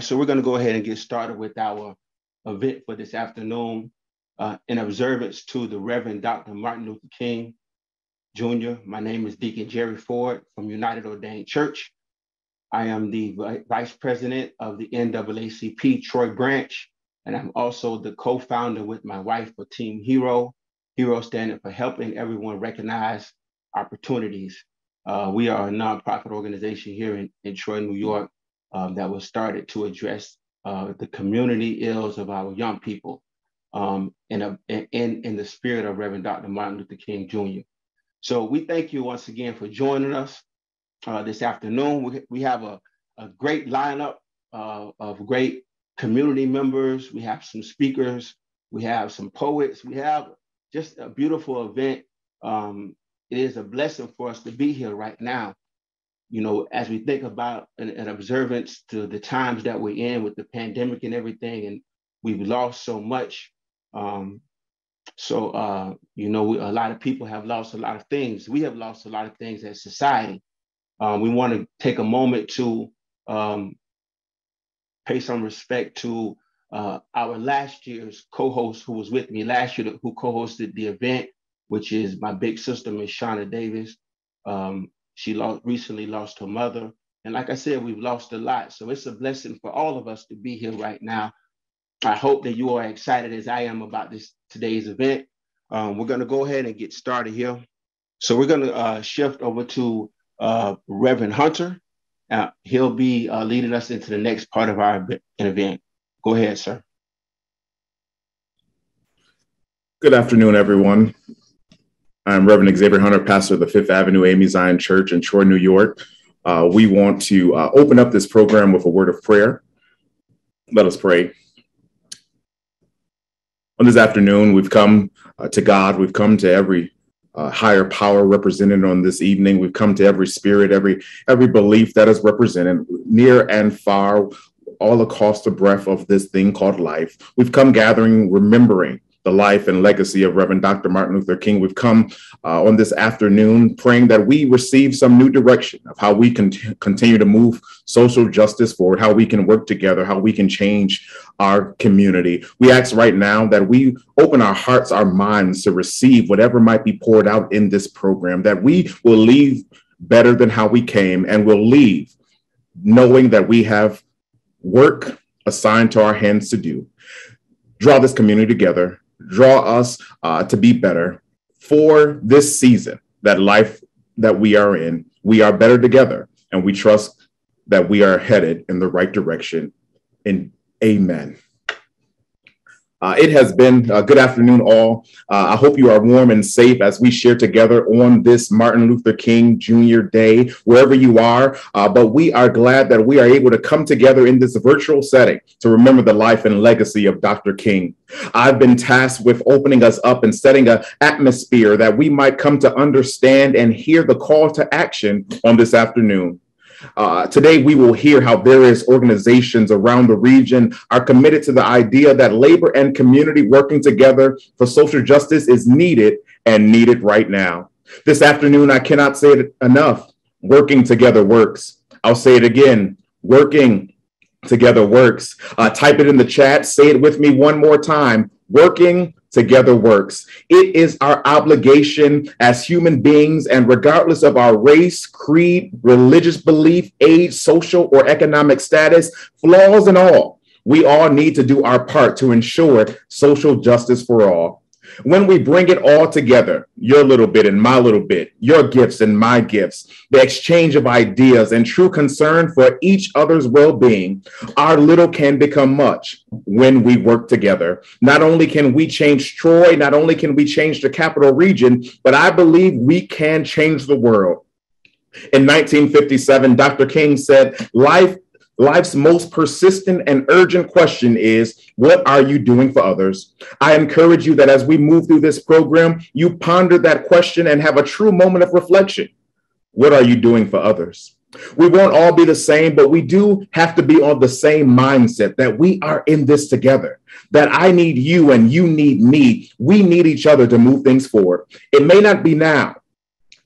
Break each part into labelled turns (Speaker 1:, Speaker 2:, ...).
Speaker 1: right, so we're going to go ahead and get started with our event for this afternoon in observance to the Reverend Dr. Martin Luther King Jr. My name is Deacon Jerry Ford from United Ordained Church. I am the Vice President of the NAACP Troy branch, and I'm also the co-founder with my wife for Team Hero. Hero standing for helping everyone recognize opportunities. We are a nonprofit organization here in Troy, New York, that was started to address the community ills of our young people in the spirit of Reverend Dr. Martin Luther King Jr. So we thank you once again for joining us this afternoon. We have a great lineup of great community members. We have some speakers. We have some poets. We have just a beautiful event. It is a blessing for us to be here right now. You know, as we think about an observance to the times that we're in with the pandemic and everything, and we've lost so much. You know, a lot of people have lost a lot of things. We have lost a lot of things as society. We want to take a moment to pay some respect to our last year's co-host who was with me last year, who co-hosted the event, which is my big sister, Miss Shauna Davis. She recently lost her mother. And like I said, we've lost a lot. So it's a blessing for all of us to be here right now. I hope that you are excited as I am about today's event. We're going to go ahead and get started here. So we're going to shift over to Reverend Hunter. He'll be leading us into the next part of our event. Go ahead, sir.
Speaker 2: Good afternoon, everyone. I'm Reverend Xavier Hunter, pastor of the Fifth Avenue AME Zion Church in Troy, New York. We want to open up this program with a word of prayer. Let us pray. On this afternoon, we've come to God. We've come to every higher power represented on this evening. We've come to every spirit, every belief that is represented near and far, all across the breadth of this thing called life. We've come gathering, remembering the life and legacy of Reverend Dr. Martin Luther King. We've come on this afternoon praying that we receive some new direction of how we can continue to move social justice forward, how we can work together, how we can change our community. We ask right now that we open our hearts, our minds to receive whatever might be poured out in this program, that we will leave better than how we came, and we'll leave knowing that we have work assigned to our hands to do. Draw this community together. Draw us to be better for this season, that life that we are in. We are better together, and we trust that we are headed in the right direction. And amen. It has been a good afternoon, all. I hope you are warm and safe as we share together on this Martin Luther King Jr. Day, wherever you are. But we are glad that we are able to come together in this virtual setting to remember the life and legacy of Dr. King. I've been tasked with opening us up and setting an atmosphere that we might come to understand and hear the call to action on this afternoon. Today, we will hear how various organizations around the region are committed to the idea that labor and community working together for social justice is needed and needed right now. This afternoon, I cannot say it enough. Working together works. I'll say it again. Working together works. Type it in the chat. Say it with me one more time. Working together works. It is our obligation as human beings, and regardless of our race, creed, religious belief, age, social or economic status, flaws and all, we all need to do our part to ensure social justice for all. When we bring it all together, your little bit and my little bit, your gifts and my gifts, the exchange of ideas and true concern for each other's well-being, our little can become much when we work together. Not only can we change Troy, not only can we change the capital region, but I believe we can change the world. In 1957, Dr. King said, Life's most persistent and urgent question is, what are you doing for others? I encourage you that as we move through this program, you ponder that question and have a true moment of reflection. What are you doing for others? We won't all be the same, but we do have to be on the same mindset that we are in this together, that I need you and you need me. We need each other to move things forward. It may not be now,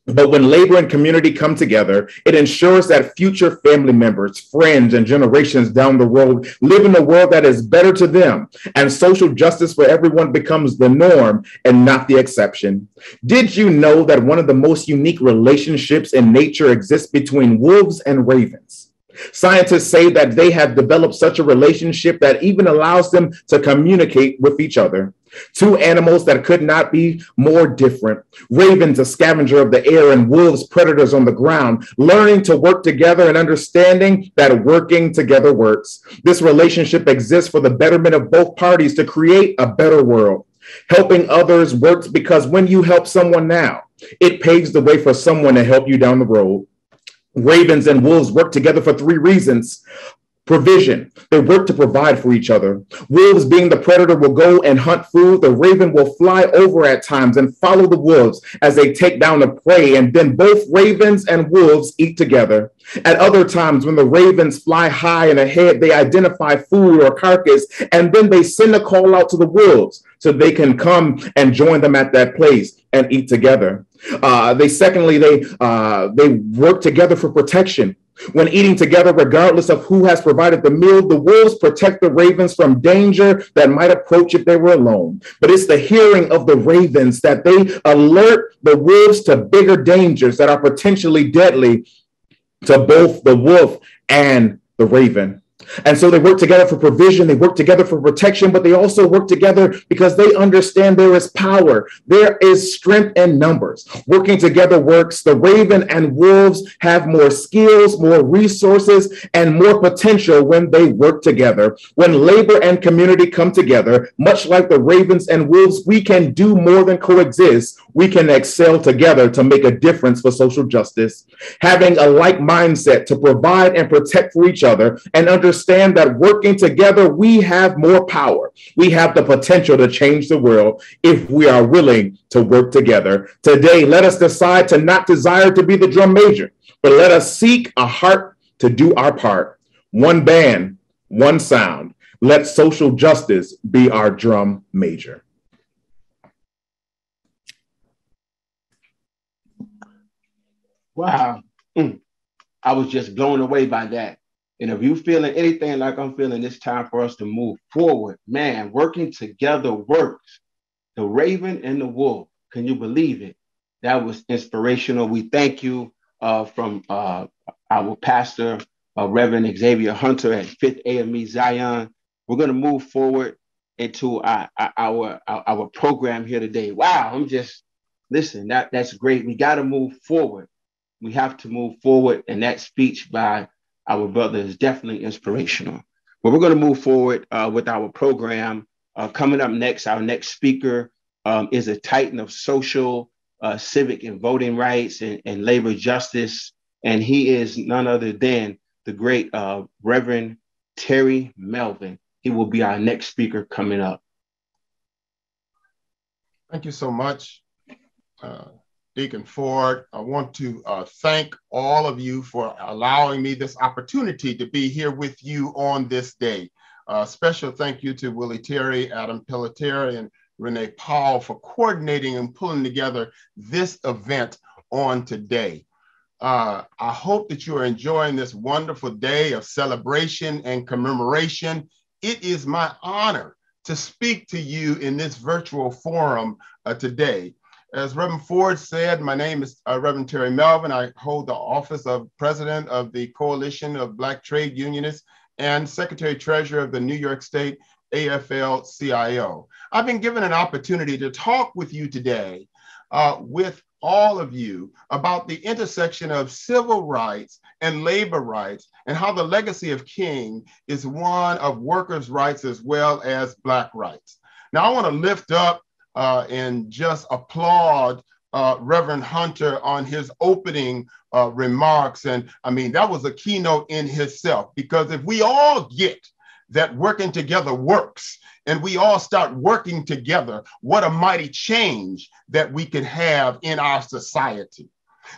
Speaker 2: But when labor and community come together, it ensures that future family members, friends, and generations down the road live in a world that is better to them, and social justice for everyone becomes the norm and not the exception. Did you know that one of the most unique relationships in nature exists between wolves and ravens? Scientists say that they have developed such a relationship that even allows them to communicate with each other. Two animals that could not be more different. Ravens, a scavenger of the air, and wolves, predators on the ground, learning to work together and understanding that working together works. This relationship exists for the betterment of both parties to create a better world. Helping others works because when you help someone now, it paves the way for someone to help you down the road. Ravens and wolves work together for three reasons. Provision. They work to provide for each other. Wolves, being the predator, will go and hunt food. The raven will fly over at times and follow the wolves as they take down the prey, and then both ravens and wolves eat together. At other times, when the ravens fly high and ahead, they identify food or carcass, and then they send a call out to the wolves so they can come and join them at that place and eat together. They work together for protection. When eating together, regardless of who has provided the meal, the wolves protect the ravens from danger that might approach if they were alone. But it's the hearing of the ravens that they alert the wolves to bigger dangers that are potentially deadly to both the wolf and the raven. And so they work together for provision, they work together for protection, but they also work together because they understand there is power, there is strength in numbers. Working together works. The raven and wolves have more skills, more resources, and more potential when they work together. When labor and community come together, much like the ravens and wolves, we can do more than coexist. We can excel together to make a difference for social justice. Having a like mindset to provide and protect for each other, and understand that working together, we have more power. We have the potential to change the world if we are willing to work together. Today, let us decide to not desire to be the drum major, but let us seek a heart to do our part. One band, one sound. Let social justice be our drum major.
Speaker 1: Wow. I was just blown away by that. And if you're feeling anything like I'm feeling, it's time for us to move forward. Man, working together works. The raven and the wolf. Can you believe it? That was inspirational. We thank you from our pastor, Reverend Xavier Hunter at 5th AME Zion. We're going to move forward into our program here today. Wow, listen, that's great. We got to move forward. We have to move forward. And that speech by our brother is definitely inspirational. But we're going to move forward with our program. Coming up next, our next speaker is a titan of social, civic, and voting rights and labor justice. And he is none other than the great Reverend Terry Melvin. He will be our next speaker coming up.
Speaker 3: Thank you so much, Deacon Ford. I want to thank all of you for allowing me this opportunity to be here with you on this day. Special thank you to Willie Terry, Adam Pelletier, and Renee Powell for coordinating and pulling together this event on today. I hope that you are enjoying this wonderful day of celebration and commemoration. It is my honor to speak to you in this virtual forum today. As Reverend Ford said, my name is Reverend Terry Melvin. I hold the office of President of the Coalition of Black Trade Unionists and Secretary Treasurer of the New York State AFL-CIO. I've been given an opportunity to talk with you today with all of you about the intersection of civil rights and labor rights and how the legacy of King is one of workers' rights as well as Black rights. Now, I want to lift up and just applaud Reverend Hunter on his opening remarks. And I mean, that was a keynote in itself, because if we all get that working together works and we all start working together, what a mighty change that we could have in our society.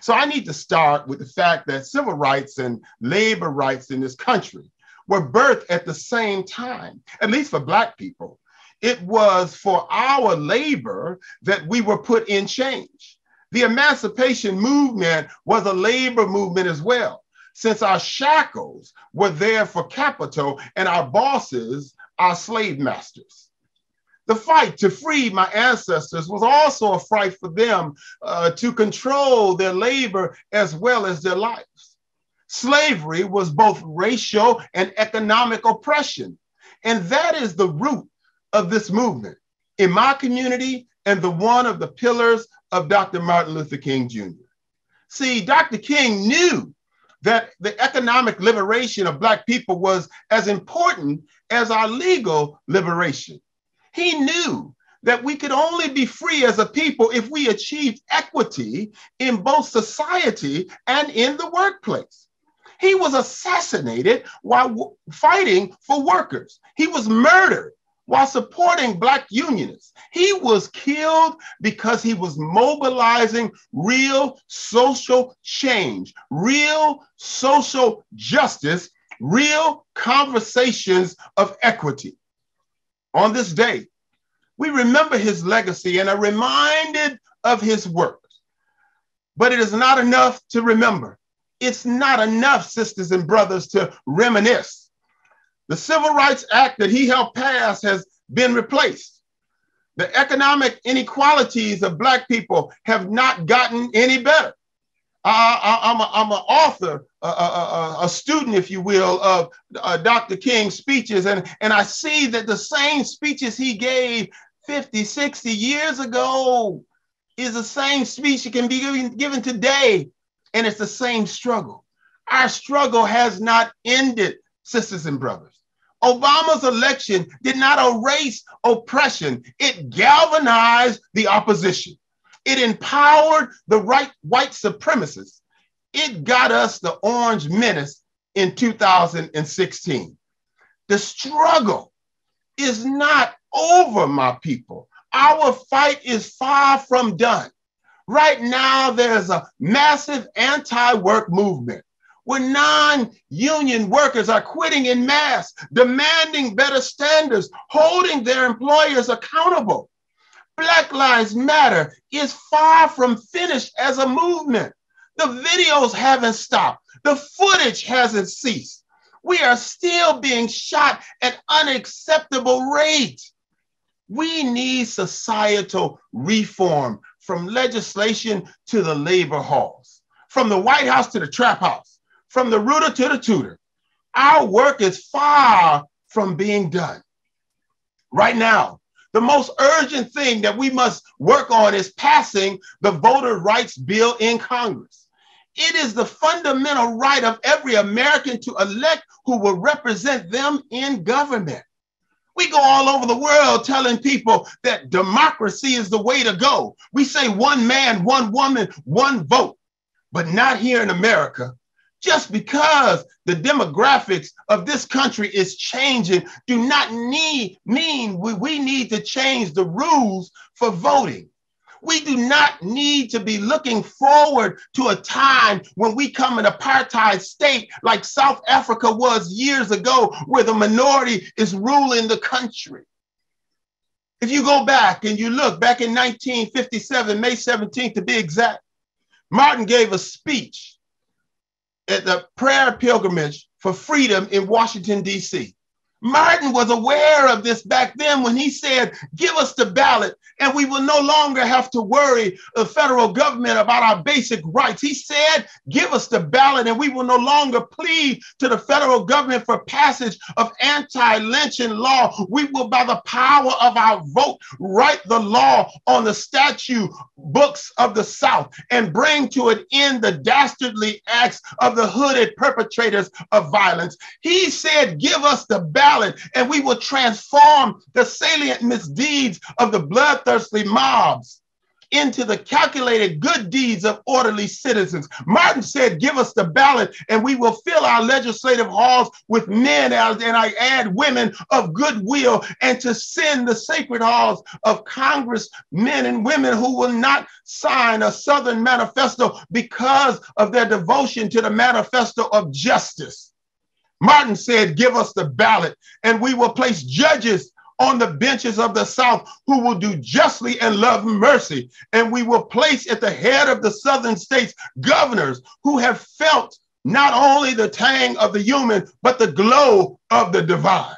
Speaker 3: So I need to start with the fact that civil rights and labor rights in this country were birthed at the same time, at least for Black people. It was for our labor that we were put in change. The emancipation movement was a labor movement as well, since our shackles were there for capital and our bosses, our slave masters. The fight to free my ancestors was also a fight for them to control their labor as well as their lives. Slavery was both racial and economic oppression, and that is the root of this movement in my community and the one of the pillars of Dr. Martin Luther King Jr. See, Dr. King knew that the economic liberation of Black people was as important as our legal liberation. He knew that we could only be free as a people if we achieved equity in both society and in the workplace. He was assassinated while fighting for workers. He was murdered while supporting Black unionists. He was killed because he was mobilizing real social change, real social justice, real conversations of equity. On this day, we remember his legacy and are reminded of his work. But it is not enough to remember. It's not enough, sisters and brothers, to reminisce. The Civil Rights Act that he helped pass has been replaced. The economic inequalities of Black people have not gotten any better. I'm an author, a student, if you will, of Dr. King's speeches, and I see that the same speeches he gave 50, 60 years ago is the same speech that can be given today, and it's the same struggle. Our struggle has not ended, sisters and brothers. Obama's election did not erase oppression. It galvanized the opposition. It empowered the white supremacists. It got us the Orange Menace in 2016. The struggle is not over, my people. Our fight is far from done. Right now, there's a massive anti-work movement where non-union workers are quitting in mass, demanding better standards, holding their employers accountable. Black Lives Matter is far from finished as a movement. The videos haven't stopped. The footage hasn't ceased. We are still being shot at unacceptable rates. We need societal reform, from legislation to the labor halls, from the White House to the trap house, from the rooter to the tutor. Our work is far from being done. Right now, the most urgent thing that we must work on is passing the voter rights bill in Congress. It is the fundamental right of every American to elect who will represent them in government. We go all over the world telling people that democracy is the way to go. We say one man, one woman, one vote, but not here in America. Just because the demographics of this country is changing do not mean we need to change the rules for voting. We do not need to be looking forward to a time when we come an apartheid state like South Africa was years ago, where the minority is ruling the country. If you go back and you look back in 1957, May 17th to be exact, Martin gave a speech at the prayer pilgrimage for freedom in Washington, D.C. Martin was aware of this back then when he said, give us the ballot and we will no longer have to worry the federal government about our basic rights. He said, give us the ballot and we will no longer plead to the federal government for passage of anti-lynching law. We will, by the power of our vote, write the law on the statute books of the South and bring to an end the dastardly acts of the hooded perpetrators of violence. He said, give us the ballot and we will transform the salient misdeeds of the bloodthirsty mobs into the calculated good deeds of orderly citizens. Martin said, give us the ballot and we will fill our legislative halls with men, and I add women of goodwill, and to send the sacred halls of Congress men and women who will not sign a Southern manifesto because of their devotion to the manifesto of justice. Martin said, give us the ballot and we will place judges on the benches of the South who will do justly and love mercy. And we will place at the head of the southern states governors who have felt not only the tang of the human, but the glow of the divine.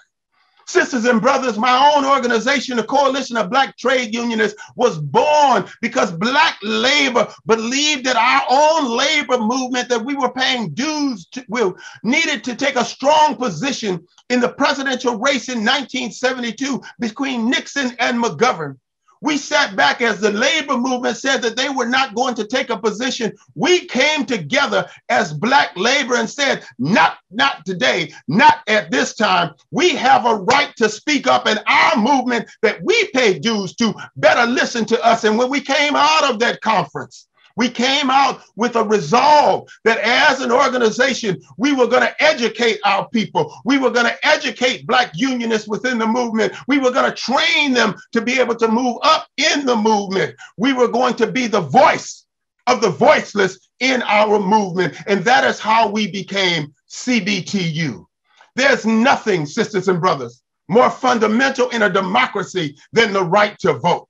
Speaker 3: Sisters and brothers, my own organization, the Coalition of Black Trade Unionists, was born because Black labor believed that our own labor movement that we were paying dues to, we needed to take a strong position in the presidential race in 1972 between Nixon and McGovern. We sat back as the labor movement said that they were not going to take a position. We came together as Black labor and said, not today, not at this time. We have a right to speak up, and our movement that we pay dues to better listen to us. And when we came out of that conference, we came out with a resolve that as an organization, we were going to educate our people. We were going to educate Black unionists within the movement. We were going to train them to be able to move up in the movement. We were going to be the voice of the voiceless in our movement. And that is how we became CBTU. There's nothing, sisters and brothers, more fundamental in a democracy than the right to vote.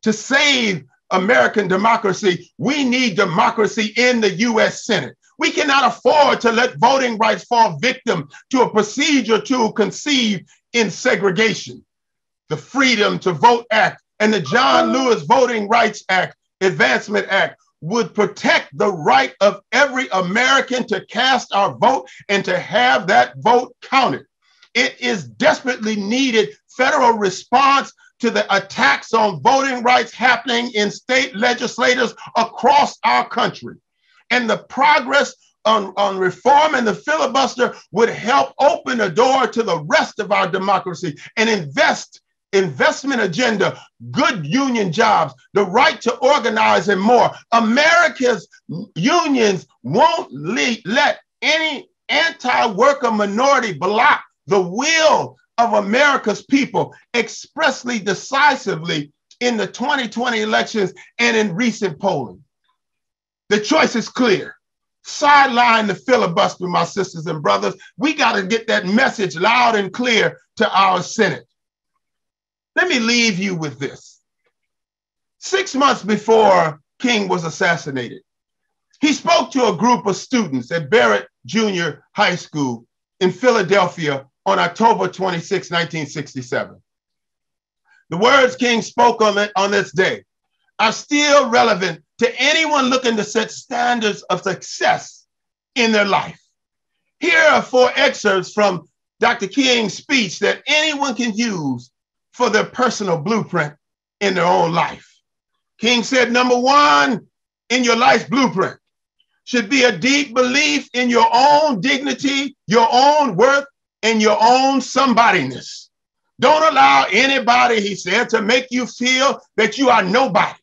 Speaker 3: To save American democracy, we need democracy in the U.S. Senate. We cannot afford to let voting rights fall victim to a procedure tool conceived in segregation. The Freedom to Vote Act and the John Lewis Voting Rights Act, Advancement Act, would protect the right of every American to cast our vote and to have that vote counted. It is desperately needed federal response to the attacks on voting rights happening in state legislators across our country. And the progress on reform and the filibuster would help open the door to the rest of our democracy and investment agenda, good union jobs, the right to organize and more. America's unions won't let any anti-worker minority block the will of America's people expressly, decisively in the 2020 elections and in recent polling. The choice is clear. Sideline the filibuster, my sisters and brothers. We got to get that message loud and clear to our Senate. Let me leave you with this. 6 months before King was assassinated, he spoke to a group of students at Barrett Junior High School in Philadelphia on October 26, 1967. The words King spoke on this day are still relevant to anyone looking to set standards of success in their life. Here are 4 excerpts from Dr. King's speech that anyone can use for their personal blueprint in their own life. King said, number 1 in your life's blueprint should be a deep belief in your own dignity, your own worth, and your own somebodyness. Don't allow anybody, he said, to make you feel that you are nobody.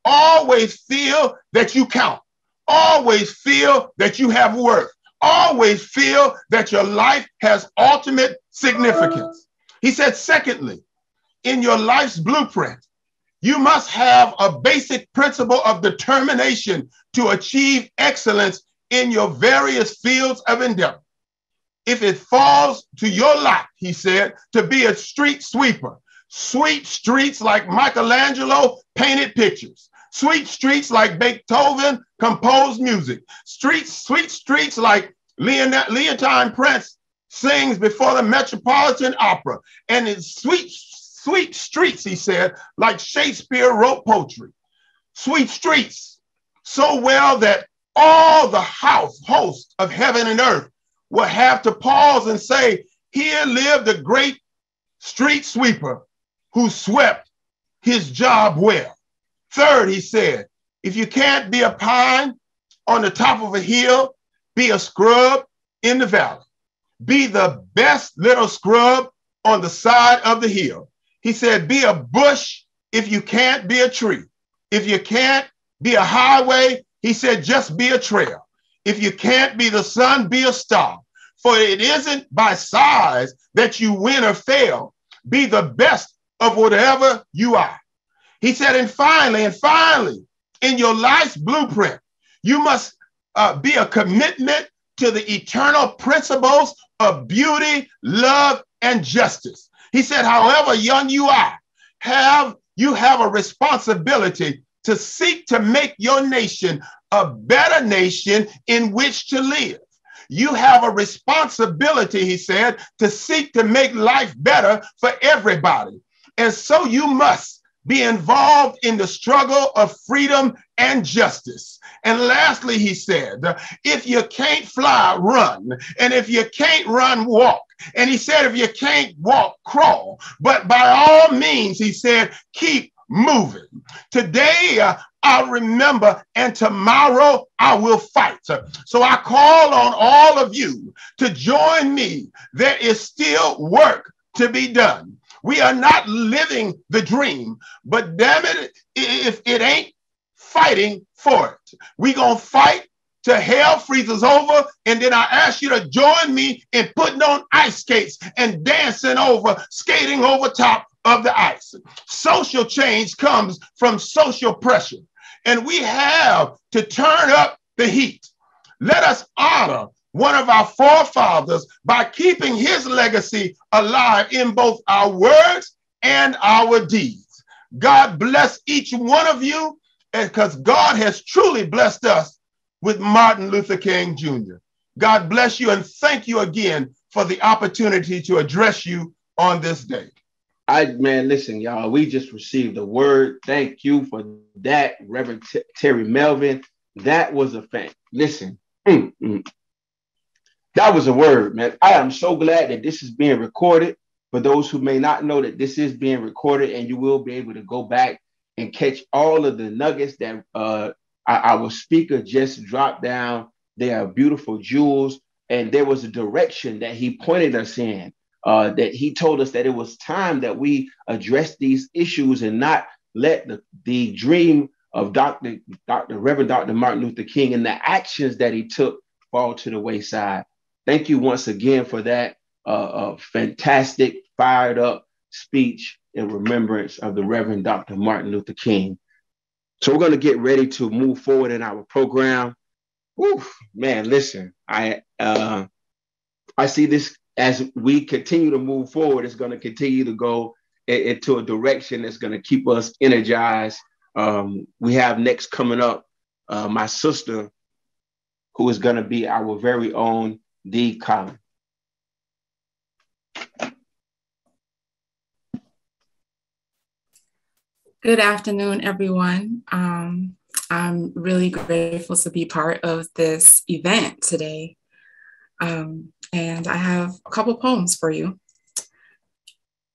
Speaker 3: Always feel that you count. Always feel that you have worth. Always feel that your life has ultimate significance. He said, secondly, in your life's blueprint, you must have a basic principle of determination to achieve excellence in your various fields of endeavor. If it falls to your lot, he said, to be a street sweeper, sweet streets like Michelangelo painted pictures, sweet streets like Beethoven composed music, sweet streets like Leontine Prince sings before the Metropolitan Opera, and it's sweet streets, he said, like Shakespeare wrote poetry. Sweet streets, so well that all the host of heaven and earth will have to pause and say, here lived a great street sweeper who swept his job well. Third, he said, if you can't be a pine on the top of a hill, be a scrub in the valley. Be the best little scrub on the side of the hill. He said, be a bush if you can't be a tree. If you can't be a highway, he said, just be a trail. If you can't be the sun, be a star. For it isn't by size that you win or fail. Be the best of whatever you are. He said, and finally, in your life's blueprint, you must be a commitment to the eternal principles of beauty, love, and justice. He said, however young you are, you have a responsibility to seek to make your nation a better nation in which to live. You have a responsibility, he said, to seek to make life better for everybody. And so you must be involved in the struggle of freedom and justice. And lastly, he said, if you can't fly, run. And if you can't run, walk. And he said, if you can't walk, crawl. But by all means, he said, keep moving. Today, I'll remember, and tomorrow I will fight. So I call on all of you to join me. There is still work to be done. We are not living the dream, but damn it, if it ain't fighting for it, we're going to fight till hell freezes over. And then I ask you to join me in putting on ice skates and skating over top of the ice. Social change comes from social pressure, and we have to turn up the heat. Let us honor one of our forefathers by keeping his legacy alive in both our words and our deeds. God bless each one of you, because God has truly blessed us with Martin Luther King Jr. God bless you, and thank you again for the opportunity to address you on this day.
Speaker 1: Man, listen, y'all, we just received a word. Thank you for that, Reverend Terry Melvin. That was a fact. Listen, that was a word, man. I am so glad that this is being recorded. For those who may not know, that this is being recorded, and you will be able to go back and catch all of the nuggets that our speaker just dropped down. They are beautiful jewels, and there was a direction that he pointed us in. That he told us that it was time that we address these issues and not let the dream of Reverend Dr. Martin Luther King and the actions that he took fall to the wayside. Thank you once again for that fantastic, fired up speech in remembrance of the Reverend Dr. Martin Luther King. So we're going to get ready to move forward in our program. Oof, man, listen, I see this. As we continue to move forward, it's going to continue to go into a direction that's going to keep us energized. We have next coming up my sister, who is going to be our very own Dee Collins.
Speaker 4: Good afternoon, everyone. I'm really grateful to be part of this event today. And I have a couple poems for you.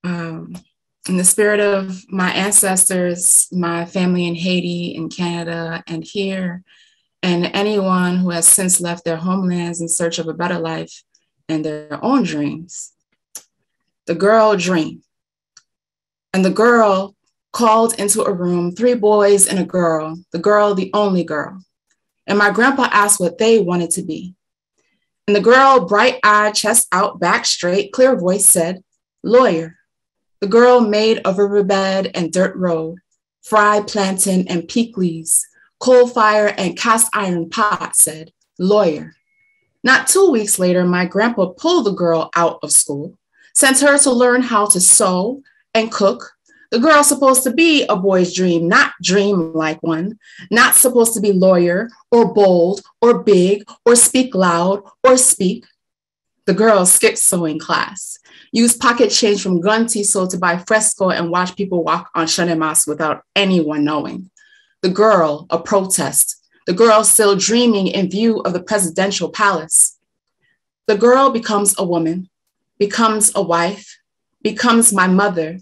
Speaker 4: In the spirit of my ancestors, my family in Haiti, in Canada, and here, and anyone who has since left their homelands in search of a better life and their own dreams. The girl dreamed. And the girl called into a room 3 boys and a girl, the only girl. And my grandpa asked what they wanted to be. And the girl, bright-eyed, chest out, back straight, clear voice said, lawyer. The girl made of riverbed and dirt road, fried plantain and peak leaves, coal fire and cast iron pot said, lawyer. Not 2 weeks later, my grandpa pulled the girl out of school, sent her to learn how to sew and cook. The girl's supposed to be a boy's dream, not dream like one, not supposed to be lawyer or bold or big or speak loud or speak. The girl skipped sewing class, used pocket change from Guntiso to buy fresco and watch people walk on Shanemas without anyone knowing. The girl, a protest. The girl still dreaming in view of the presidential palace. The girl becomes a woman, becomes a wife, becomes my mother.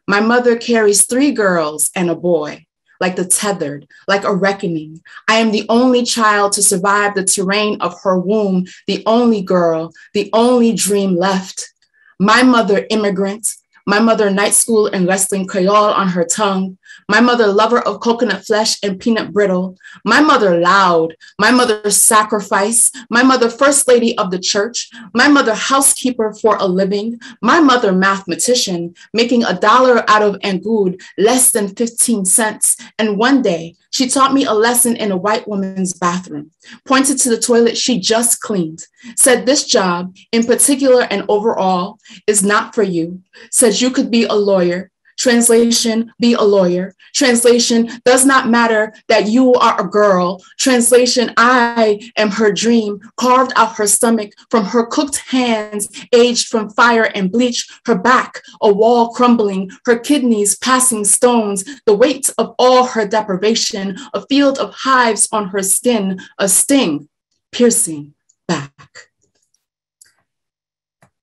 Speaker 4: My mother carries 3 girls and a boy, like the tethered, like a reckoning. I am the only child to survive the terrain of her womb, the only girl, the only dream left. My mother immigrant, my mother night school and wrestling Creole on her tongue. My mother lover of coconut flesh and peanut brittle. My mother loud. My mother sacrifice. My mother first lady of the church. My mother housekeeper for a living. My mother mathematician, making $1 out of angud, less than 15 cents. And one day She taught me a lesson in a white woman's bathroom, pointed to the toilet she just cleaned, said this job in particular and overall is not for you, said you could be a lawyer. Translation, be a lawyer. Translation, does not matter that you are a girl. Translation, I am her dream, carved out her stomach from her cooked hands, aged from fire and bleach, her back, a wall crumbling, her kidneys passing stones, the weight of all her deprivation, a field of hives on her skin, a sting, piercing back.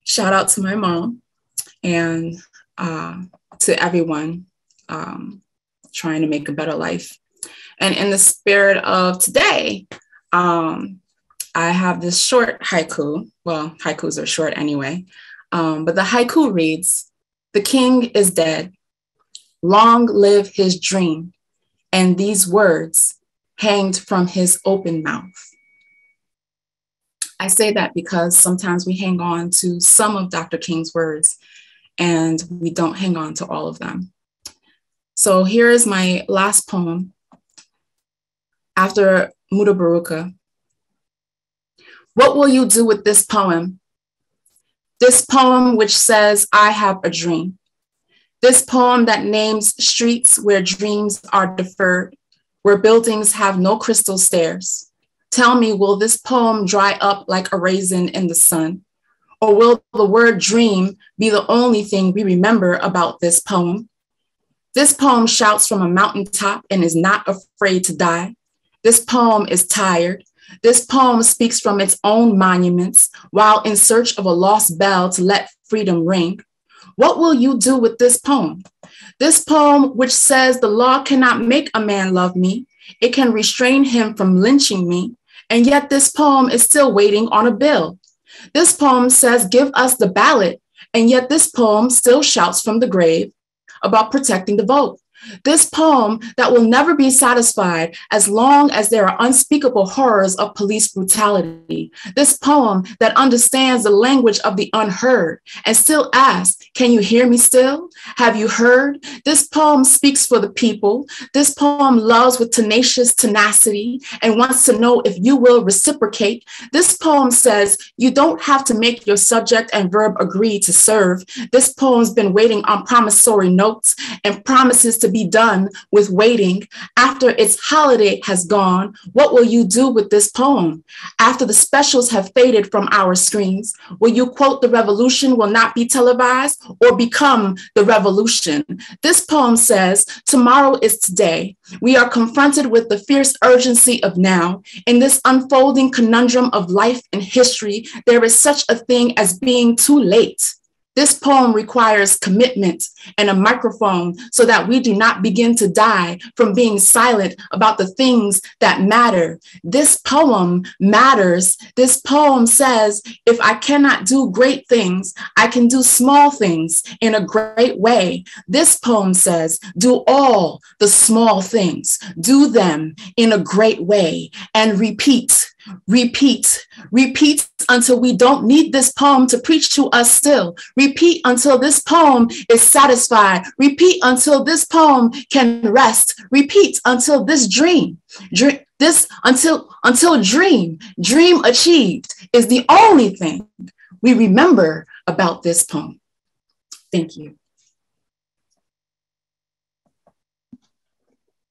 Speaker 4: Shout out to my mom and to everyone trying to make a better life. And in the spirit of today, I have this short haiku. Well, haikus are short anyway, but the haiku reads, "The king is dead, long live his dream, and these words hanged from his open mouth." I say that because sometimes we hang on to some of Dr. King's words and we don't hang on to all of them. So here is my last poem after Mutabaruka. What will you do with this poem? This poem which says, I have a dream. This poem that names streets where dreams are deferred, where buildings have no crystal stairs. Tell me, will this poem dry up like a raisin in the sun? Or will the word dream be the only thing we remember about this poem? This poem shouts from a mountaintop and is not afraid to die. This poem is tired. This poem speaks from its own monuments while in search of a lost bell to let freedom ring. What will you do with this poem? This poem which says the law cannot make a man love me. It can restrain him from lynching me. And yet this poem is still waiting on a bill. This poem says, give us the ballot, and yet this poem still shouts from the grave about protecting the vote. This poem that will never be satisfied as long as there are unspeakable horrors of police brutality. This poem that understands the language of the unheard and still asks, can you hear me still? Have you heard? This poem speaks for the people. This poem loves with tenacious tenacity and wants to know if you will reciprocate. This poem says you don't have to make your subject and verb agree to serve. This poem's been waiting on promissory notes and promises to be done with waiting. After its holiday has gone, what will you do with this poem? After the specials have faded from our screens, will you quote the revolution will not be televised or become the revolution? This poem says, tomorrow is today. We are confronted with the fierce urgency of now. In this unfolding conundrum of life and history, there is such a thing as being too late. This poem requires commitment and a microphone so that we do not begin to die from being silent about the things that matter. This poem matters. This poem says, if I cannot do great things, I can do small things in a great way. This poem says, do all the small things, do them in a great way, and repeat. Repeat, repeat until we don't need this poem to preach to us still. Repeat until this poem is satisfied. Repeat until this poem can rest. Repeat until this dream achieved is the only thing we remember about this poem. Thank you.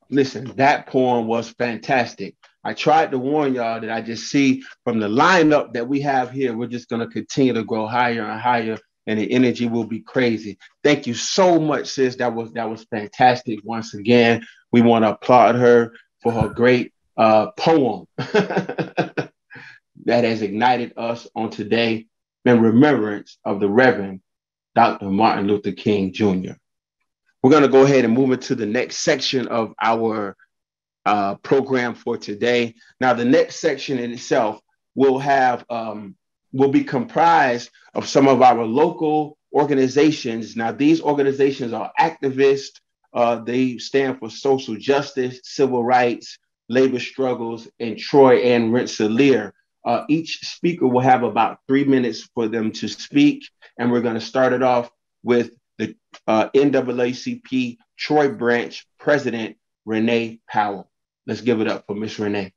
Speaker 1: Listen, that poem was fantastic. I tried to warn y'all that I just see from the lineup that we have here, we're just going to continue to grow higher and higher, and the energy will be crazy. Thank you so much, sis. That was fantastic. Once again, we want to applaud her for her great poem that has ignited us on today in remembrance of the Reverend Dr. Martin Luther King Jr. We're going to go ahead and move into the next section of our program for today. Now, the next section in itself will be comprised of some of our local organizations. Now, these organizations are activists. They stand for social justice, civil rights, labor struggles in Troy and Rensselaer. Each speaker will have about 3 minutes for them to speak, and we're going to start it off with the NAACP Troy branch president, Renee Powell. let's give it up for Miss Renee.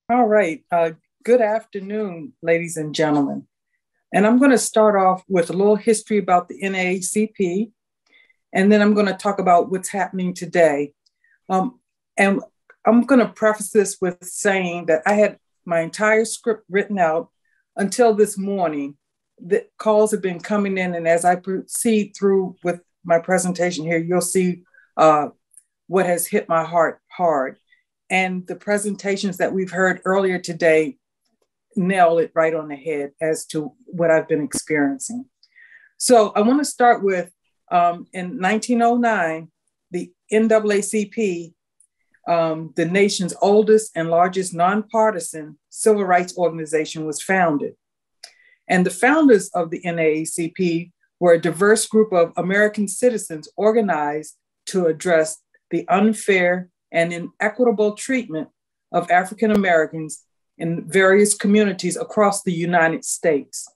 Speaker 5: All right. Good afternoon, ladies and gentlemen. And I'm going to start off with a little history about the NAACP, and then I'm going to talk about what's happening today. And I'm going to preface this with saying that I had my entire script written out until this morning. The calls have been coming in, and as I proceed through with my presentation here, you'll see what has hit my heart hard. And the presentations that we've heard earlier today nail it right on the head as to what I've been experiencing. So I want to start with, in 1909, the NAACP, the nation's oldest and largest nonpartisan civil rights organization, was founded. And the founders of the NAACP were a diverse group of American citizens organized to address the unfair and inequitable treatment of African Americans in various communities across the United States.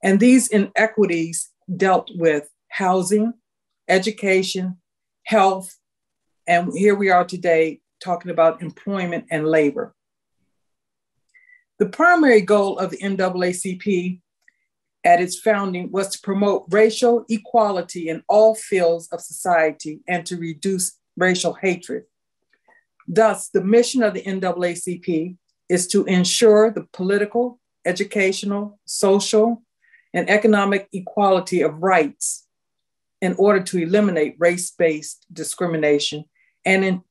Speaker 5: And these inequities dealt with housing, education, health, and here we are today talking about employment and labor. The primary goal of the NAACP at its founding was to promote racial equality in all fields of society and to reduce racial hatred. Thus, the mission of the NAACP is to ensure the political, educational, social, and economic equality of rights in order to eliminate race-based discrimination and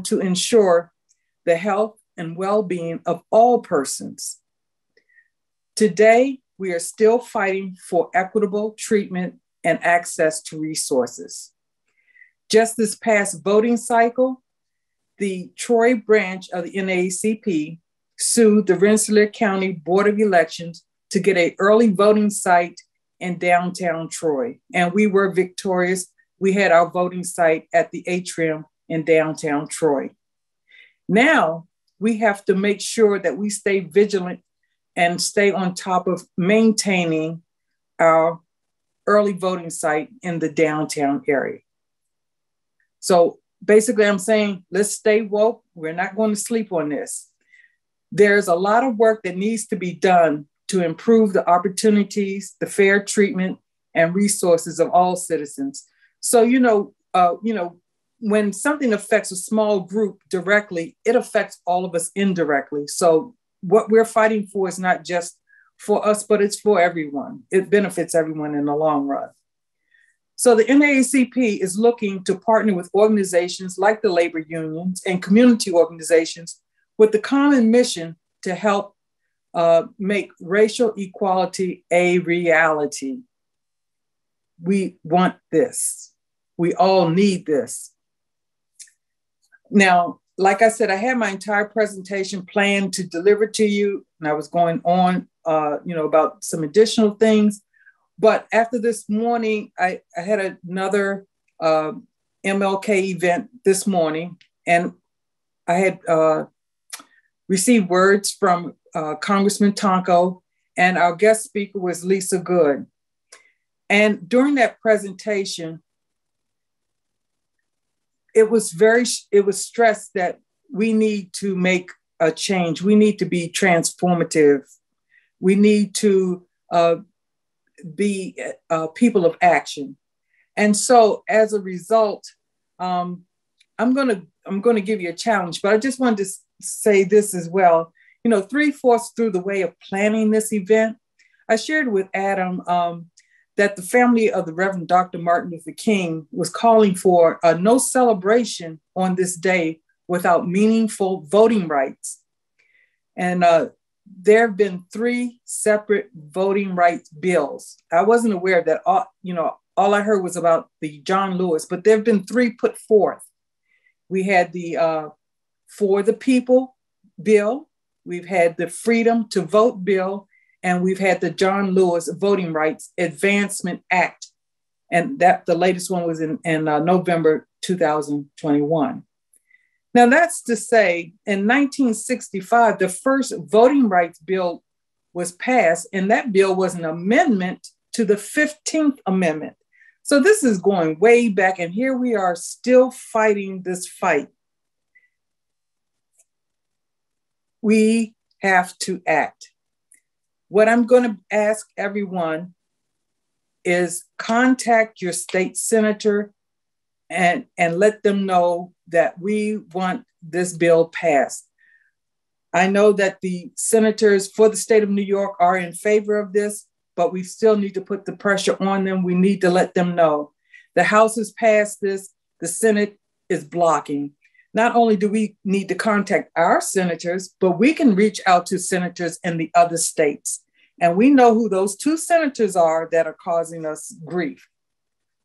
Speaker 5: to ensure the health and well-being of all persons. Today, we are still fighting for equitable treatment and access to resources. Just this past voting cycle, the Troy branch of the NAACP sued the Rensselaer County Board of Elections to get an early voting site in downtown Troy. And we were victorious. We had our voting site at the atrium in downtown Troy. Now, we have to make sure that we stay vigilant and stay on top of maintaining our early voting site in the downtown area. So basically I'm saying, let's stay woke. We're not going to sleep on this. There's a lot of work that needs to be done to improve the opportunities, the fair treatment, and resources of all citizens. So, when something affects a small group directly, it affects all of us indirectly. So what we're fighting for is not just for us, but it's for everyone. It benefits everyone in the long run. So the NAACP is looking to partner with organizations like the labor unions and community organizations with the common mission to help make racial equality a reality. We want this. We all need this. Now, like I said, I had my entire presentation planned to deliver to you, and I was going on, about some additional things. But after this morning, I had another MLK event this morning, and I had received words from Congressman Tonko, and our guest speaker was Lisa Good. And during that presentation, it was stressed that we need to make a change. We need to be transformative. We need to be people of action. And so as a result, I'm gonna give you a challenge, but I just wanted to say this as well. 3/4 through the way of planning this event, I shared with Adam that the family of the Reverend Dr. Martin Luther King was calling for no celebration on this day without meaningful voting rights. And there have been 3 separate voting rights bills. I wasn't aware of that. All I heard was about the John Lewis, but there have been 3 put forth. We had the For the People bill, we've had the Freedom to Vote bill, and we've had the John Lewis Voting Rights Advancement Act. And that the latest one was in November 2021. Now that's to say, in 1965, the first voting rights bill was passed, and that bill was an amendment to the 15th Amendment. So this is going way back, and here we are still fighting this fight. We have to act. What I'm going to ask everyone is contact your state senator and let them know that we want this bill passed. I know that the senators for the state of New York are in favor of this, but we still need to put the pressure on them. We need to let them know. The House has passed this, the Senate is blocking. Not only do we need to contact our senators, but we can reach out to senators in the other states. And we know who those 2 senators are that are causing us grief.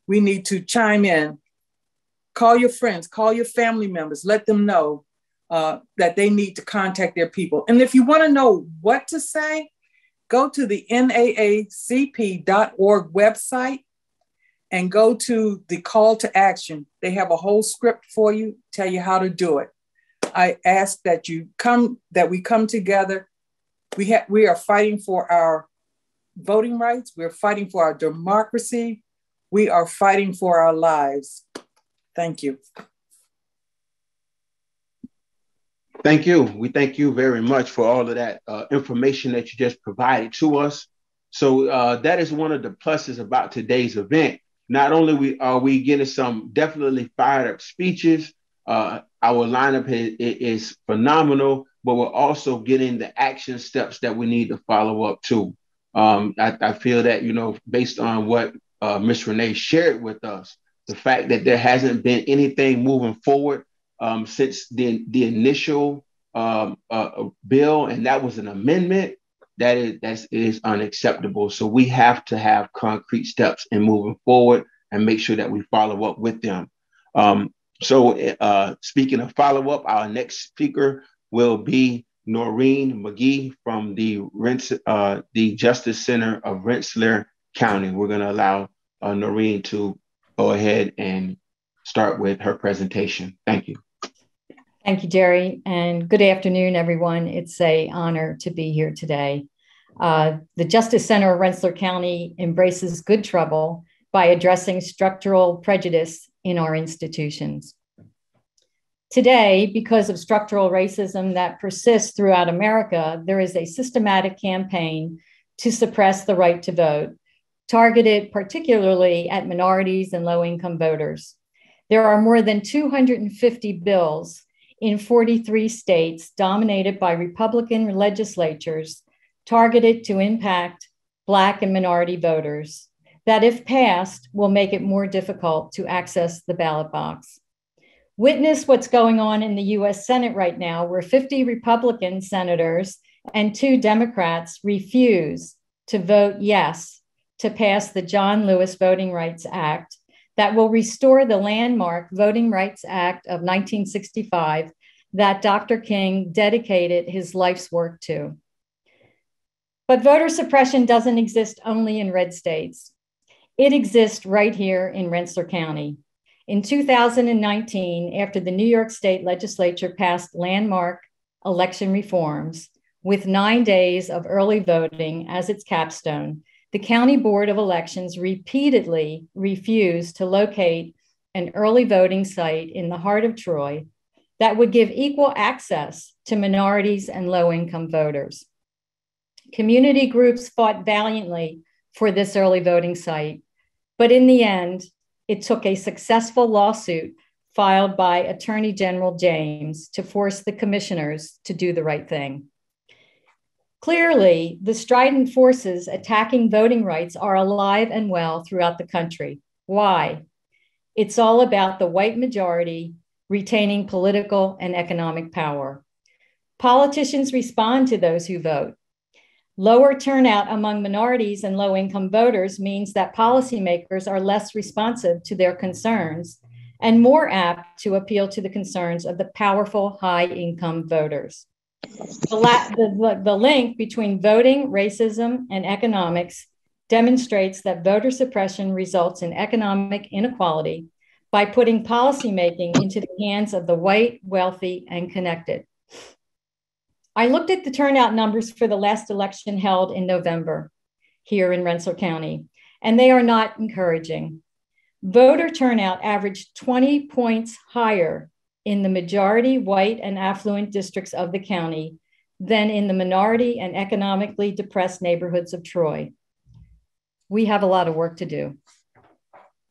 Speaker 5: We need to chime in. Call your friends, call your family members, let them know that they need to contact their people. And if you want to know what to say, go to the naacp.org website and go to the call to action. They have a whole script for you, tell you how to do it. I ask that we come together. We are fighting for our voting rights. We're fighting for our democracy. We are fighting for our lives. Thank you.
Speaker 1: Thank you. We thank you very much for all of that information that you just provided to us. So that is one of the pluses about today's event. Not only are we getting some definitely fired up speeches, our lineup is phenomenal, but we're also getting the action steps that we need to follow up to. I feel that, based on what Ms. Renee shared with us, the fact that there hasn't been anything moving forward since the initial bill, and that was an amendment, that is unacceptable. So we have to have concrete steps in moving forward and make sure that we follow up with them. So speaking of follow up, our next speaker will be Noreen Mcgee from the Justice Center of Rensselaer County. We're going to allow Noreen to go ahead and start with her presentation. Thank you.
Speaker 6: Thank you, Jerry, and good afternoon, everyone. It's an honor to be here today. The Justice Center of Rensselaer County embraces good trouble by addressing structural prejudice in our institutions. Today, because of structural racism that persists throughout America, there is a systematic campaign to suppress the right to vote, targeted particularly at minorities and low-income voters. There are more than 250 bills in 43 states dominated by Republican legislatures targeted to impact Black and minority voters that, if passed, will make it more difficult to access the ballot box. Witness what's going on in the US Senate right now, where 50 Republican senators and 2 Democrats refuse to vote yes to pass the John Lewis Voting Rights Act that will restore the landmark Voting Rights Act of 1965 that Dr. King dedicated his life's work to. But voter suppression doesn't exist only in red states. It exists right here in Rensselaer County. In 2019, after the New York State Legislature passed landmark election reforms with 9 days of early voting as its capstone, the County Board of Elections repeatedly refused to locate an early voting site in the heart of Troy that would give equal access to minorities and low-income voters. Community groups fought valiantly for this early voting site, but in the end, it took a successful lawsuit filed by Attorney General James to force the commissioners to do the right thing. Clearly, the strident forces attacking voting rights are alive and well throughout the country. Why? It's all about the white majority retaining political and economic power. Politicians respond to those who vote. Lower turnout among minorities and low-income voters means that policymakers are less responsive to their concerns and more apt to appeal to the concerns of the powerful high-income voters. The link between voting, racism, and economics demonstrates that voter suppression results in economic inequality by putting policymaking into the hands of the white, wealthy, and connected. I looked at the turnout numbers for the last election held in November here in Rensselaer County, and they are not encouraging. Voter turnout averaged 20 points higher in the majority white and affluent districts of the county than in the minority and economically depressed neighborhoods of Troy. We have a lot of work to do.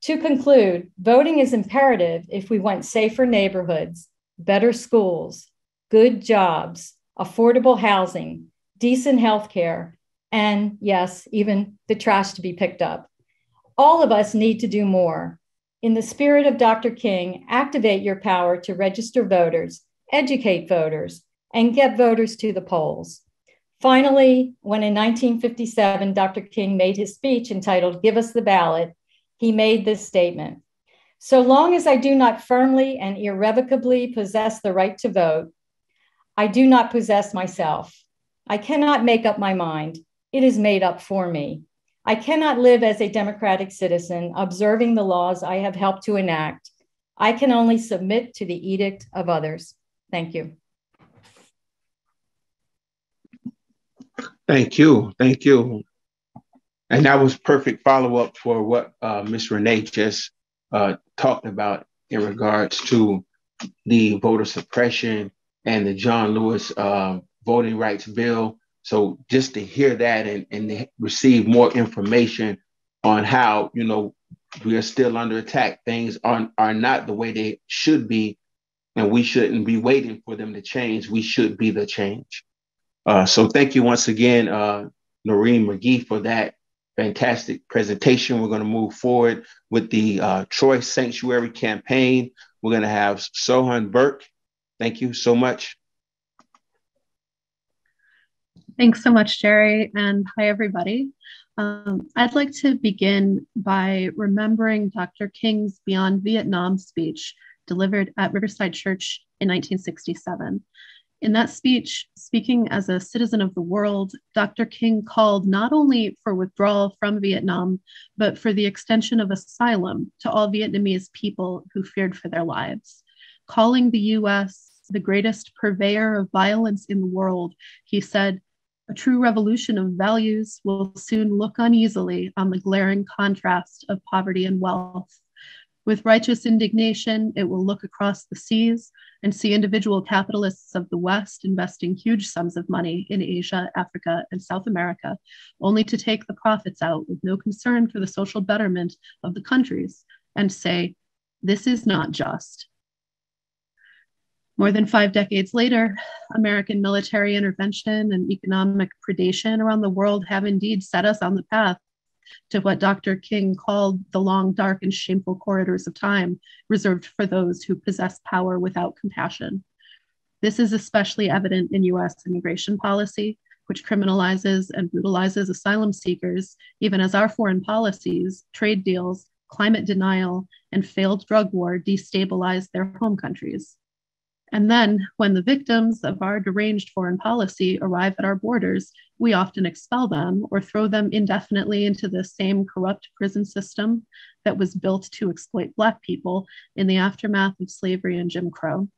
Speaker 6: To conclude, voting is imperative if we want safer neighborhoods, better schools, good jobs, affordable housing, decent healthcare, and yes, even the trash to be picked up. All of us need to do more. In the spirit of Dr. King, activate your power to register voters, educate voters, and get voters to the polls. Finally, when in 1957, Dr. King made his speech entitled, "Give Us the Ballot," he made this statement: "So long as I do not firmly and irrevocably possess the right to vote, I do not possess myself. I cannot make up my mind. It is made up for me. I cannot live as a democratic citizen, observing the laws I have helped to enact. I can only submit to the edict of others." Thank you.
Speaker 1: Thank you. Thank you. And that was perfect follow-up for what Ms. Renee just talked about in regards to the voter suppression and the John Lewis voting rights bill. So just to hear that and receive more information on how, you know, we are still under attack. Things are not the way they should be, and we shouldn't be waiting for them to change. We should be the change. So thank you once again, Noreen Mcgee, for that fantastic presentation. We're going to move forward with the Troy Sanctuary campaign. We're going to have Sohan Burke. Thank you so much.
Speaker 7: Thanks so much, Jerry, and hi, everybody. I'd like to begin by remembering Dr. King's Beyond Vietnam speech delivered at Riverside Church in 1967. In that speech, speaking as a citizen of the world, Dr. King called not only for withdrawal from Vietnam, but for the extension of asylum to all Vietnamese people who feared for their lives. Calling the US the greatest purveyor of violence in the world, he said, "A true revolution of values will soon look uneasily on the glaring contrast of poverty and wealth. With righteous indignation, it will look across the seas and see individual capitalists of the West investing huge sums of money in Asia, Africa, and South America, only to take the profits out with no concern for the social betterment of the countries, and say, 'This is not just.'" More than 5 decades later, American military intervention and economic predation around the world have indeed set us on the path to what Dr. King called the long, dark, and shameful corridors of time reserved for those who possess power without compassion. This is especially evident in US immigration policy, which criminalizes and brutalizes asylum seekers, even as our foreign policies, trade deals, climate denial, and failed drug war destabilize their home countries. And then, when the victims of our deranged foreign policy arrive at our borders, we often expel them or throw them indefinitely into the same corrupt prison system that was built to exploit Black people in the aftermath of slavery and Jim Crow.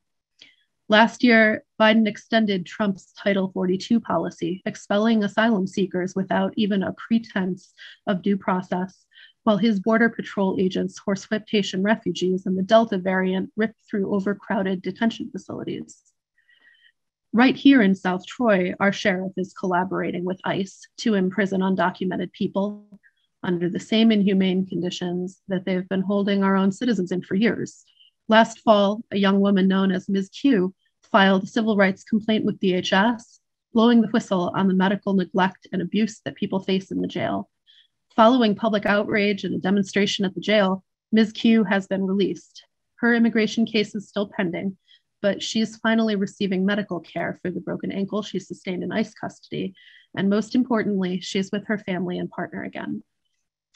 Speaker 7: Last year, Biden extended Trump's Title 42 policy, expelling asylum seekers without even a pretense of due process, while his Border Patrol agents horsewhipped Haitian refugees and the Delta variant ripped through overcrowded detention facilities. Right here in South Troy, our sheriff is collaborating with ICE to imprison undocumented people under the same inhumane conditions that they've been holding our own citizens in for years. Last fall, a young woman known as Ms. Q filed a civil rights complaint with DHS, blowing the whistle on the medical neglect and abuse that people face in the jail. Following public outrage and a demonstration at the jail, Ms. Q has been released. Her immigration case is still pending, but she is finally receiving medical care for the broken ankle she sustained in ICE custody. And most importantly, she is with her family and partner again.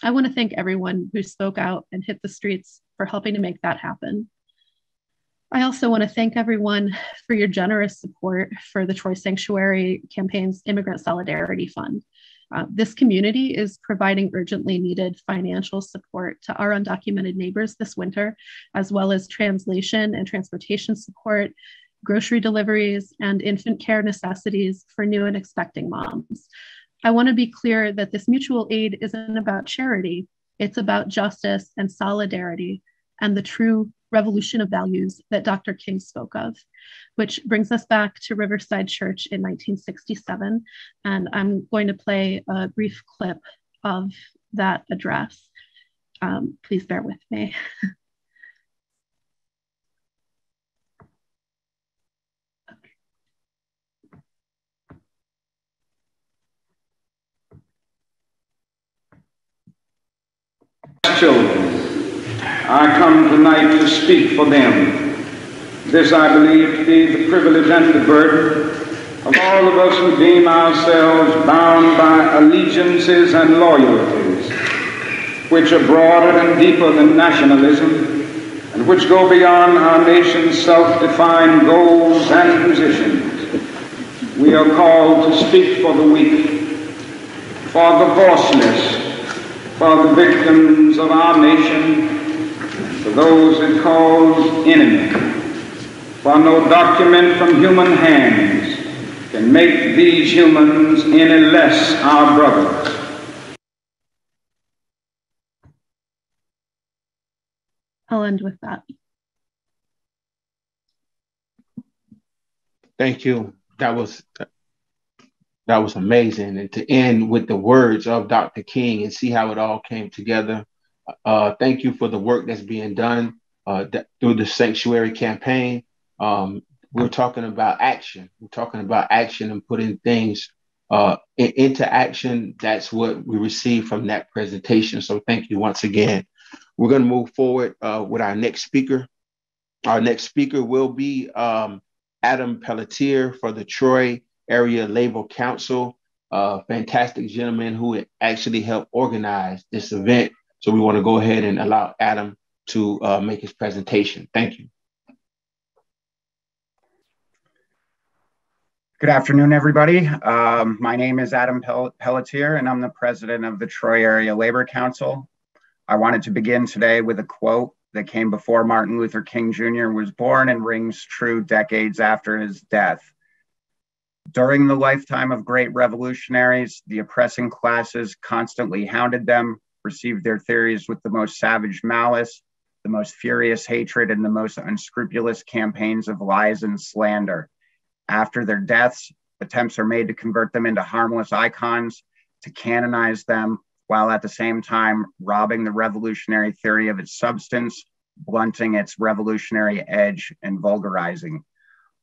Speaker 7: I want to thank everyone who spoke out and hit the streets for helping to make that happen. I also want to thank everyone for your generous support for the Troy Sanctuary campaign's Immigrant Solidarity Fund. This community is providing urgently needed financial support to our undocumented neighbors this winter, as well as translation and transportation support, grocery deliveries, and infant care necessities for new and expecting moms. I want to be clear that this mutual aid isn't about charity. It's about justice and solidarity and the true revolution of values that Dr. King spoke of, which brings us back to Riverside Church in 1967. And I'm going to play a brief clip of that address. Please bear with me.
Speaker 8: Children, I come tonight to speak for them. This I believe to be the privilege and the burden of all of us who deem ourselves bound by allegiances and loyalties which are broader and deeper than nationalism and which go beyond our nation's self-defined goals and positions. We are called to speak for the weak, for the voiceless, for the victims of our nation, for those it calls enemy. For no document from human hands can make these humans any less our brothers.
Speaker 7: I'll end with that.
Speaker 1: Thank you. That was amazing. And to end with the words of Dr. King and see how it all came together. Thank you for the work that's being done through the Sanctuary campaign. We're talking about action. We're talking about action and putting things into action. That's what we received from that presentation. So thank you once again. We're going to move forward with our next speaker. Our next speaker will be Adam Pelletier for the Troy Area Labor Council, a fantastic gentleman who actually helped organize this event. So we want to go ahead and allow Adam to make his presentation. Thank you.
Speaker 9: Good afternoon, everybody. My name is Adam Pelletier, and I'm the president of the Troy Area Labor Council. I wanted to begin today with a quote that came before Martin Luther King Jr. was born and rings true decades after his death. During the lifetime of great revolutionaries, the oppressing classes constantly hounded them, received their theories with the most savage malice, the most furious hatred, and the most unscrupulous campaigns of lies and slander. After their deaths, attempts are made to convert them into harmless icons, to canonize them, while at the same time robbing the revolutionary theory of its substance, blunting its revolutionary edge, and vulgarizing.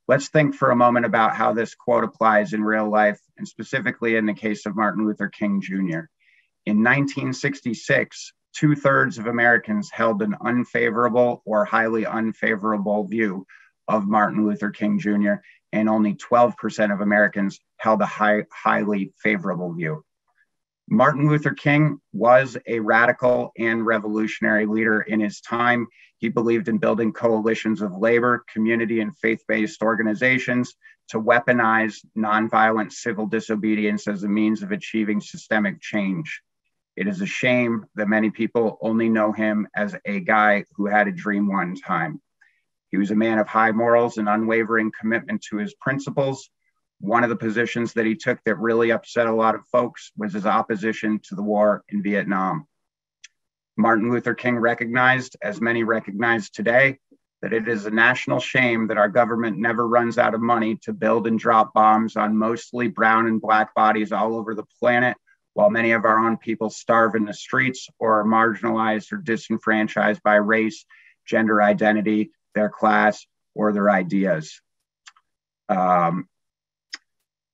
Speaker 9: Let's think for a moment about how this quote applies in real life, and specifically in the case of Martin Luther King Jr. In 1966, 2/3 of Americans held an unfavorable or highly unfavorable view of Martin Luther King Jr., and only 12% of Americans held a highly favorable view. Martin Luther King was a radical and revolutionary leader in his time. He believed in building coalitions of labor, community, and faith-based organizations to weaponize nonviolent civil disobedience as a means of achieving systemic change. It is a shame that many people only know him as a guy who had a dream one time. He was a man of high morals and unwavering commitment to his principles. One of the positions that he took that really upset a lot of folks was his opposition to the war in Vietnam. Martin Luther King recognized, as many recognize today, that it is a national shame that our government never runs out of money to build and drop bombs on mostly brown and black bodies all over the planet, while many of our own people starve in the streets or are marginalized or disenfranchised by race, gender identity, their class, or their ideas.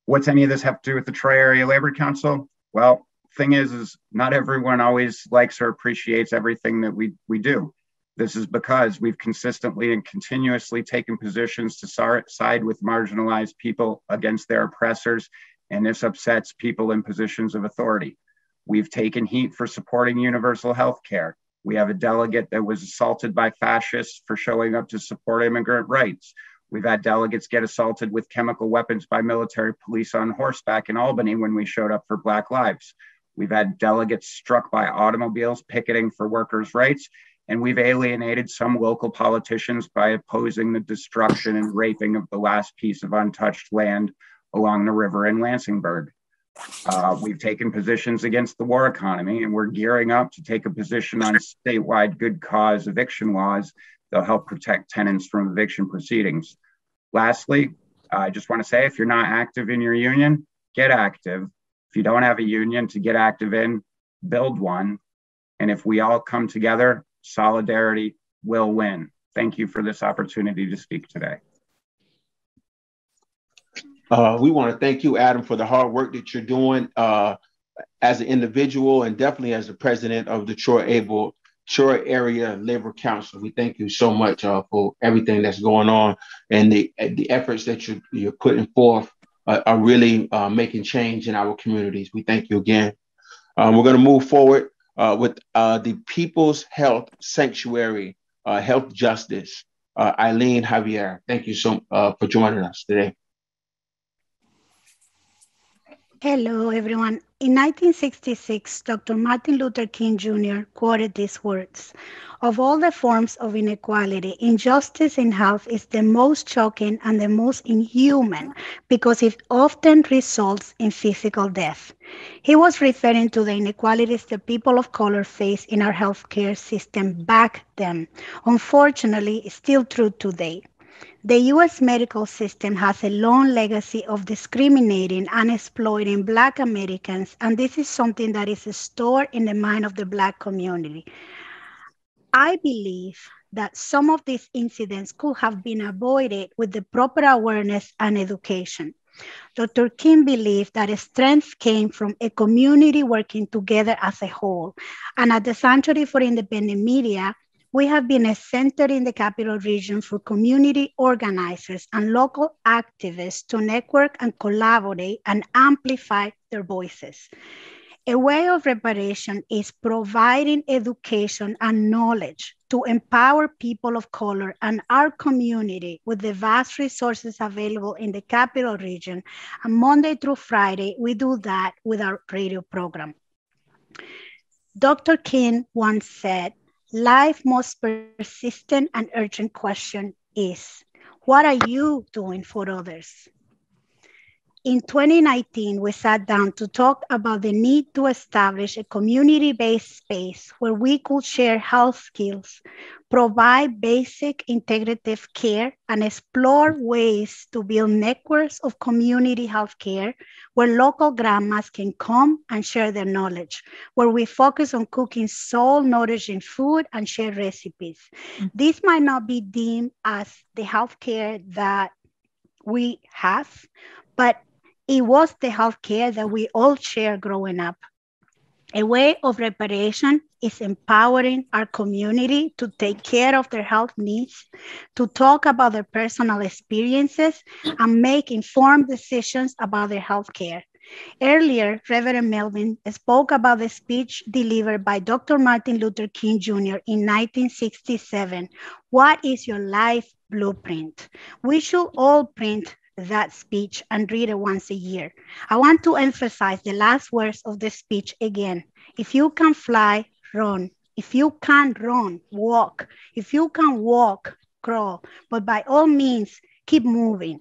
Speaker 9: What's any of this have to do with the Troy Area Labor Council? Well, thing is not everyone always likes or appreciates everything that we do. This is because we've consistently and continuously taken positions to side with marginalized people against their oppressors, and this upsets people in positions of authority. We've taken heat for supporting universal health care. We have a delegate that was assaulted by fascists for showing up to support immigrant rights. We've had delegates get assaulted with chemical weapons by military police on horseback in Albany when we showed up for Black Lives. We've had delegates struck by automobiles picketing for workers' rights, and we've alienated some local politicians by opposing the destruction and raping of the last piece of untouched land along the river in Lansingburg. We've taken positions against the war economy, and we're gearing up to take a position on statewide good cause eviction laws that'll help protect tenants from eviction proceedings. Lastly, I just want to say, if you're not active in your union, get active. If you don't have a union to get active in, build one. And if we all come together, solidarity will win. Thank you for this opportunity to speak today.
Speaker 1: We want to thank you, Adam, for the hard work that you're doing as an individual and definitely as the president of the Troy Area Labor Council. We thank you so much for everything that's going on, and the efforts that you're putting forth are really making change in our communities. We thank you again. We're going to move forward with the People's Health Sanctuary, Health Justice, Eileen Javier. Thank you so for joining us today.
Speaker 10: Hello, everyone. In 1966, Dr. Martin Luther King Jr. quoted these words: "Of all the forms of inequality, injustice in health is the most shocking and the most inhuman because it often results in physical death." He was referring to the inequalities the people of color face in our healthcare system back then. Unfortunately, it's still true today. The U.S. medical system has a long legacy of discriminating and exploiting Black Americans, and this is something that is stored in the mind of the Black community. I believe that some of these incidents could have been avoided with the proper awareness and education. Dr. King believed that strength came from a community working together as a whole, and at the Sanctuary for Independent Media, we have been a center in the Capital Region for community organizers and local activists to network and collaborate and amplify their voices. A way of reparation is providing education and knowledge to empower people of color and our community with the vast resources available in the Capital Region. And Monday through Friday, we do that with our radio program. Dr. King once said, "Life's most persistent and urgent question is, what are you doing for others?" In 2019, we sat down to talk about the need to establish a community-based space where we could share health skills, provide basic integrative care, and explore ways to build networks of community health care where local grandmas can come and share their knowledge, where we focus on cooking soul-nourishing food and share recipes. This might not be deemed as the healthcare that we have, but it was the healthcare that we all share growing up. A way of reparation is empowering our community to take care of their health needs, to talk about their personal experiences, and make informed decisions about their healthcare. Earlier, Reverend Melvin spoke about the speech delivered by Dr. Martin Luther King Jr. in 1967. What is your life blueprint? We should all print that speech and read it once a year. I want to emphasize the last words of the speech again. If you can fly, run. If you can't run, walk. If you can walk, crawl. But by all means, keep moving.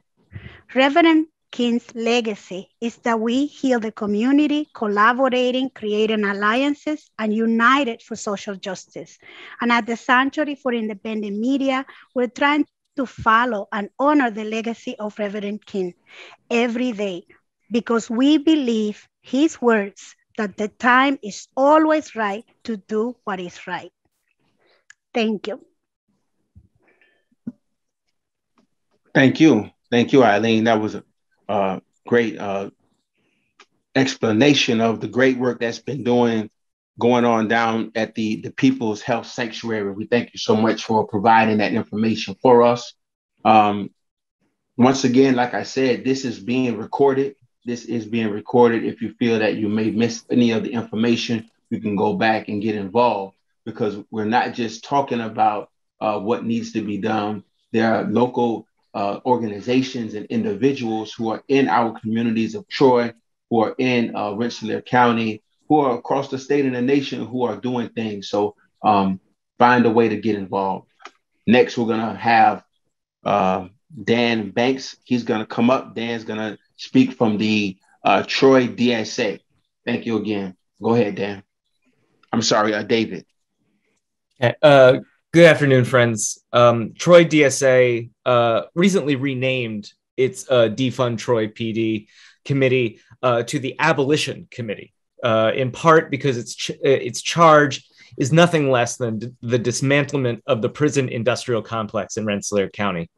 Speaker 10: Reverend King's legacy is that we heal the community, collaborating, creating alliances, and united for social justice. And at the Sanctuary for Independent Media, we're trying to follow and honor the legacy of Reverend King every day, because we believe his words that the time is always right to do what is right. Thank you.
Speaker 1: Thank you. Thank you, Eileen. That was a great explanation of the great work that's been going on down at the People's Health Sanctuary. We thank you so much for providing that information for us. Once again, like I said, this is being recorded. This is being recorded. If you feel that you may miss any of the information, you can go back and get involved, because we're not just talking about what needs to be done. There are local organizations and individuals who are in our communities of Troy, who are in Rensselaer County, who are across the state and the nation, who are doing things. So find a way to get involved. Next, we're going to have Dan Banks. He's going to come up. Dan's going to speak from the Troy DSA. Thank you again. Go ahead, Dan. I'm sorry, David.
Speaker 11: Okay. Good afternoon, friends. Troy DSA recently renamed its Defund Troy PD committee to the Abolition Committee, in part because its charge is nothing less than the dismantlement of the prison industrial complex in Rensselaer County.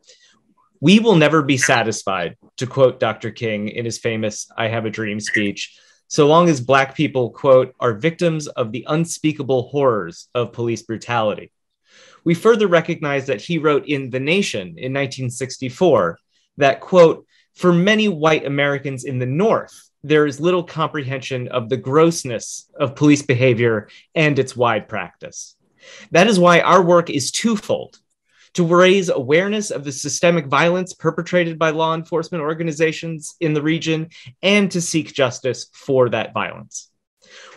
Speaker 11: We will never be satisfied, to quote Dr. King in his famous I Have a Dream speech, so long as Black people, quote, are victims of the unspeakable horrors of police brutality. We further recognize that he wrote in The Nation in 1964 that, quote, for many white Americans in the North, there is little comprehension of the grossness of police behavior and its wide practice. That is why our work is twofold: to raise awareness of the systemic violence perpetrated by law enforcement organizations in the region and to seek justice for that violence.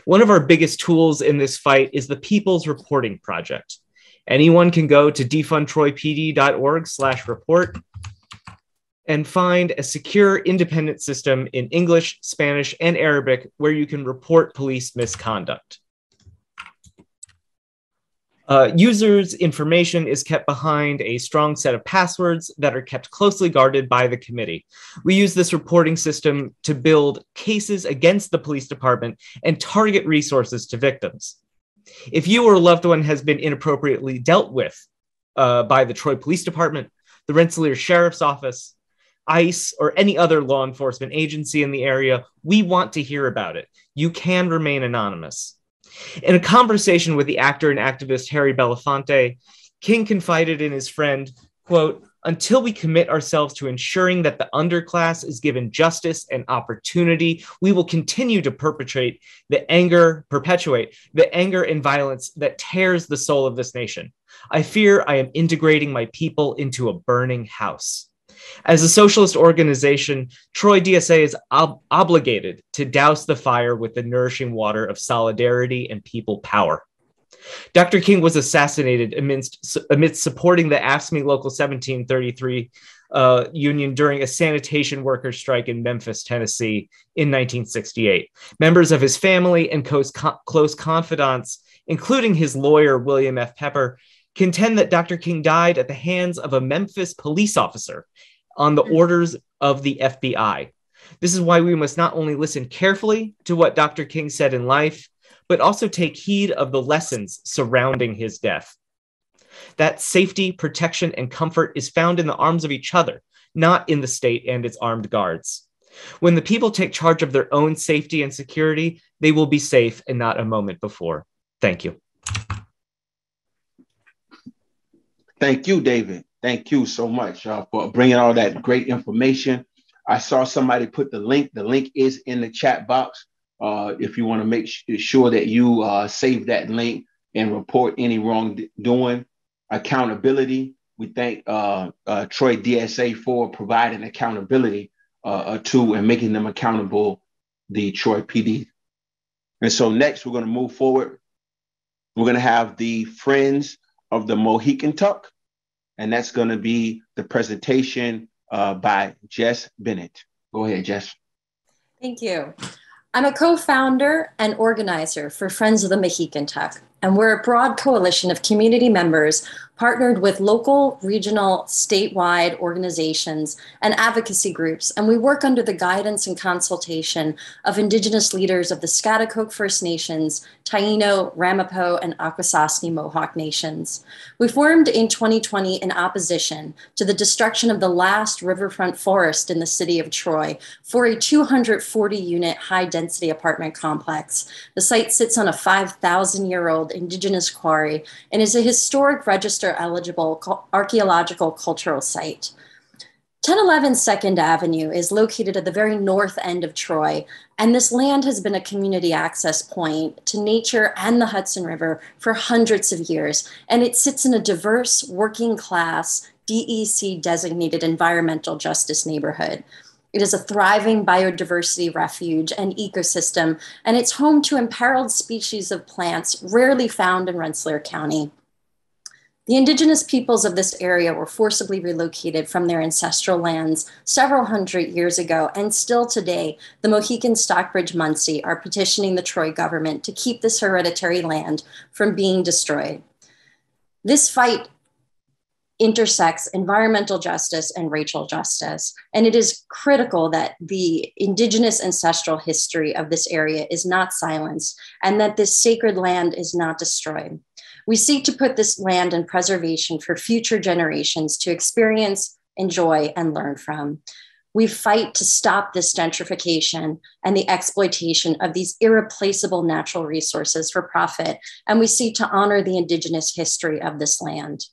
Speaker 11: One of our biggest tools in this fight is the People's Reporting Project. Anyone can go to defundtroypd.org/report and find a secure, independent system in English, Spanish, and Arabic where you can report police misconduct. Users' information is kept behind a strong set of passwords that are kept closely guarded by the committee. We use this reporting system to build cases against the police department and target resources to victims. If you or a loved one has been inappropriately dealt with by the Troy Police Department, the Rensselaer Sheriff's Office, ICE, or any other law enforcement agency in the area, we want to hear about it. You can remain anonymous. In a conversation with the actor and activist Harry Belafonte, King confided in his friend, quote, until we commit ourselves to ensuring that the underclass is given justice and opportunity, we will continue to perpetrate perpetuate the anger and violence that tears the soul of this nation. I fear I am integrating my people into a burning house. As a socialist organization, Troy DSA is obligated to douse the fire with the nourishing water of solidarity and people power. Dr. King was assassinated amidst supporting the AFSCME Local 1733 union during a sanitation workers' strike in Memphis, Tennessee in 1968. Members of his family and close confidants, including his lawyer, William F. Pepper, contend that Dr. King died at the hands of a Memphis police officer on the orders of the FBI. This is why we must not only listen carefully to what Dr. King said in life, but also take heed of the lessons surrounding his death. That safety, protection, and comfort is found in the arms of each other, not in the state and its armed guards. When the people take charge of their own safety and security, they will be safe and not a moment before. Thank you.
Speaker 1: Thank you, David. Thank you so much for bringing all that great information. I saw somebody put the link. The link is in the chat box. If you want to make sure that you save that link and report any wrongdoing. Accountability. We thank Troy DSA for providing accountability to and making them accountable, the Troy PD. And so next we're going to move forward. We're going to have the Friends of the Mohican Tuck, and that's going to be the presentation by Jess Bennett. Go ahead, Jess.
Speaker 12: Thank you. I'm a co-founder and organizer for Friends of the Mohican Tuck, and we're a broad coalition of community members partnered with local, regional, statewide organizations and advocacy groups, and we work under the guidance and consultation of Indigenous leaders of the Schaghticoke First Nations, Taino, Ramapo, and Akwesasne Mohawk nations. We formed in 2020 in opposition to the destruction of the last riverfront forest in the city of Troy for a 240-unit high-density apartment complex. The site sits on a 5,000-year-old Indigenous quarry and is a historic register-eligible archaeological cultural site. 1011 2nd Avenue is located at the very north end of Troy, and this land has been a community access point to nature and the Hudson River for hundreds of years, and it sits in a diverse, working-class, DEC-designated environmental justice neighborhood. It is a thriving biodiversity refuge and ecosystem, and it's home to imperiled species of plants rarely found in Rensselaer County. The indigenous peoples of this area were forcibly relocated from their ancestral lands several hundred years ago, and still today, the Mohican Stockbridge Munsee are petitioning the Troy government to keep this hereditary land from being destroyed. This fight intersects environmental justice and racial justice, and it is critical that the indigenous ancestral history of this area is not silenced and that this sacred land is not destroyed. We seek to put this land in preservation for future generations to experience, enjoy, and learn from. We fight to stop this gentrification and the exploitation of these irreplaceable natural resources for profit, and we seek to honor the indigenous history of this land.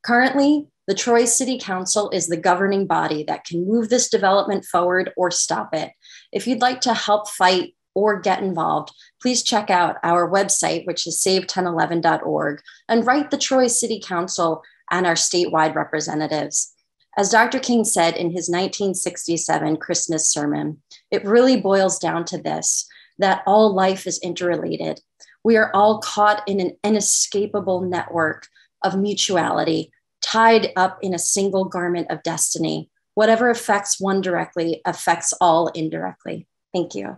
Speaker 12: Currently, the Troy City Council is the governing body that can move this development forward or stop it. If you'd like to help fight or get involved, please check out our website, which is save1011.org, and write the Troy City Council and our statewide representatives. As Dr. King said in his 1967 Christmas sermon, it really boils down to this, that all life is interrelated. We are all caught in an inescapable network of mutuality, tied up in a single garment of destiny. Whatever affects one directly affects all indirectly. Thank you.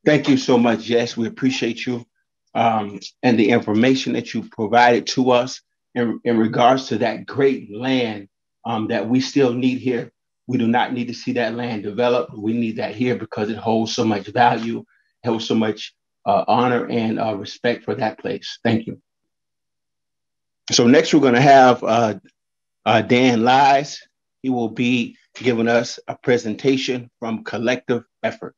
Speaker 1: Thank you so much, Jess. We appreciate you and the information that you provided to us in regards to that great land that we still need here. We do not need to see that land developed. We need that here because it holds so much value, holds so much honor and respect for that place. Thank you. So next we're going to have Dan Lies. He will be giving us a presentation from Collective Effort.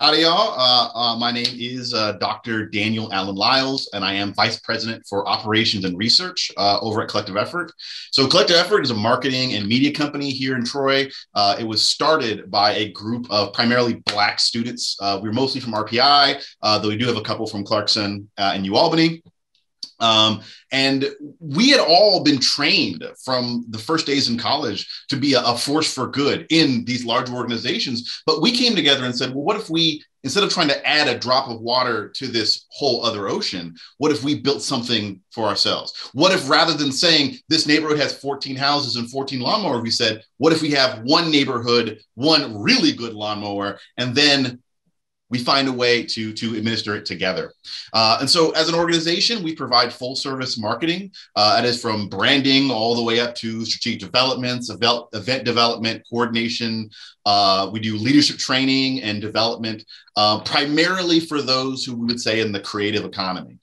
Speaker 13: Howdy, y'all. My name is Dr. Daniel Allen Lyles, and I am Vice President for Operations and Research over at Collective Effort. So Collective Effort is a marketing and media company here in Troy. It was started by a group of primarily Black students. We're mostly from RPI, though we do have a couple from Clarkson and UAlbany. And we had all been trained from the first days in college to be a force for good in these large organizations. But we came together and said, well, what if we, instead of trying to add a drop of water to this whole other ocean, what if we built something for ourselves? What if rather than saying this neighborhood has 14 houses and 14 lawnmowers, we said, what if we have one neighborhood, one really good lawnmower, and then we find a way to administer it together. And so as an organization, we provide full service marketing. That is from branding all the way up to strategic developments, event development, coordination. We do leadership training and development, primarily for those who we would say in the creative economy.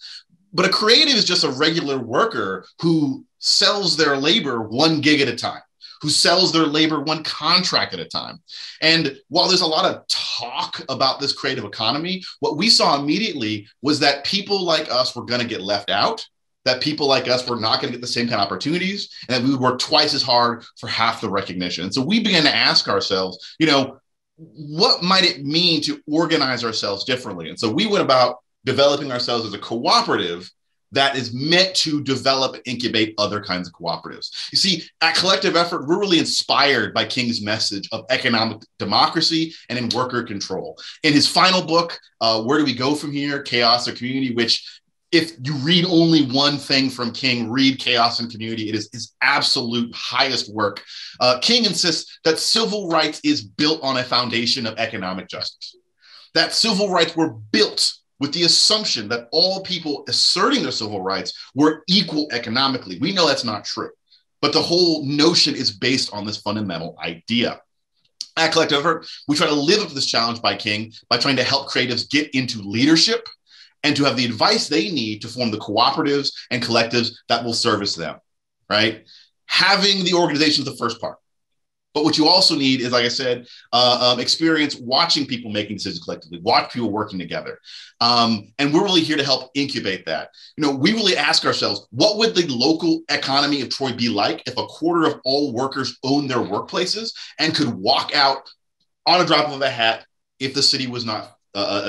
Speaker 13: But a creative is just a regular worker who sells their labor 1 gig at a time, who sells their labor 1 contract at a time. And while there's a lot of talk about this creative economy, what we saw immediately was that people like us were going to get left out, that people like us were not going to get the same kind of opportunities, and that we would work twice as hard for half the recognition. And so we began to ask ourselves, you know, what might it mean to organize ourselves differently? And so we went about developing ourselves as a cooperative that is meant to develop and incubate other kinds of cooperatives. You see, at Collective Effort, we're really inspired by King's message of economic democracy and in worker control. In his final book, Where Do We Go From Here? Chaos or Community, which if you read only one thing from King, read Chaos and Community. It is his absolute highest work. King insists that civil rights is built on a foundation of economic justice, that civil rights were built with the assumption that all people asserting their civil rights were equal economically. We know that's not true, but the whole notion is based on this fundamental idea. At Collective Effort, we try to live up to this challenge by King by trying to help creatives get into leadership and to have the advice they need to form the cooperatives and collectives that will service them, right? Having the organization is the first part. But what you also need is, like I said, experience watching people making decisions collectively, watch people working together. And we're really here to help incubate that. You know, we really ask ourselves, what would the local economy of Troy be like if 1/4 of all workers owned their workplaces and could walk out on a drop of a hat if the city was not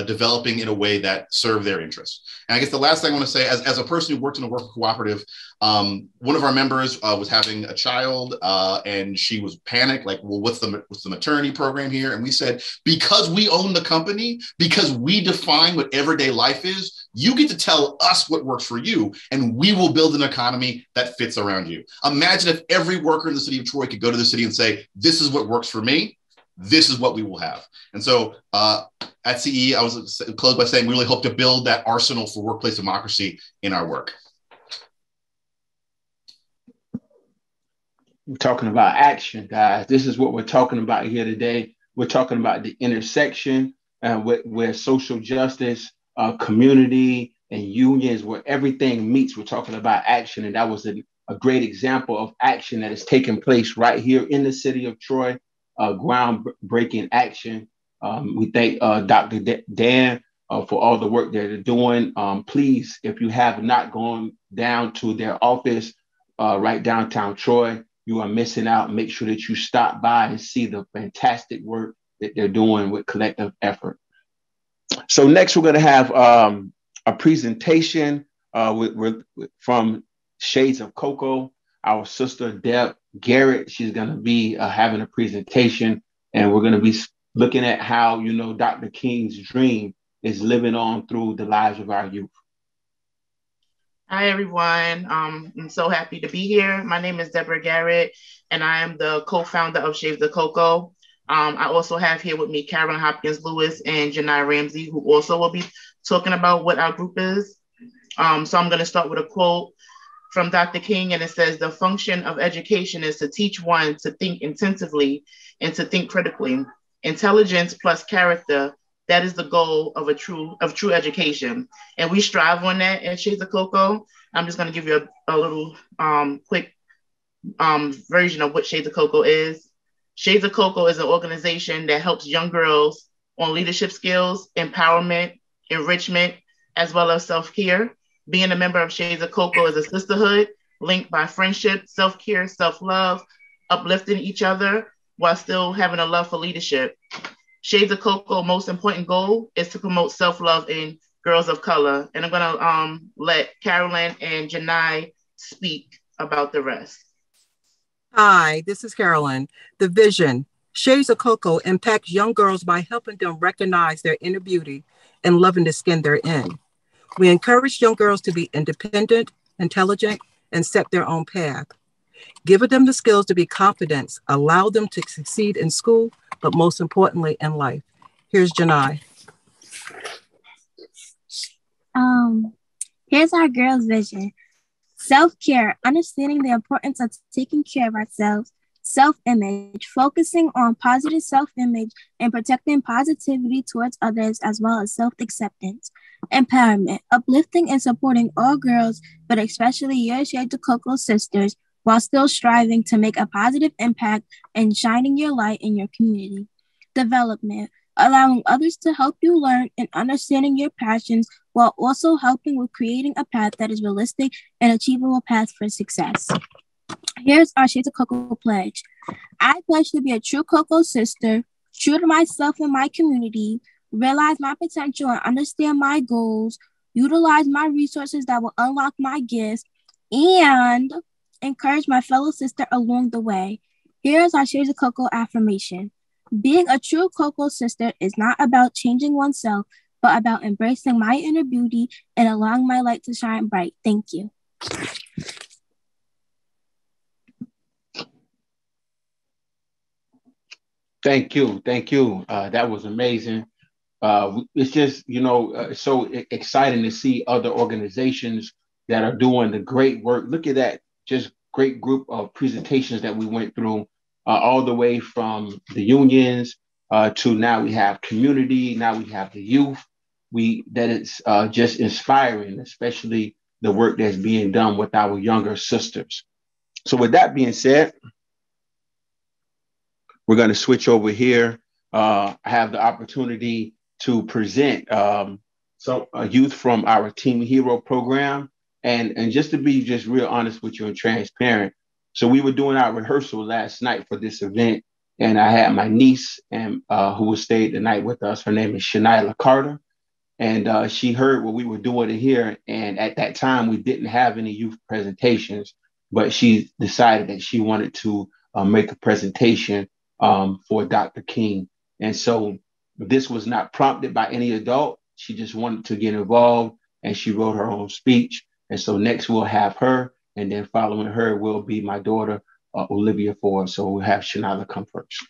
Speaker 13: developing in a way that serve their interests. And I guess the last thing I want to say, as a person who worked in a worker cooperative, one of our members was having a child and she was panicked, like, well, what's the maternity program here? And we said, because we own the company, because we define what everyday life is, you get to tell us what works for you, and we will build an economy that fits around you. Imagine if every worker in the city of Troy could go to the city and say, this is what works for me. This is what we will have. And so at CE, I was closed by saying we really hope to build that arsenal for workplace democracy in our work.
Speaker 1: We're talking about action, guys. This is what we're talking about here today. We're talking about the intersection where social justice, community, and unions, where everything meets. We're talking about action. And that was a great example of action that is taking place right here in the city of Troy, groundbreaking action. We thank Dr. Dan for all the work that they're doing. Please, if you have not gone down to their office right downtown Troy, you are missing out. Make sure that you stop by and see the fantastic work that they're doing with Collective Effort. So next, we're going to have a presentation from Shades of Cocoa. Our sister, Deb Garrett, she's going to be having a presentation, and we're going to be looking at how, you know, Dr. King's dream is living on through the lives of our youth.
Speaker 14: Hi, everyone. I'm so happy to be here. My name is Deborah Garrett, and I am the co-founder of Shades of Cocoa. I also have here with me Karen Hopkins-Lewis and Janai Ramsey, who also will be talking about what our group is. So I'm going to start with a quote from Dr. King, and it says, "The function of education is to teach one to think intensively and to think critically. Intelligence plus character, that is the goal of true education." And we strive on that at Shades of Cocoa. I'm just going to give you a little quick version of what Shades of Cocoa is. Shades of Cocoa is an organization that helps young girls on leadership skills, empowerment, enrichment, as well as self-care. Being a member of Shades of Cocoa is a sisterhood linked by friendship, self-care, self-love, uplifting each other while still having a love for leadership. Shades of Cocoa, most important goal is to promote self-love in girls of color. And I'm gonna let Carolyn and Janai speak about the rest.
Speaker 15: Hi, this is Carolyn. The vision, Shades of Cocoa impacts young girls by helping them recognize their inner beauty and loving the skin they're in. We encourage young girls to be independent, intelligent, and set their own path. Giving them the skills to be confident, allow them to succeed in school, but most importantly in life. Here's Janai.
Speaker 16: Here's our girls' vision. Self-care, understanding the importance of taking care of ourselves. Self-image, focusing on positive self-image and protecting positivity towards others, as well as self-acceptance. Empowerment, uplifting and supporting all girls, but especially your Shades of Cocoa sisters, while still striving to make a positive impact and shining your light in your community. Development, allowing others to help you learn and understanding your passions, while also helping with creating a path that is realistic and achievable path for success. Here's our Shades of Cocoa pledge. I pledge to be a true Cocoa sister, true to myself and my community, realize my potential and understand my goals, utilize my resources that will unlock my gifts, and encourage my fellow sister along the way. Here's our Shades of Cocoa affirmation. Being a true Cocoa sister is not about changing oneself, but about embracing my inner beauty and allowing my light to shine bright. Thank you.
Speaker 1: Thank you. Thank you. That was amazing. It's just, you know, so exciting to see other organizations that are doing the great work. Look at that, just great group of presentations that we went through, all the way from the unions to now we have community, now we have the youth. That is just inspiring, especially the work that's being done with our younger sisters. So with that being said, we're going to switch over here. I have the opportunity to present some youth from our Team Hero program. And just to be just real honest with you and transparent. So we were doing our rehearsal last night for this event. And I had my niece and who stayed the night with us. Her name is Shania Carter. And she heard what we were doing here. And at that time, we didn't have any youth presentations, but she decided that she wanted to make a presentation for Dr. King. And so this was not prompted by any adult. She just wanted to get involved, and she wrote her own speech. And so next we'll have her, and then following her will be my daughter, Olivia Ford. So we'll have Shania come first.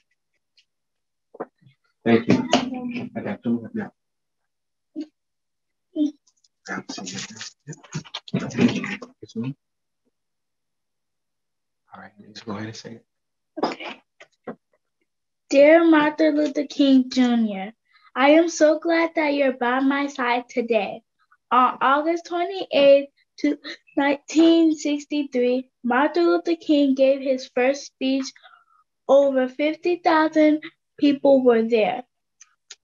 Speaker 1: Thank you. I got two. Yeah. All right, let's go ahead and say it.
Speaker 17: Okay. Dear Martin Luther King Jr., I am so glad that you're by my side today. On August 28th, 1963, Martin Luther King gave his first speech. Over 50,000 people were there.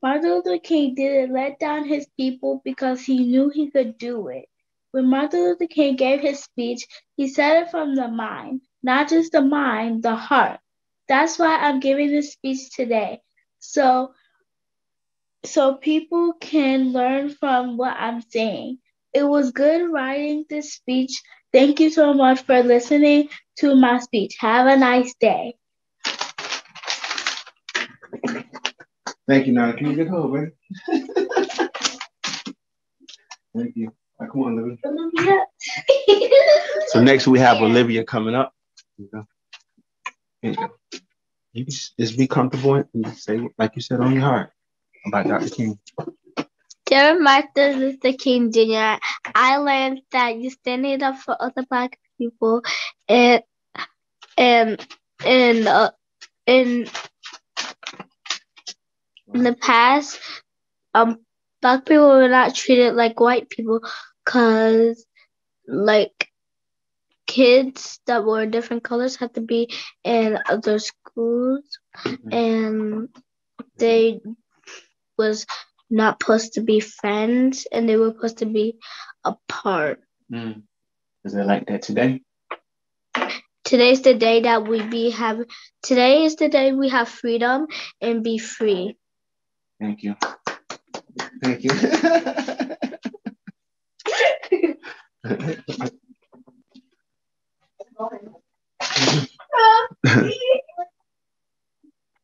Speaker 17: Martin Luther King didn't let down his people because he knew he could do it. When Martin Luther King gave his speech, he said it from the mind, not just the mind, the heart. That's why I'm giving this speech today, so people can learn from what I'm saying. It was good writing this speech. Thank you so much for listening to my speech. Have a nice day.
Speaker 1: Thank you, Nana. Can you get home, baby? Thank you. Right, come on, Olivia. So next we have Olivia coming up. Here you go. Here you go. You just be comfortable and just say, like you said, on your heart about Dr. King.
Speaker 17: Dear Martin Luther King Jr., I learned that you standing up for other Black people in the past, Black people were not treated like white people because, like, kids that were different colors had to be in other schools, and they was not supposed to be friends, and they were supposed to be apart.
Speaker 1: Is it like that today?
Speaker 17: Today's the day that today is the day we have freedom and be free.
Speaker 1: Thank you. Thank you.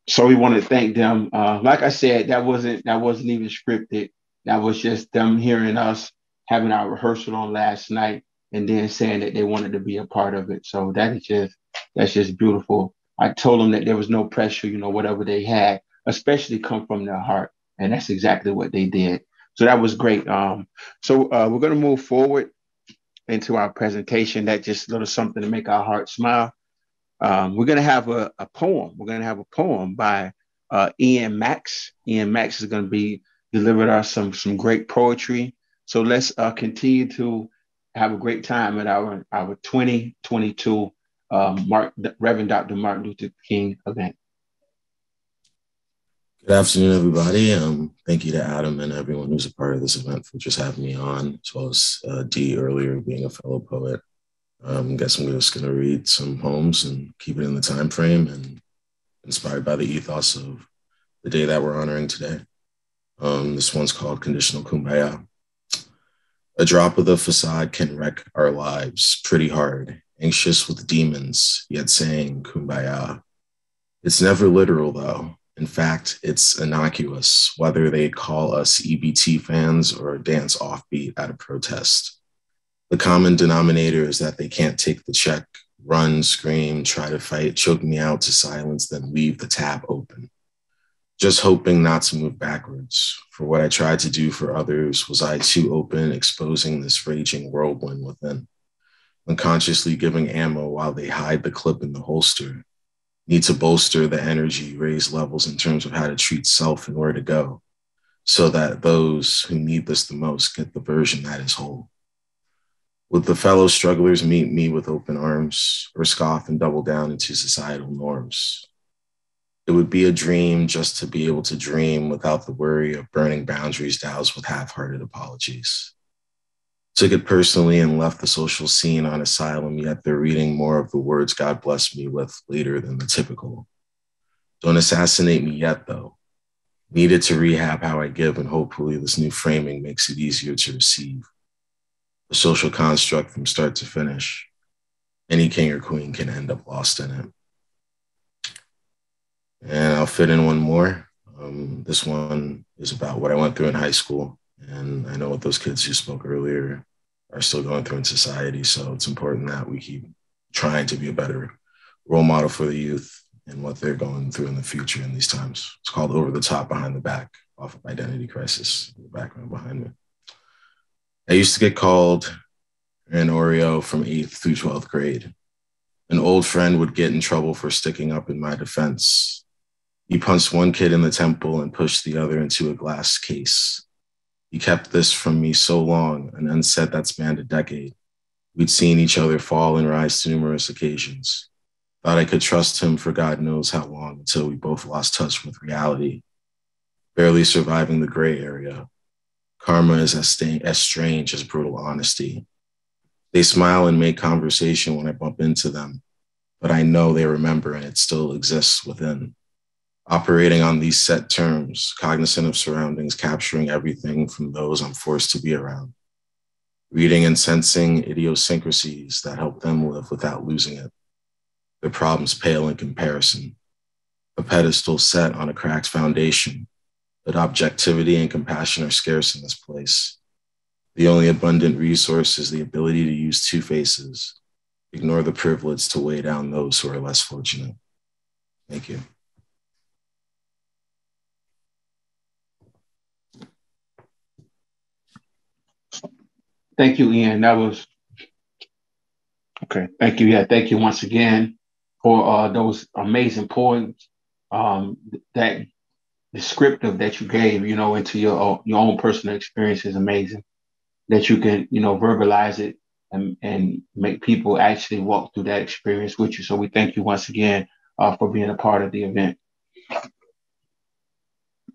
Speaker 1: So we want to thank them. Like I said, that wasn't even scripted. That was just them hearing us having our rehearsal on last night and then saying that they wanted to be a part of it. So that's just beautiful. I told them that there was no pressure, whatever they had, especially come from their heart. And that's exactly what they did. So that was great. So we're going to move forward into our presentation. That's just a little something to make our hearts smile. We're going to have a poem. We're going to have a poem by Ian Max. Ian Max is going to be delivered us some great poetry. So let's continue to have a great time at our 2022 Reverend Dr. Martin Luther King event.
Speaker 18: Good afternoon, everybody. Thank you to Adam and everyone who's a part of this event for just having me on, as well as Dee earlier being a fellow poet. I guess I'm just going to read some poems and keep it in the time frame and inspired by the ethos of the day that we're honoring today. This one's called Conditional Kumbaya. A drop of the facade can wreck our lives pretty hard, anxious with demons, yet saying Kumbaya. It's never literal, though. In fact, it's innocuous, whether they call us EBT fans or dance offbeat at a protest. The common denominator is that they can't take the check, run, scream, try to fight, choke me out to silence, then leave the tab open. Just hoping not to move backwards. For what I tried to do for others, was I too open, exposing this raging whirlwind within? Unconsciously giving ammo while they hide the clip in the holster. Need to bolster the energy, raise levels in terms of how to treat self and where to go, so that those who need this the most get the version that is whole. Would the fellow strugglers meet me with open arms, or scoff and double down into societal norms? It would be a dream just to be able to dream without the worry of burning boundaries doused with half-hearted apologies. Took it personally and left the social scene on asylum, yet they're reading more of the words God blessed me with later than the typical. Don't assassinate me yet, though. Needed to rehab how I give, and hopefully this new framing makes it easier to receive. A social construct from start to finish. Any king or queen can end up lost in it. And I'll fit in one more. This one is about what I went through in high school. And I know what those kids who spoke earlier are still going through in society. So it's important that we keep trying to be a better role model for the youth and what they're going through in the future in these times. It's called Over the Top, Behind the Back, off of Identity Crisis, the background behind me. I used to get called an Oreo from 8th through 12th grade. An old friend would get in trouble for sticking up in my defense. He punched one kid in the temple and pushed the other into a glass case. He kept this from me so long and unsaid that spanned a decade. We'd seen each other fall and rise to numerous occasions. Thought I could trust him for God knows how long until we both lost touch with reality. Barely surviving the gray area. Karma is as strange as brutal honesty. They smile and make conversation when I bump into them, but I know they remember and it still exists within. Operating on these set terms, cognizant of surroundings, capturing everything from those I'm forced to be around. Reading and sensing idiosyncrasies that help them live without losing it. Their problems pale in comparison. A pedestal set on a cracked foundation, but objectivity and compassion are scarce in this place. The only abundant resource is the ability to use two faces. Ignore the privilege to weigh down those who are less fortunate. Thank you.
Speaker 1: Thank you, Ian. That was, okay, thank you. Yeah, thank you once again for those amazing poems, that descriptive that you gave, into your own personal experience is amazing. That you can, verbalize it and make people actually walk through that experience with you. So we thank you once again for being a part of the event.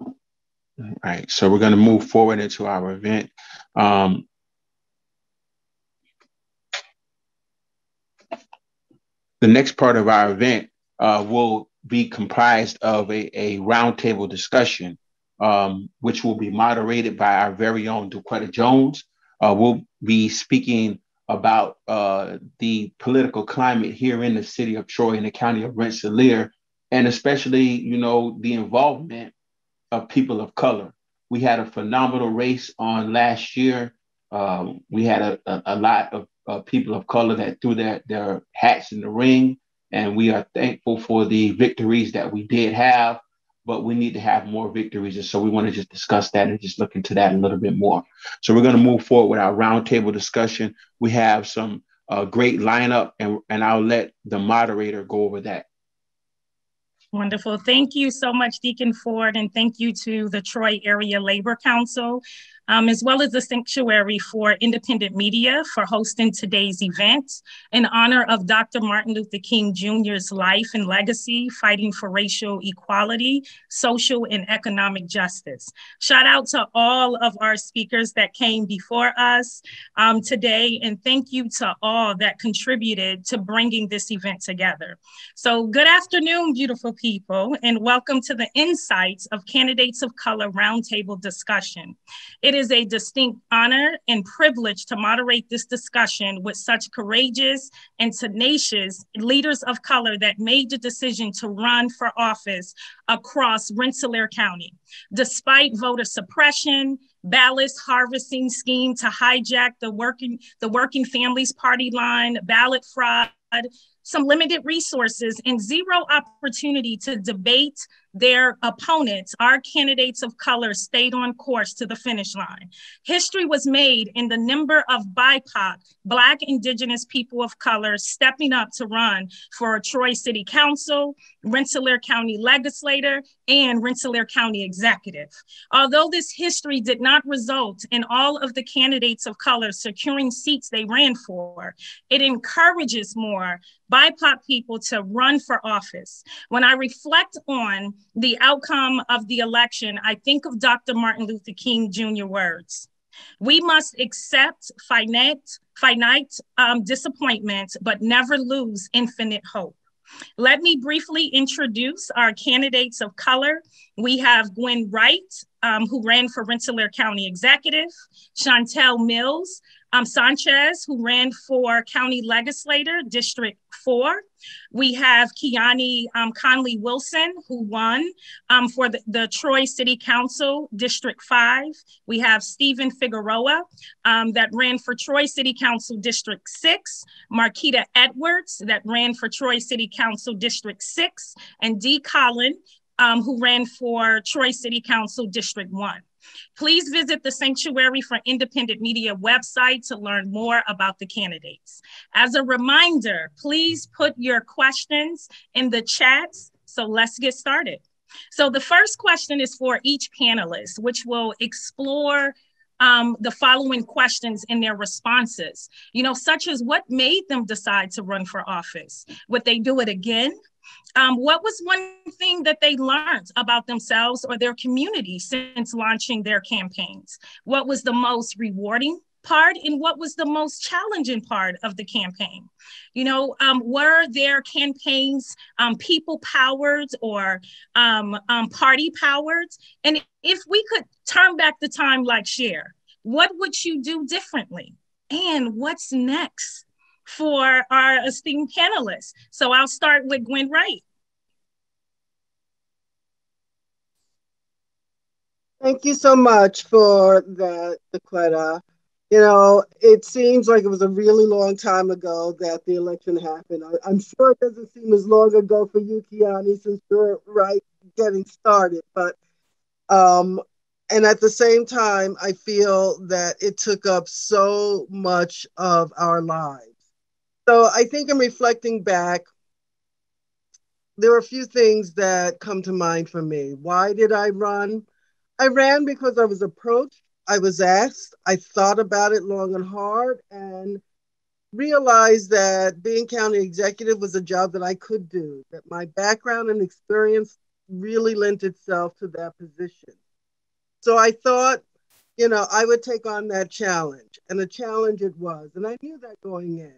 Speaker 1: All right, so we're going to move forward into our event. The next part of our event will be comprised of a roundtable discussion, which will be moderated by our very own DeQuetta Jones. We'll be speaking about the political climate here in the city of Troy and the county of Rensselaer, and especially, the involvement of people of color. We had a phenomenal race on last year. We had a lot of people of color that threw their hats in the ring, and we are thankful for the victories that we did have, but we need to have more victories. And so we want to just discuss that and just look into that a little bit more. So we're going to move forward with our roundtable discussion. We have some great lineup, and I'll let the moderator go over that.
Speaker 19: Wonderful. Thank you so much, Deacon Ford, and thank you to the Troy Area Labor Council, as well as the Sanctuary for Independent Media for hosting today's event in honor of Dr. Martin Luther King Jr.'s life and legacy, fighting for racial equality, social and economic justice. Shout out to all of our speakers that came before us today, and thank you to all that contributed to bringing this event together. So good afternoon, beautiful people, and welcome to the Insights of Candidates of Color Roundtable discussion. It is a distinct honor and privilege to moderate this discussion with such courageous and tenacious leaders of color that made the decision to run for office across Rensselaer County. Despite voter suppression, ballot harvesting scheme to hijack the Working Families Party line, ballot fraud, some limited resources, and zero opportunity to debate their opponents, our candidates of color stayed on course to the finish line. History was made in the number of BIPOC, Black Indigenous people of color, stepping up to run for Troy City Council, Rensselaer County Legislator, and Rensselaer County Executive. Although this history did not result in all of the candidates of color securing seats they ran for, it encourages more BIPOC people to run for office. When I reflect on the outcome of the election, I think of Dr. Martin Luther King Jr. words. We must accept finite disappointment, but never lose infinite hope. Let me briefly introduce our candidates of color. We have Gwen Wright, who ran for Rensselaer County Executive, Chantelle Sanchez, who ran for County Legislator, District 4. We have Kiani Conley Wilson, who won for the Troy City Council, District 5. We have Stephen Figueroa that ran for Troy City Council, District 6. Marquita Edwards that ran for Troy City Council, District 6. And Dee Collin, who ran for Troy City Council, District 1. Please visit the Sanctuary for Independent Media website to learn more about the candidates. As a reminder, please put your questions in the chats. So let's get started. So the first question is for each panelist, which will explore the following questions in their responses, such as what made them decide to run for office? Would they do it again? What was one thing that they learned about themselves or their community since launching their campaigns? What was the most rewarding part and what was the most challenging part of the campaign? Were their campaigns people powered or party powered? And if we could turn back the time like Cher, what would you do differently? And what's next for our esteemed panelists? So I'll start with Gwen Wright.
Speaker 20: Thank you so much for that, Marquita. It seems like it was a really long time ago that the election happened. I'm sure it doesn't seem as long ago for you, Kiani, since you're right getting started. But and at the same time, I feel that it took up so much of our lives. So I think in reflecting back, there are a few things that come to mind for me. Why did I run? I ran because I was approached, I was asked, I thought about it long and hard and realized that being county executive was a job that I could do, that my background and experience really lent itself to that position. So I thought, I would take on that challenge, and a challenge it was. And I knew that going in.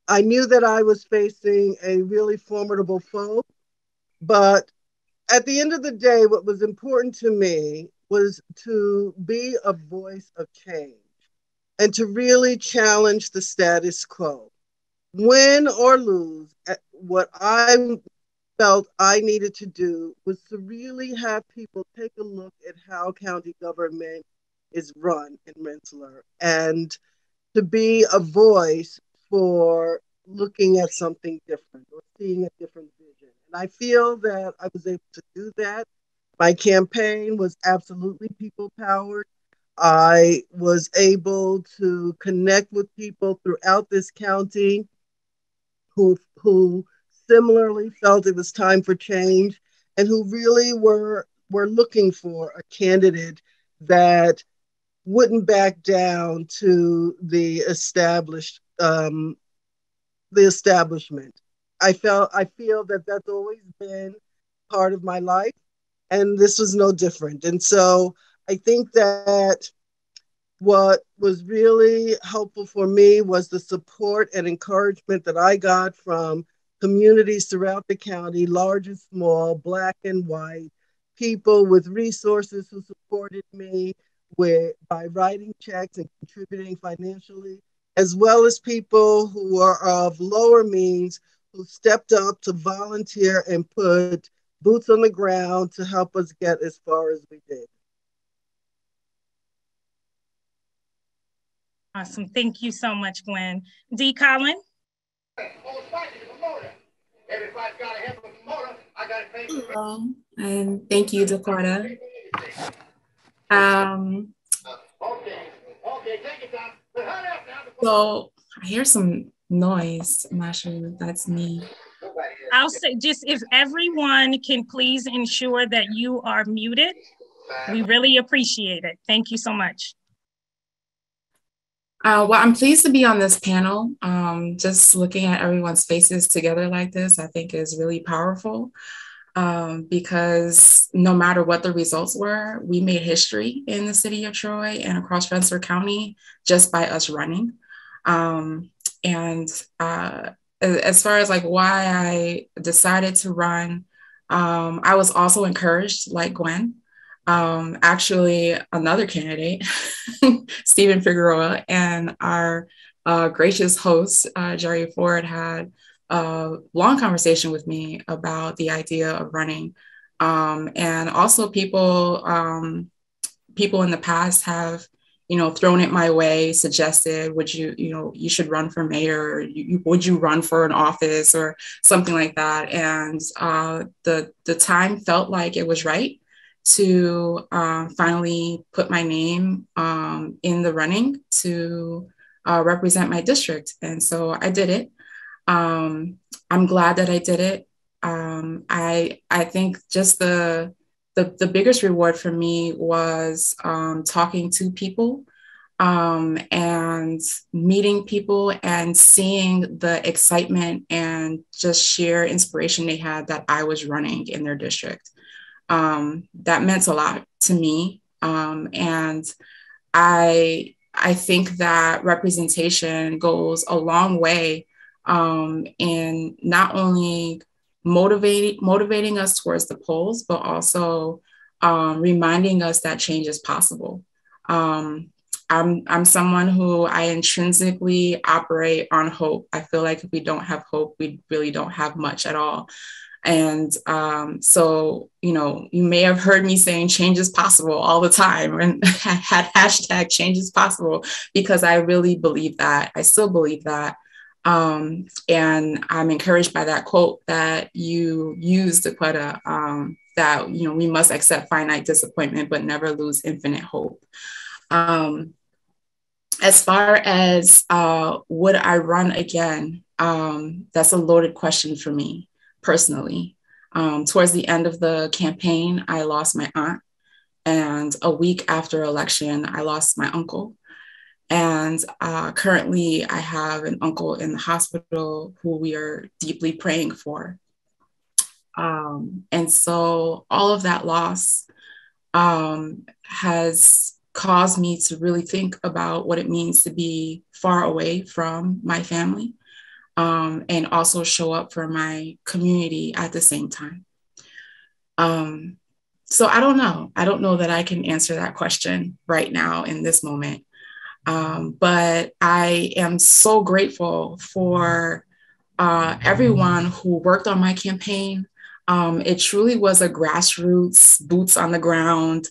Speaker 20: I knew that I was facing a really formidable foe, but at the end of the day, what was important to me was to be a voice of change and to really challenge the status quo. Win or lose, what I felt I needed to do was to really have people take a look at how county government is run in Rensselaer and to be a voice for looking at something different or seeing a different vision. And I feel that I was able to do that. My campaign was absolutely people-powered. I was able to connect with people throughout this county who similarly felt it was time for change and who really were looking for a candidate that wouldn't back down to the establishment. I feel that that's always been part of my life, and this was no different. And so I think that what was really helpful for me was the support and encouragement that I got from communities throughout the county, large and small, Black and white, people with resources who supported me by writing checks and contributing financially, as well as people who are of lower means who stepped up to volunteer and put boots on the ground to help us get as far as we did.
Speaker 19: Awesome. Thank you so much, Gwen. Dee Collin.
Speaker 4: And thank you, Dakota. So I hear some noise. I'm not sure if that's me.
Speaker 19: I'll say just if everyone can please ensure that you are muted, we really appreciate it. Thank you so much.
Speaker 4: Well, I'm pleased to be on this panel. Just looking at everyone's faces together like this, I think is really powerful because no matter what the results were, we made history in the city of Troy and across Rensselaer County just by us running. as far as like why I decided to run, I was also encouraged, like Gwen. Actually, another candidate, Stephen Figueroa, and our gracious host, Jerry Ford, had a long conversation with me about the idea of running. And also people in the past have, thrown it my way, suggested, would you should run for mayor, or would you run for an office or something like that. And the time felt like it was right to finally put my name in the running to represent my district. And so I did it. I'm glad that I did it. I think just the biggest reward for me was talking to people and meeting people and seeing the excitement and just sheer inspiration they had that I was running in their district. That meant a lot to me. And I think that representation goes a long way in not only motivating us towards the polls, but also reminding us that change is possible. I'm someone who I intrinsically operate on hope. I feel like if we don't have hope, we really don't have much at all. And so, you may have heard me saying change is possible all the time, and I had hashtag change is possible because I really believe that. I still believe that. And I'm encouraged by that quote that you used, Dakota, that, we must accept finite disappointment, but never lose infinite hope. As far as would I run again, that's a loaded question for me personally. Towards the end of the campaign, I lost my aunt, and a week after election, I lost my uncle. And currently I have an uncle in the hospital who we are deeply praying for. And so all of that loss has caused me to really think about what it means to be far away from my family, and also show up for my community at the same time. So I don't know. I don't know that I can answer that question right now in this moment. But I am so grateful for everyone who worked on my campaign. It truly was a grassroots, boots on the ground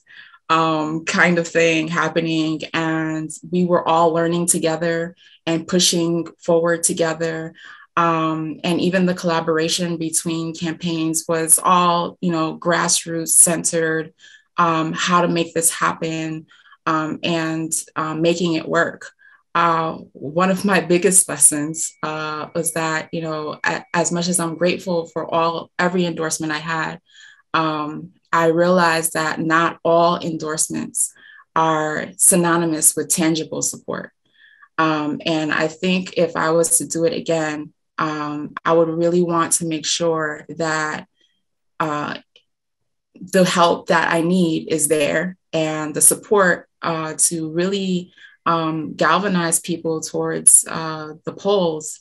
Speaker 4: kind of thing happening. And we were all learning together and pushing forward together. And even the collaboration between campaigns was all, grassroots centered, how to make this happen. And making it work. One of my biggest lessons was that, as much as I'm grateful for every endorsement I had, I realized that not all endorsements are synonymous with tangible support. And I think if I was to do it again, I would really want to make sure that the help that I need is there, and the support to really galvanize people towards the polls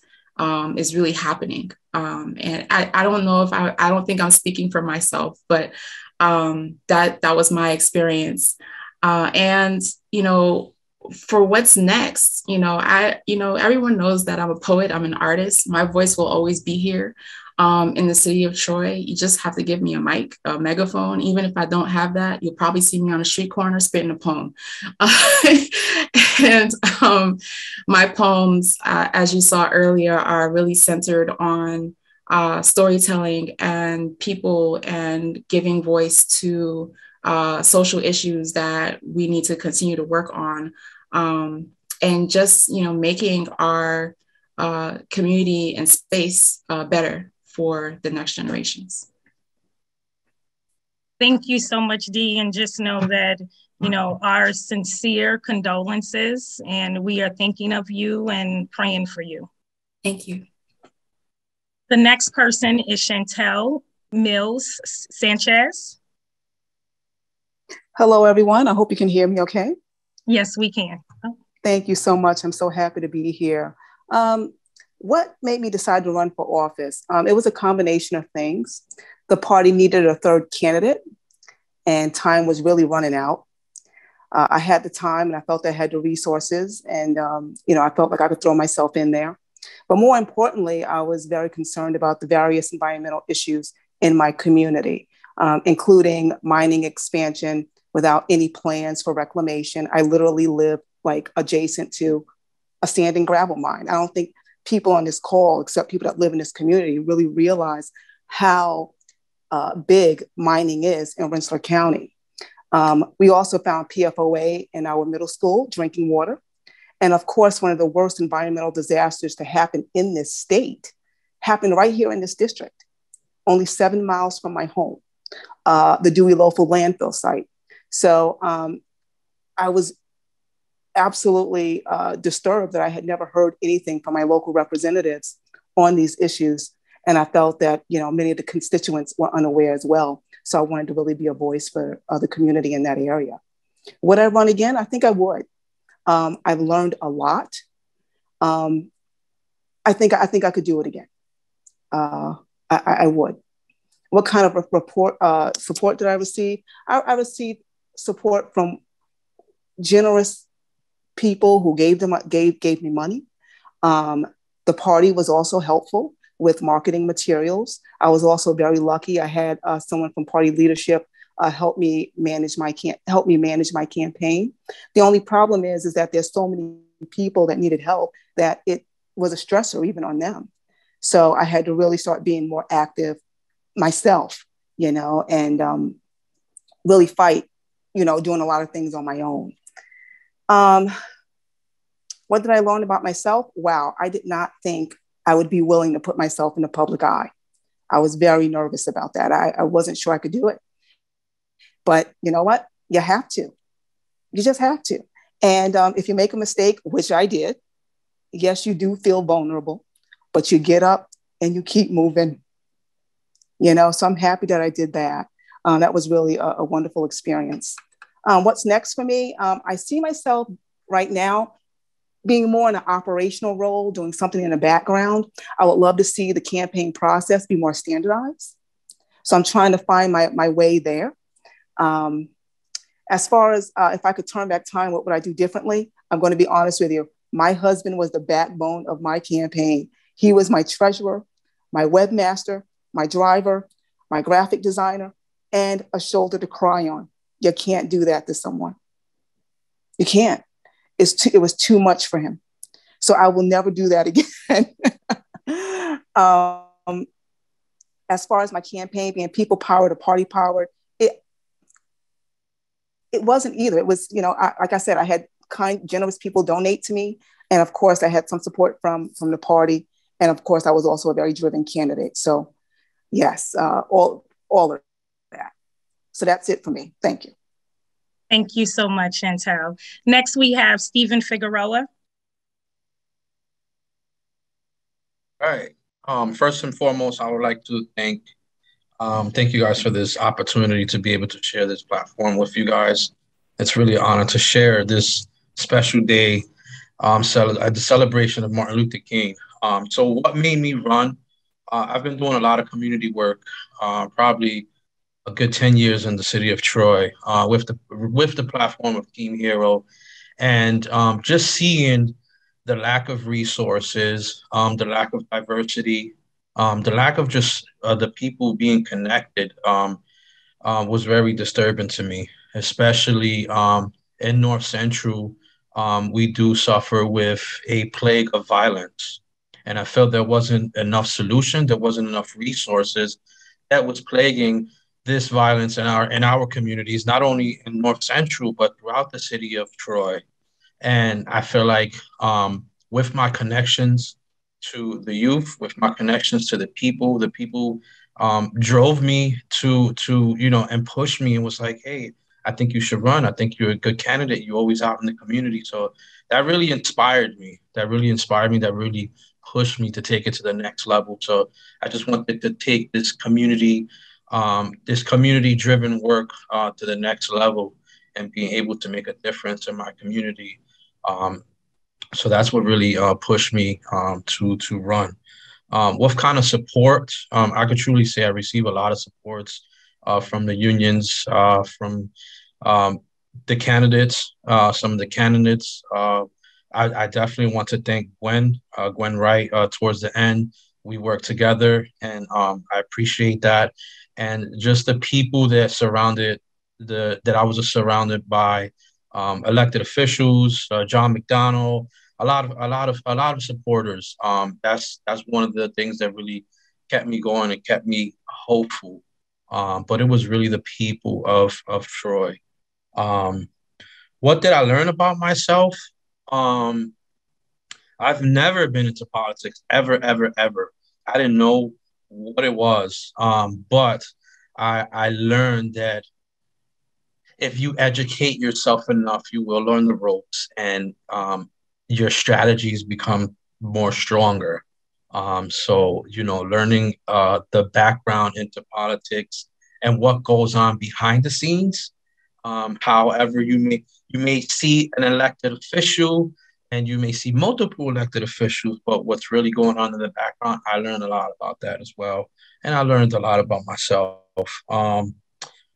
Speaker 4: is really happening. And I don't know if I don't think I'm speaking for myself, but that was my experience. And, for what's next, everyone knows that I'm a poet, I'm an artist. My voice will always be here. In the city of Troy. You just have to give me a mic, a megaphone. Even if I don't have that, you'll probably see me on a street corner spitting a poem. And my poems, as you saw earlier, are really centered on storytelling and people and giving voice to social issues that we need to continue to work on. And just, making our community and space better for the next generations.
Speaker 19: Thank you so much, Dee, and just know that, our sincere condolences, and we are thinking of you and praying for you.
Speaker 4: Thank you.
Speaker 19: The next person is Chantelle Mills Sanchez.
Speaker 21: Hello, everyone. I hope you can hear me okay.
Speaker 19: Yes, we can.
Speaker 21: Thank you so much. I'm so happy to be here. what made me decide to run for office? It was a combination of things. The party needed a third candidate, and time was really running out. I had the time, and I felt I had the resources, and I felt like I could throw myself in there. But more importantly, I was very concerned about the various environmental issues in my community, including mining expansion without any plans for reclamation. I literally live like adjacent to a standing gravel mine. I don't think people on this call, except people that live in this community, really realize how big mining is in Rensselaer County. We also found PFOA in our middle school drinking water. And of course, one of the worst environmental disasters to happen in this state happened right here in this district, only 7 miles from my home, the Dewey Loeffel landfill site. So I was absolutely disturbed that I had never heard anything from my local representatives on these issues. And I felt that, many of the constituents were unaware as well. So I wanted to really be a voice for the community in that area. Would I run again? I think I would. I've learned a lot. I think I could do it again. I would. What kind of support did I receive? I received support from generous people who gave me money. The party was also helpful with marketing materials. I was also very lucky. I had someone from party leadership help me manage my campaign. The only problem is that there's so many people that needed help that it was a stressor even on them. So I had to really start being more active myself, and really fight, doing a lot of things on my own. What did I learn about myself? Wow, I did not think I would be willing to put myself in the public eye. I was very nervous about that. I wasn't sure I could do it. But you know what? You have to. You just have to. And if you make a mistake, which I did, yes, you do feel vulnerable, but you get up and you keep moving. So I'm happy that I did that. That was really a wonderful experience. What's next for me? I see myself right now being more in an operational role, doing something in the background. I would love to see the campaign process be more standardized. So I'm trying to find my way there. As far as if I could turn back time, what would I do differently? I'm going to be honest with you. My husband was the backbone of my campaign. He was my treasurer, my webmaster, my driver, my graphic designer, and a shoulder to cry on. You can't do that to someone. You can't. It was too much for him. So I will never do that again. As far as my campaign being people powered or party powered, it wasn't either. It was, like I said, I had generous people donate to me. And of course I had some support from the party. And of course I was also a very driven candidate. So yes, all of that. So that's it for me. Thank you.
Speaker 19: Thank you so much, Chantelle. Next, we have Stephen Figueroa.
Speaker 2: All right. First and foremost, I would like to thank you guys for this opportunity to be able to share this platform with you guys. It's really an honor to share this special day at the celebration of Martin Luther King. So what made me run? I've been doing a lot of community work, probably a good 10 years in the city of Troy with the platform of Team Hero, and just seeing the lack of resources, the lack of diversity, the lack of just the people being connected was very disturbing to me, especially in North Central. We do suffer with a plague of violence. And I felt there wasn't enough solution, there wasn't enough resources that was plaguing this violence in our communities, not only in North Central, but throughout the city of Troy. And I feel like with my connections to the youth, with my connections to the people drove me to and pushed me and was like, hey, I think you should run. I think you're a good candidate. You're always out in the community. So that really inspired me. That really pushed me to take it to the next level. So I just wanted to take this community driven work to the next level and being able to make a difference in my community. So that's what really pushed me to run. What kind of support? I could truly say I receive a lot of supports from the unions, from the candidates, some of the candidates. I definitely want to thank Gwen Wright. Towards the end, we worked together, and I appreciate that. And just the people that I was surrounded by, elected officials, John McDonnell, a lot of supporters. That's one of the things that really kept me going and kept me hopeful. But it was really the people of Troy. What did I learn about myself? I've never been into politics, ever, ever, ever. I didn't know what it was. But I learned that if you educate yourself enough, you will learn the ropes, and your strategies become more stronger. So, learning the background into politics and what goes on behind the scenes. However, you may see an elected official and you may see multiple elected officials, but what's really going on in the background, I learned a lot about that as well. And I learned a lot about myself.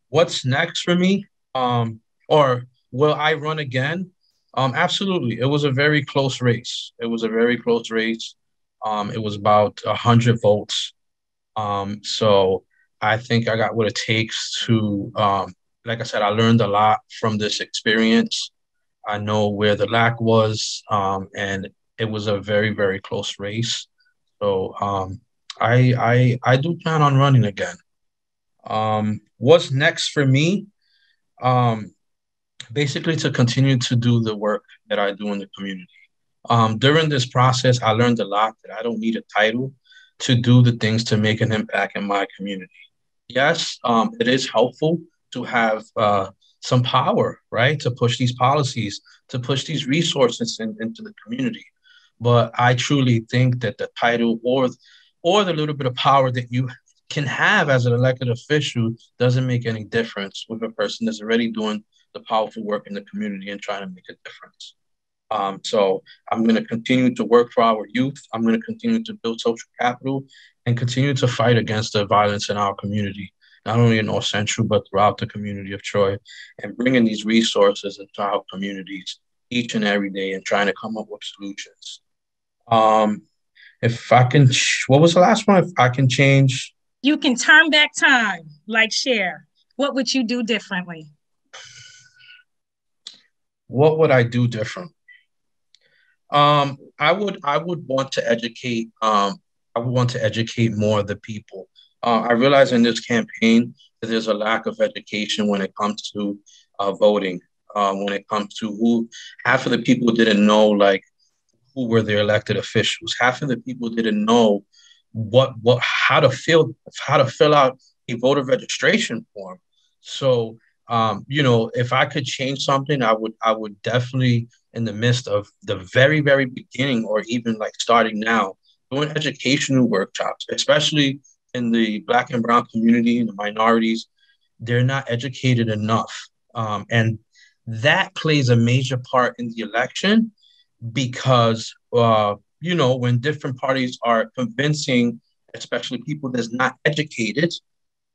Speaker 2: What's next for me? Or will I run again? Absolutely. It was a very close race. It was about 100 votes. So I think I got what it takes to, like I said, I learned a lot from this experience. I know where the lack was, and it was a very, very close race. So I do plan on running again. What's next for me? Basically to continue to do the work that I do in the community. During this process, I learned a lot that I don't need a title to do the things to make an impact in my community. Yes, it is helpful to have some power, right? To push these policies, to push these resources into the community. But I truly think that the title or the little bit of power that you can have as an elected official doesn't make any difference with a person that's already doing the powerful work in the community and trying to make a difference. So I'm going to continue to work for our youth. I'm going to continue to build social capital and continue to fight against the violence in our community, not only in North Central, but throughout the community of Troy, and bringing these resources into our communities each and every day and trying to come up with solutions. If I can, what was the last one? If I can change.
Speaker 19: You can turn back time, like Cher. What would you do differently?
Speaker 2: What would I do different? I would want to educate. I would want to educate more of the people. I realize in this campaign that there's a lack of education when it comes to voting. When it comes to who, half of the people didn't know like who were their elected officials. Half of the people didn't know how to fill out a voter registration form. So if I could change something, I would definitely, in the midst of the very, very beginning, or even like starting now, doing educational workshops, especially in the Black and Brown community and the minorities. They're not educated enough. And that plays a major part in the election because, when different parties are convincing, especially people that's not educated.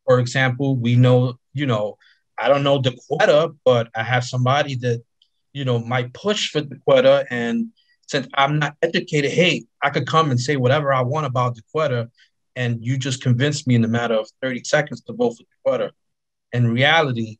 Speaker 2: For example, we know, I don't know DeQuetta, but I have somebody that, might push for DeQuetta. And since I'm not educated, hey, I could come and say whatever I want about DeQuetta, and you just convinced me in a matter of 30 seconds to vote for DeQuetta. In reality,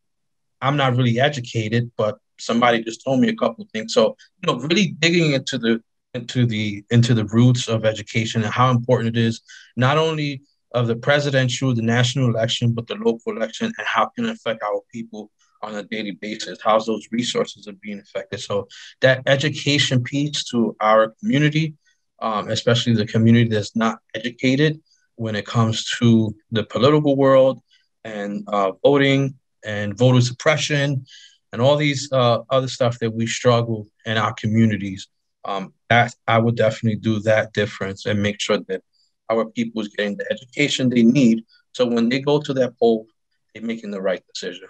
Speaker 2: I'm not really educated, but somebody just told me a couple of things. So, really digging into the roots of education and how important it is, not only of the presidential, the national election, but the local election, and how can it affect our people on a daily basis, how those resources are being affected. So that education piece to our community, especially the community that's not educated when it comes to the political world and voting and voter suppression and all these other stuff that we struggle in our communities, that I would definitely do that difference and make sure that our people is getting the education they need. So when they go to that poll, they're making the right decision.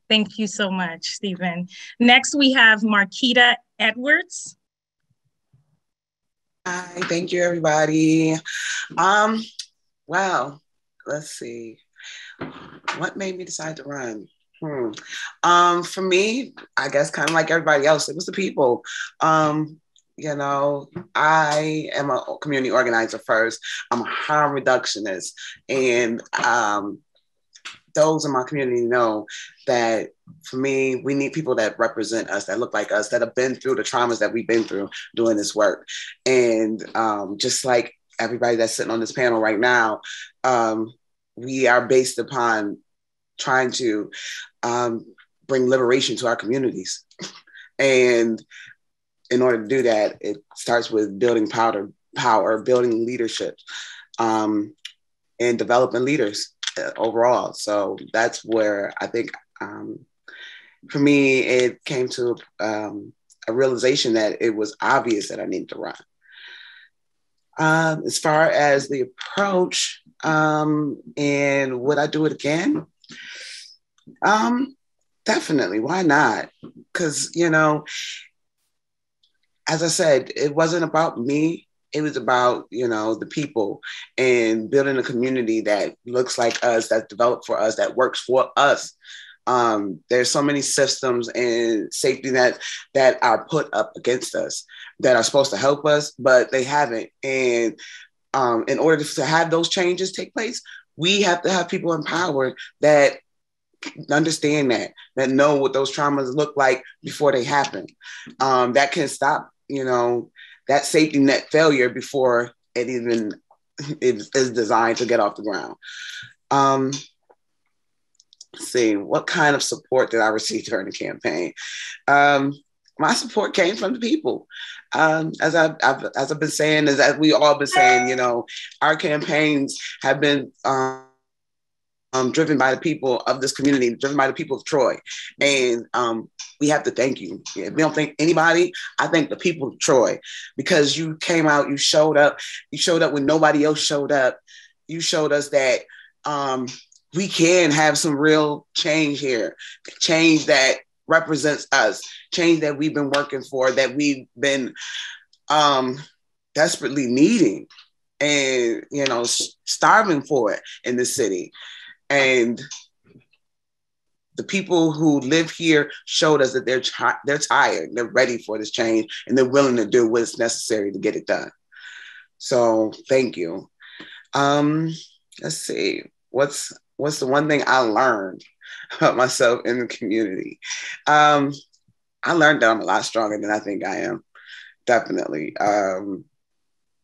Speaker 19: Thank you so much, Stephen. Next, we have Marquita Edwards.
Speaker 3: Hi, thank you, everybody. Wow, let's see. What made me decide to run? For me, I guess kind of like everybody else, it was the people. You know, I am a community organizer first. I'm a harm reductionist, and those in my community know that for me, we need people that represent us, that look like us, that have been through the traumas that we've been through doing this work. And just like everybody that's sitting on this panel right now, we are based upon trying to bring liberation to our communities. And in order to do that, it starts with building power, building leadership, and developing leaders overall. So that's where I think, for me, it came to a realization that it was obvious that I needed to run. As far as the approach, and would I do it again? Definitely, why not? Because, you know, as I said, it wasn't about me. It was about, you know, the people and building a community that looks like us, that's developed for us, that works for us. There's so many systems and safety that are put up against us that are supposed to help us, but they haven't. And in order to have those changes take place, we have to have people in power that understand that know what those traumas look like before they happen. That can stop, you know, that safety net failure before it even is designed to get off the ground. Let's see, what kind of support did I receive during the campaign? My support came from the people. As I've been saying, as we all been saying, you know, our campaigns have been driven by the people of this community, driven by the people of Troy. And we have to thank you. If we don't thank anybody, I thank the people of Troy, because you came out, you showed up when nobody else showed up. You showed us that we can have some real change here, change that represents us, change that we've been working for, that we've been desperately needing and, you know, starving for it in this city. And the people who live here showed us that they're tired, they're ready for this change, and they're willing to do what's necessary to get it done. So thank you. Let's see, what's the one thing I learned about myself in the community? I learned that I'm a lot stronger than I think I am, definitely.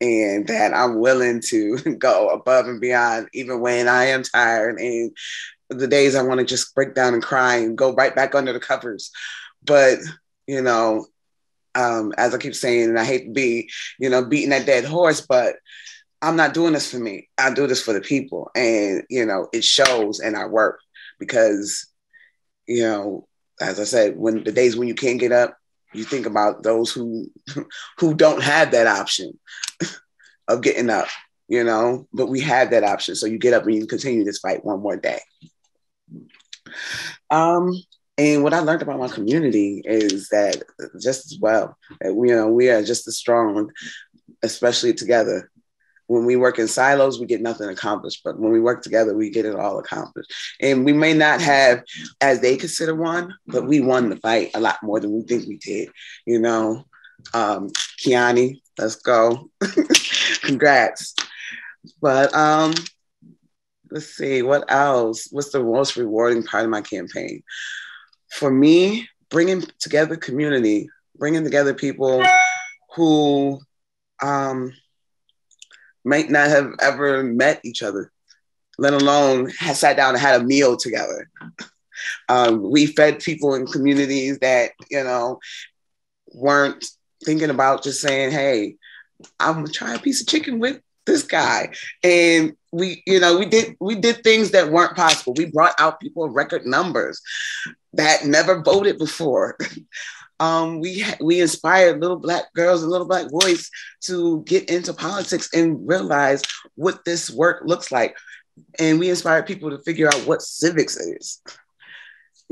Speaker 3: And that I'm willing to go above and beyond, even when I am tired and the days I want to just break down and cry and go right back under the covers. But, you know, as I keep saying, and I hate to be, you know, beating that dead horse, but I'm not doing this for me. I do this for the people. And, you know, it shows in our work because, you know, as I said, when the days when you can't get up, you think about those who don't have that option of getting up, you know, but we have that option. So you get up and you continue this fight one more day. And what I learned about my community is that just as well, that, you know, we are just as strong, especially together. When we work in silos, we get nothing accomplished. But when we work together, we get it all accomplished. And we may not have, as they consider, won, but we won the fight a lot more than we think we did. You know, Kiani, let's go. Congrats. But let's see, what else? What's the most rewarding part of my campaign? For me, bringing together community, bringing together people who might not have ever met each other, let alone sat down and had a meal together. We fed people in communities that, you know, weren't thinking about just saying, hey, I'm gonna try a piece of chicken with this guy. And we, you know, we did things that weren't possible. We brought out people in record numbers that never voted before. We inspired little Black girls and little Black boys to get into politics and realize what this work looks like. And we inspired people to figure out what civics is.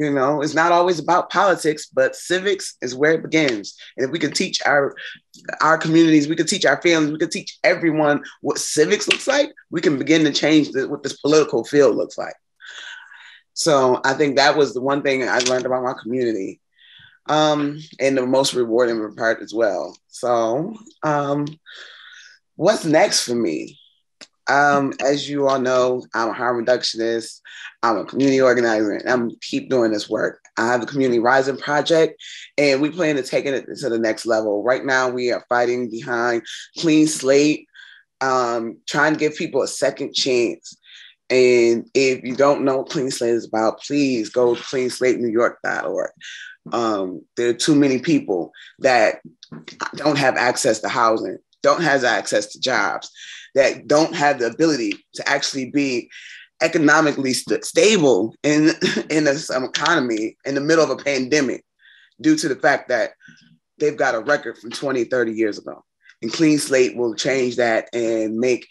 Speaker 3: You know, it's not always about politics, but civics is where it begins. And if we could teach our communities, we could teach our families, we could teach everyone what civics looks like, we can begin to change what this political field looks like. So I think that was the one thing I learned about my community, and the most rewarding part as well. So what's next for me? As you all know, I'm a harm reductionist. I'm a community organizer, and I'm keep doing this work. I have the Community Rising Project, and we plan to take it to the next level. Right now, we are fighting behind Clean Slate, trying to give people a second chance. And if you don't know what Clean Slate is about, please go to cleanslatenewyork.org. There are too many people that don't have access to housing, don't have access to jobs, that don't have the ability to actually be economically stable in this economy in the middle of a pandemic due to the fact that they've got a record from 20, 30 years ago. And Clean Slate will change that and make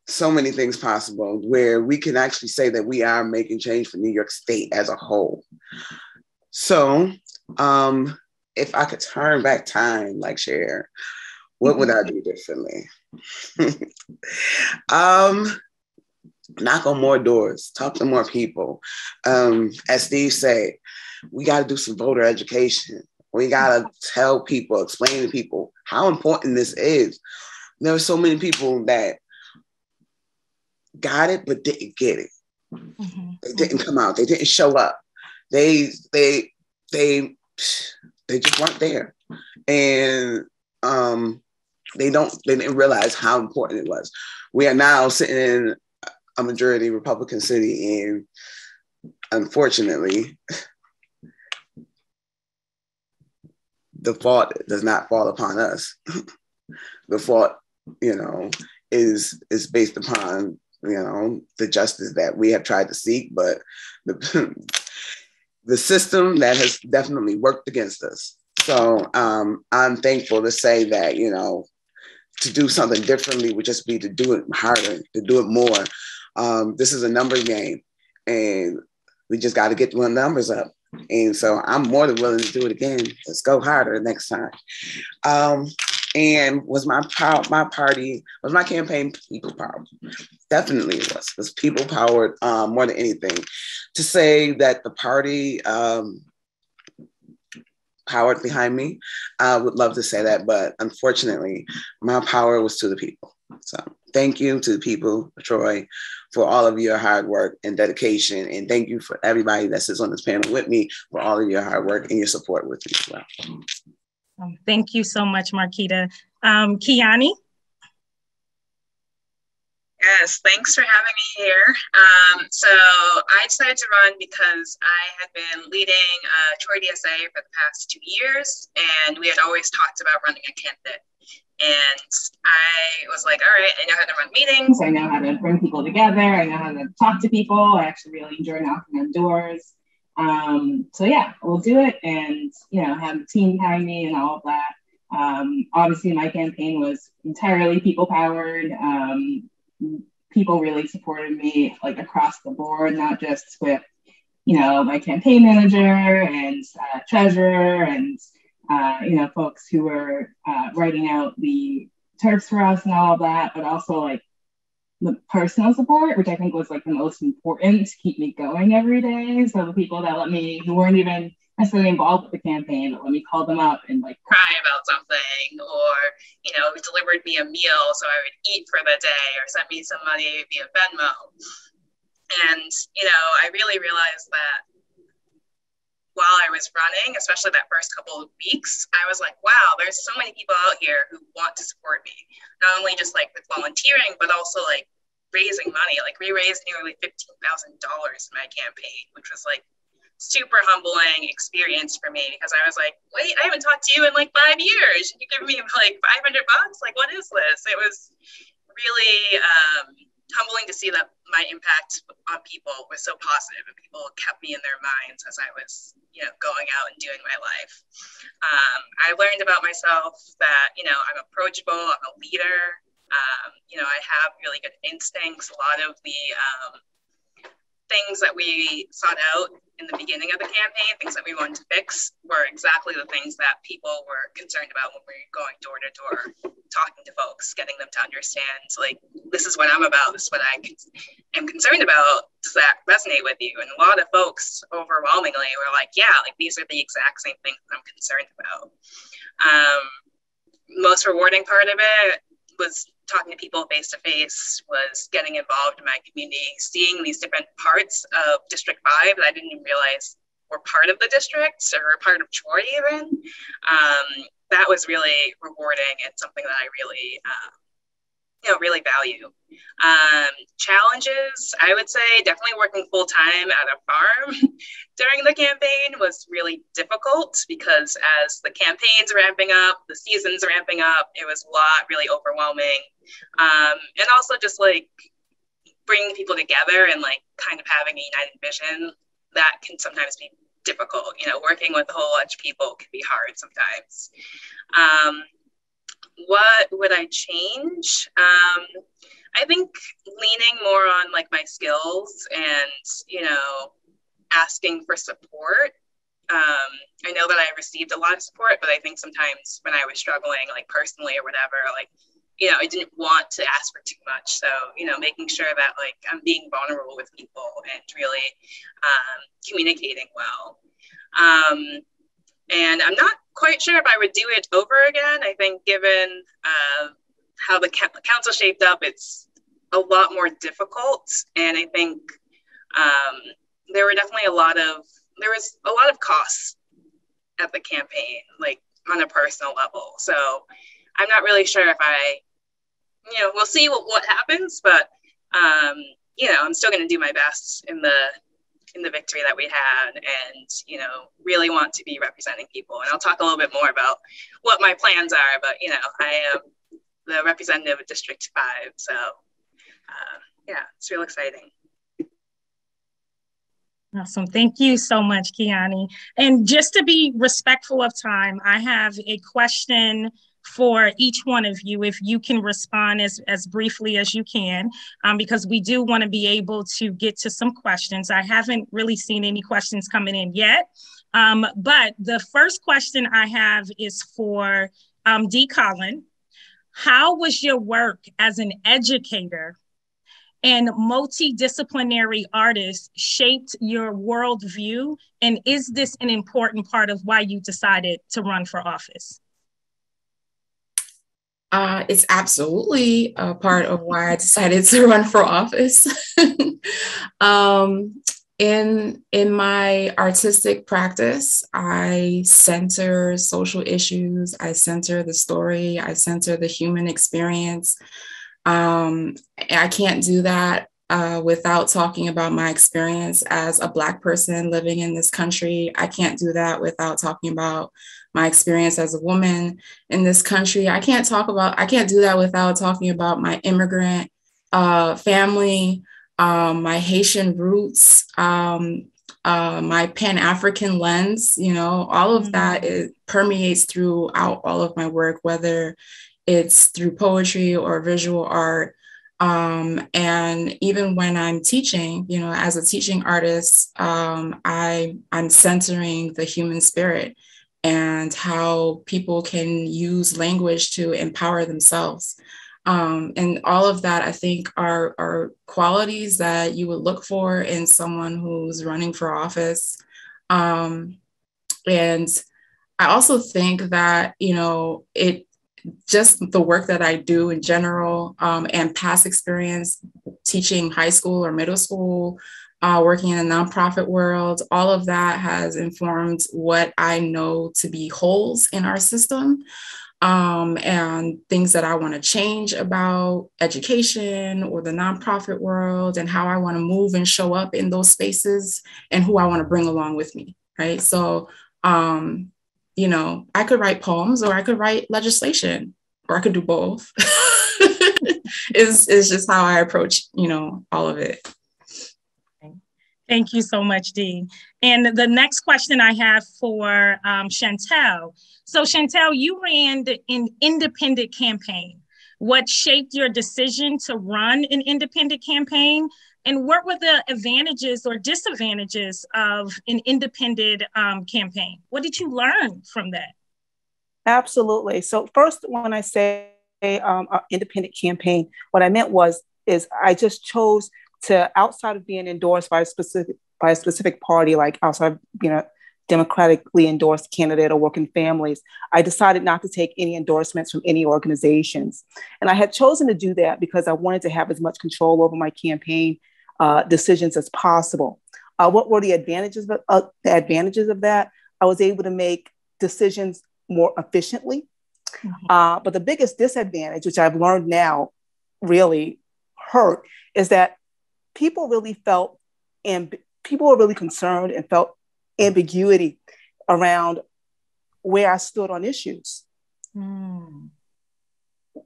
Speaker 3: so many things possible where we can actually say that we are making change for New York State as a whole. So if I could turn back time, like Cher, what would I do differently? Knock on more doors, talk to more people. As Steve said, we got to do some voter education. We got to tell people, explain to people how important this is. There are so many people that got it, but didn't get it. Mm-hmm. They didn't come out. They didn't show up. They just weren't there. And they didn't realize how important it was. We are now sitting in a majority Republican city, and unfortunately, the fault does not fall upon us. The fault, is based upon, the justice that we have tried to seek, but the system that has definitely worked against us. So I'm thankful to say that, to do something differently would just be to do it harder, to do it more. This is a numbers game, and we just got to get the numbers up. And so I'm more than willing to do it again. Let's go harder next time. And was my campaign people powered? Definitely it was people powered more than anything. To say that the party powered behind me, I would love to say that, but unfortunately, my power was to the people. So thank you to the people, Troy, for all of your hard work and dedication. And thank you for everybody that sits on this panel with me for all of your hard work and your support with me as well.
Speaker 19: Thank you so much, Marquita. Kiani?
Speaker 5: Yes, thanks for having me here. So I decided to run because I had been leading Troy DSA for the past 2 years, and we had always talked about running a candidate. And I was like, all right, I know how to run meetings. I know how to bring people together. I know how to talk to people. I actually really enjoy knocking on doors. So yeah, we'll do it and, have the team behind me and all of that. Obviously my campaign was entirely people powered. People really supported me like across the board, not just with, my campaign manager and treasurer and, folks who were writing out the turfs for us and all of that, but also like the personal support, which I think was like the most important to keep me going every day. So the people that who weren't even necessarily involved with the campaign, but let me call them up and like cry about something, or, delivered me a meal so I would eat for the day, or sent me some money via Venmo. And, I really realized that while I was running, especially that first couple of weeks, I was like, wow, there's so many people out here who want to support me. Not only just like with volunteering, but also like raising money. Like we raised nearly $15,000 in my campaign, which was like super humbling experience for me, because I was like, wait, I haven't talked to you in like 5 years. You give me like $500? Like, what is this? It was really humbling to see that my impact on people was so positive, and people kept me in their minds as I was, going out and doing my life. I learned about myself that, I'm approachable, I'm a leader. I have really good instincts. A lot of the things that we sought out in the beginning of the campaign, things that we wanted to fix, were exactly the things that people were concerned about when we were going door to door, talking to folks, getting them to understand, like, this is what I'm about, this is what I am concerned about. Does that resonate with you? And a lot of folks overwhelmingly were like, yeah, like, these are the exact same things I'm concerned about. Most rewarding part of it was talking to people face to face, was getting involved in my community, seeing these different parts of District 5 that I didn't even realize were part of the district or part of Troy even. That was really rewarding and something that I really, really value. Challenges, I would say definitely working full time at a farm during the campaign was really difficult, because as the campaign's ramping up, the season's ramping up, it was a lot really overwhelming. And also just like bringing people together and like kind of having a united vision, that can sometimes be difficult. You know, working with a whole bunch of people can be hard sometimes. What would I change? I think leaning more on like my skills and, you know, asking for support. I know that I received a lot of support, but I think sometimes when I was struggling, like personally or whatever, like, you know, I didn't want to ask for too much. So, you know, making sure that like I'm being vulnerable with people and really communicating well. And I'm not quite sure if I would do it over again. I think given how the council shaped up, it's a lot more difficult. And I think there was a lot of costs at the campaign, like on a personal level. So I'm not really sure if we'll see what happens, but I'm still going to do my best in the victory that we had, and, you know, really want to be representing people. And I'll talk a little bit more about what my plans are, but, you know, I am the representative of District 5. So, it's real exciting.
Speaker 19: Awesome. Thank you so much, Kiani. And just to be respectful of time, I have a question for each one of you, if you can respond as briefly as you can, because we do want to be able to get to some questions. I haven't really seen any questions coming in yet, but the first question I have is for D. Collin. How was your work as an educator and multidisciplinary artist shaped your worldview? And is this an important part of why you decided to run for office?
Speaker 4: It's absolutely a part of why I decided to run for office. In my artistic practice, I center social issues, I center the story, I center the human experience. I can't do that without talking about my experience as a Black person living in this country. I can't do that without talking about my experience as a woman in this country. I can't do that without talking about my immigrant family, my Haitian roots, my Pan-African lens. You know, all of that permeates throughout all of my work, whether it's through poetry or visual art. And even when I'm teaching, you know, as a teaching artist, I'm centering the human spirit and how people can use language to empower themselves. And all of that, I think, are qualities that you would look for in someone who's running for office. And I also think that, you know, just the work that I do in general, and past experience teaching high school or middle school, working in the nonprofit world, all of that has informed what I know to be holes in our system, and things that I want to change about education or the nonprofit world, and how I want to move and show up in those spaces and who I want to bring along with me, right? So, you know, I could write poems or I could write legislation, or I could do both. It's just how I approach, you know, all of it.
Speaker 19: Thank you so much, Dee. And the next question I have for Chantelle. So Chantelle, you ran an independent campaign. What shaped your decision to run an independent campaign? And what were the advantages or disadvantages of an independent campaign? What did you learn from that?
Speaker 21: Absolutely. So first, when I say independent campaign, what I meant is I just chose to, outside of being endorsed by a specific party, like outside of being a democratically endorsed candidate or Working Families, I decided not to take any endorsements from any organizations. And I had chosen to do that because I wanted to have as much control over my campaign decisions as possible. What were the advantages of that? I was able to make decisions more efficiently. But the biggest disadvantage, which I've learned now really hurt, is that people really felt, and people were really concerned and felt ambiguity around where I stood on issues,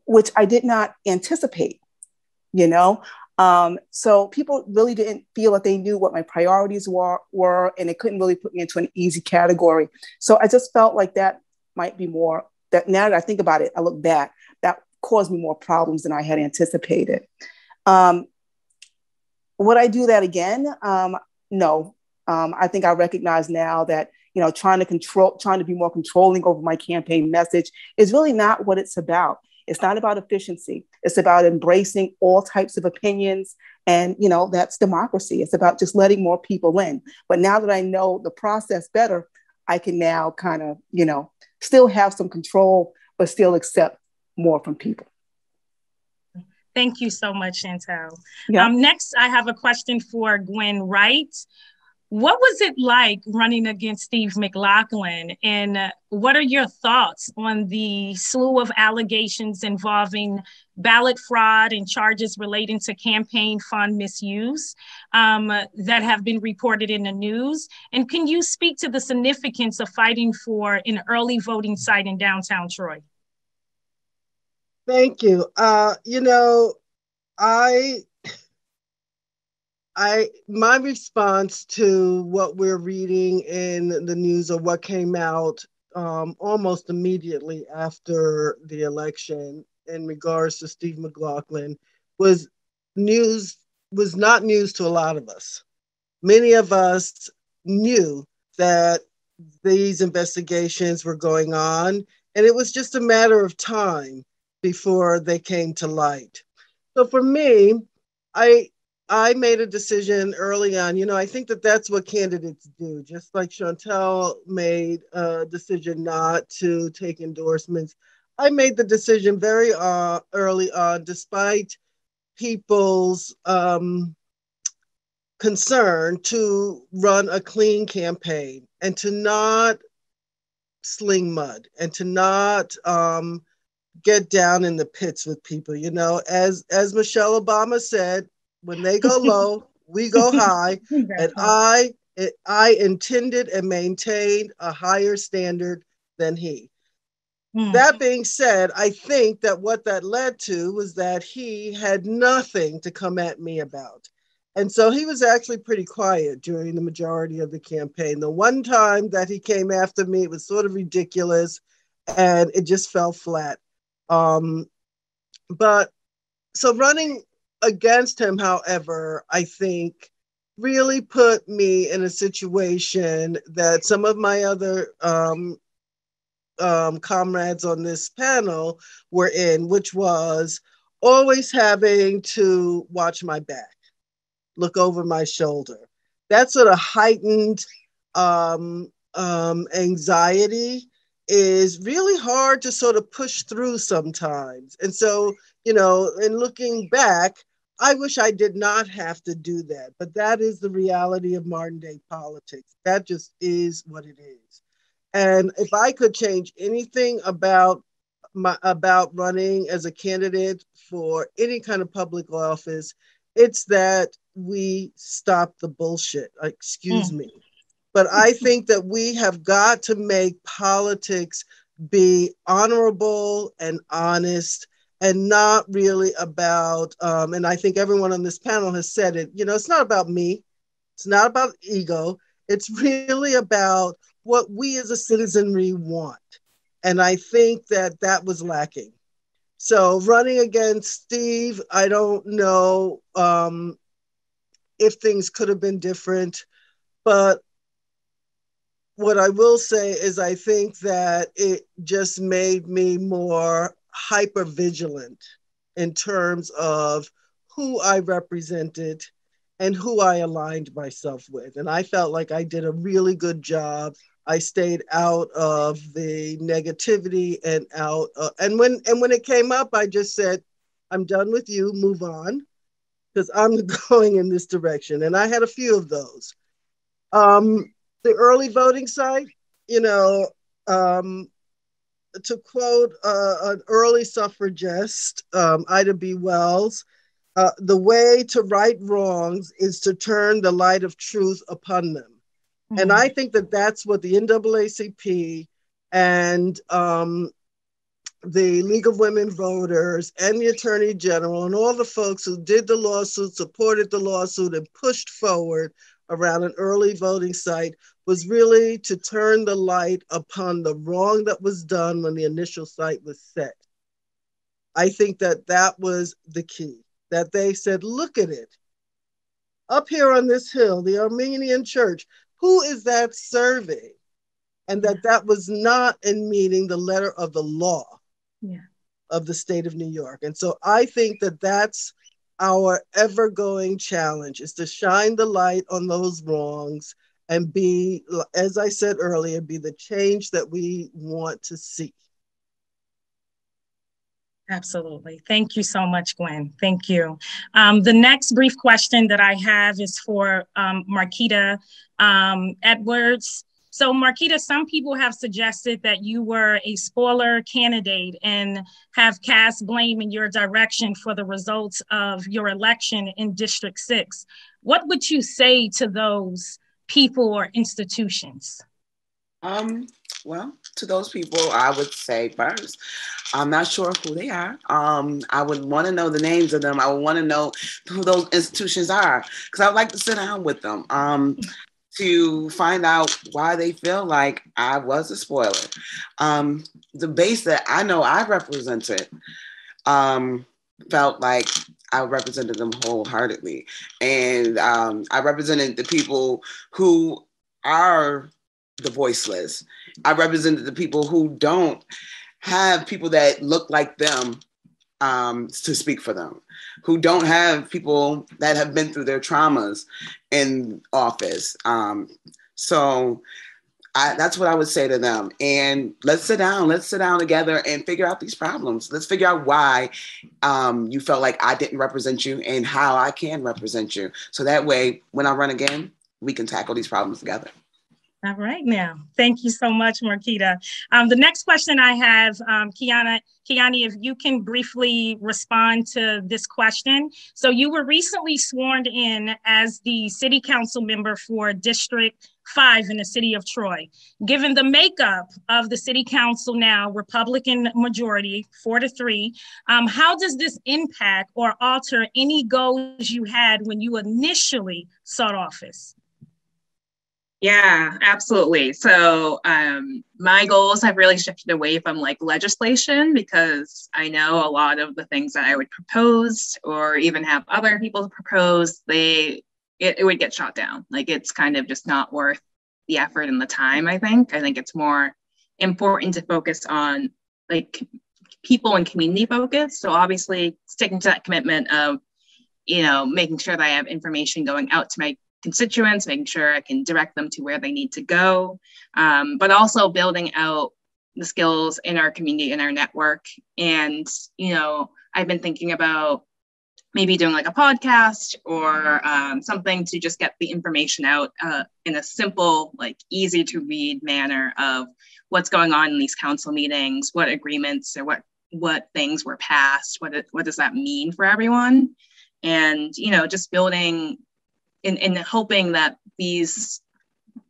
Speaker 21: which I did not anticipate, So people really didn't feel that they knew what my priorities were, and they couldn't really put me into an easy category. So I just felt like that might be more, that now that I think about it, I look back, that caused me more problems than I had anticipated. Would I do that again? No. I think I recognize now that, trying to be more controlling over my campaign message is really not what it's about. It's not about efficiency. It's about embracing all types of opinions. And, that's democracy. It's about just letting more people in. But now that I know the process better, I can now kind of, still have some control, but still accept more from people.
Speaker 19: Thank you so much, Chantelle.
Speaker 21: Yeah.
Speaker 19: Next, I have a question for Gwen Wright. What was it like running against Steve McLaughlin? And what are your thoughts on the slew of allegations involving ballot fraud and charges relating to campaign fund misuse that have been reported in the news? And can you speak to the significance of fighting for an early voting site in downtown Troy?
Speaker 20: Thank you. My response to what we're reading in the news, or what came out almost immediately after the election in regards to Steve McLaughlin, was not news to a lot of us. Many of us knew that these investigations were going on, and it was just a matter of time before they came to light. So for me, I made a decision early on. I think that that's what candidates do. Just like Chantelle made a decision not to take endorsements, I made the decision very early on, despite people's concern, to run a clean campaign and to not sling mud and to not get down in the pits with people. As Michelle Obama said, when they go low, we go high. And I intended and maintained a higher standard than he. That being said, I think that what that led to was that he had nothing to come at me about. And so he was actually pretty quiet during the majority of the campaign. The one time that he came after me, it was sort of ridiculous and it just fell flat. But so running against him, however, I think really put me in a situation that some of my other comrades on this panel were in, which was always having to watch my back, look over my shoulder. That sort of heightened anxiety is really hard to sort of push through sometimes. And so, in looking back, I wish I did not have to do that, but that is the reality of modern day politics. That just is what it is. And if I could change anything about running as a candidate for any kind of public office, it's that we stop the bullshit. Excuse me. But I think that we have got to make politics be honorable and honest, and not really about, and I think everyone on this panel has said it, it's not about me. It's not about ego. It's really about what we as a citizenry want. And I think that that was lacking. So running against Steve, I don't know if things could have been different. But what I will say is I think that it just made me more hyper vigilant in terms of who I represented and who I aligned myself with. And I felt like I did a really good job. I stayed out of the negativity and out. And when it came up, I just said, I'm done with you, move on, because I'm going in this direction. And I had a few of those. The early voting site, you know, to quote an early suffragist, Ida B. Wells, the way to right wrongs is to turn the light of truth upon them. Mm-hmm. And I think that that's what the NAACP and the League of Women Voters and the Attorney General and all the folks who did the lawsuit, supported the lawsuit, and pushed forward around an early voting site was really to turn the light upon the wrong that was done when the initial site was set. I think that that was the key, that they said, look at it. Up here on this hill, the Armenian church, who is that serving? And that was not in meeting the letter of the law of the state of New York. And so I think that that's our ever-going challenge, is to shine the light on those wrongs and be, as I said earlier, be the change that we want to see.
Speaker 19: Absolutely. Thank you so much, Gwen. Thank you. The next brief question that I have is for Marquita Edwards. So Marquita, some people have suggested that you were a spoiler candidate and have cast blame in your direction for the results of your election in District 6. What would you say to those people or institutions?
Speaker 3: Well, to those people, I would say first, I'm not sure who they are. I would want to know the names of them. I would want to know who those institutions are, because I would like to sit down with them to find out why they feel like I was a spoiler. The base that I know I represented felt like I represented them wholeheartedly. And I represented the people who are the voiceless. I represented the people who don't have people that look like them to speak for them, who don't have people that have been through their traumas in office. So that's what I would say to them. And let's sit down together and figure out these problems. Let's figure out why you felt like I didn't represent you and how I can represent you. So that way, when I run again, we can tackle these problems together.
Speaker 19: All right now. Thank you so much, Marquita. The next question I have, Kiani, if you can briefly respond to this question. So you were recently sworn in as the city council member for District 5 in the city of Troy. Given the makeup of the city council now, Republican majority, 4-3, how does this impact or alter any goals you had when you initially sought office?
Speaker 5: Yeah, absolutely. So my goals have really shifted away from like legislation, because I know a lot of the things that I would propose or even have other people propose, it would get shot down. Like, it's kind of just not worth the effort and the time, I think. I think it's more important to focus on like people and community focus. So obviously sticking to that commitment of, making sure that I have information going out to my constituents, making sure I can direct them to where they need to go, but also building out the skills in our community, in our network. And, I've been thinking about maybe doing like a podcast or something to just get the information out in a simple, like easy to read manner of what's going on in these council meetings, what agreements or what things were passed, what does that mean for everyone? And, just building and hoping that these,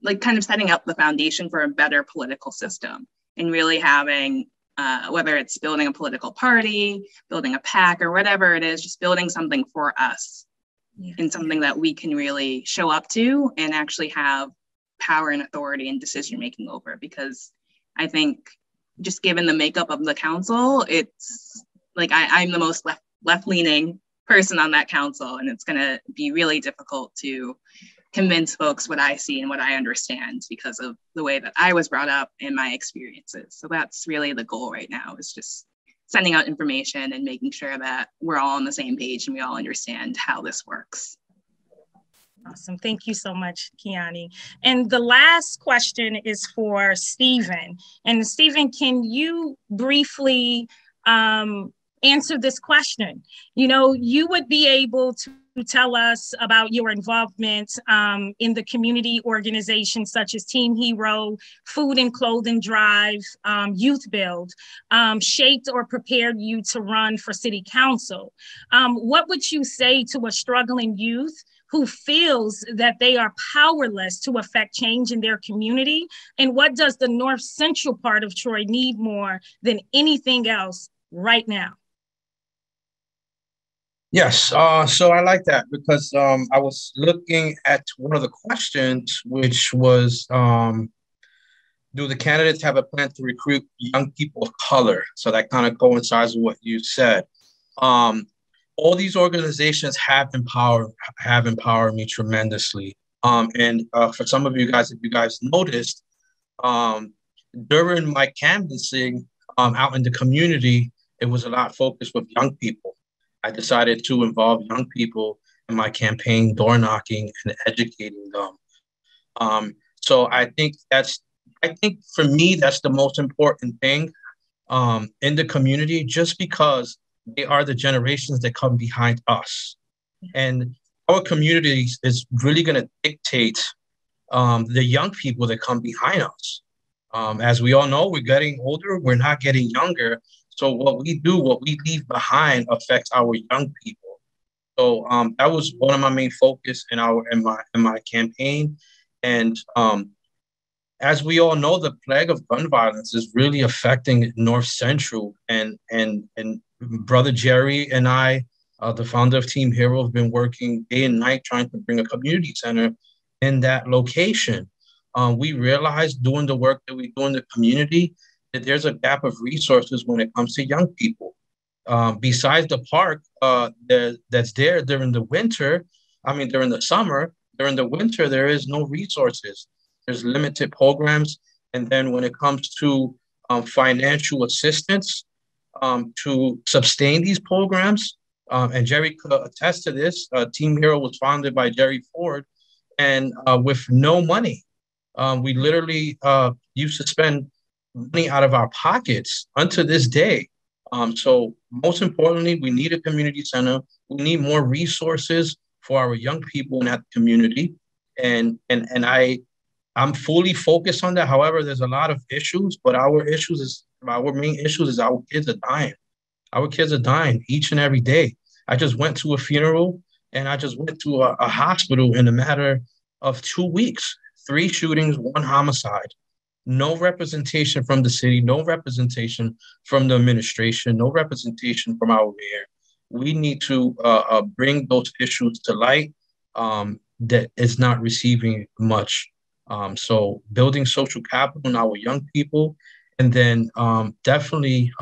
Speaker 5: like, kind of setting up the foundation for a better political system, and really having, whether it's building a political party, building a PAC, or whatever it is, just building something for us and something that we can really show up to and actually have power and authority and decision making over. Because I think just given the makeup of the council, it's like I'm the most left-leaning person on that council, and it's going to be really difficult to convince folks what I see and what I understand because of the way that I was brought up and my experiences. So that's really the goal right now, is just sending out information and making sure that we're all on the same page and we all understand how this works.
Speaker 19: Awesome. Thank you so much, Kiani. And the last question is for Stephen. And Stephen, can you briefly answer this question? You know, you would be able to tell us about your involvement in the community organizations such as Team Hero, Food and Clothing Drive, Youth Build, shaped or prepared you to run for city council. What would you say to a struggling youth who feels that they are powerless to affect change in their community? And what does the North Central part of Troy need more than anything else right now?
Speaker 2: Yes, so I like that because I was looking at one of the questions, which was, do the candidates have a plan to recruit young people of color? So that kind of coincides with what you said. All these organizations have empowered me tremendously. And for some of you guys, if you guys noticed, during my canvassing out in the community, it was a lot focused with young people. I decided to involve young people in my campaign, door knocking and educating them. So I think for me, that's the most important thing in the community, just because they are the generations that come behind us. And our community is really going to dictate the young people that come behind us. As we all know, we're getting older, we're not getting younger. So what we do, what we leave behind affects our young people. So that was one of my main focus in my campaign. And as we all know, the plague of gun violence is really affecting North Central. And Brother Jerry and I, the founder of Team Hero, have been working day and night trying to bring a community center in that location. We realized doing the work that we do in the community that there's a gap of resources when it comes to young people. Besides the park that's there during the winter, during the summer, during the winter, there is no resources. There's limited programs. And then when it comes to financial assistance to sustain these programs, and Jerry could attest to this, Team Hero was founded by Jerry Ford, and with no money. We literally used to spend money out of our pockets unto this day. So most importantly, we need a community center. We need more resources for our young people in that community. And I'm fully focused on that. However, there's a lot of issues, but our main issues is our kids are dying. Our kids are dying each and every day. I just went to a funeral and I just went to a hospital in a matter of 2 weeks. 3 shootings, 1 homicide. No representation from the city, no representation from the administration, no representation from our mayor. We need to bring those issues to light that is not receiving much. So building social capital in our young people, and then definitely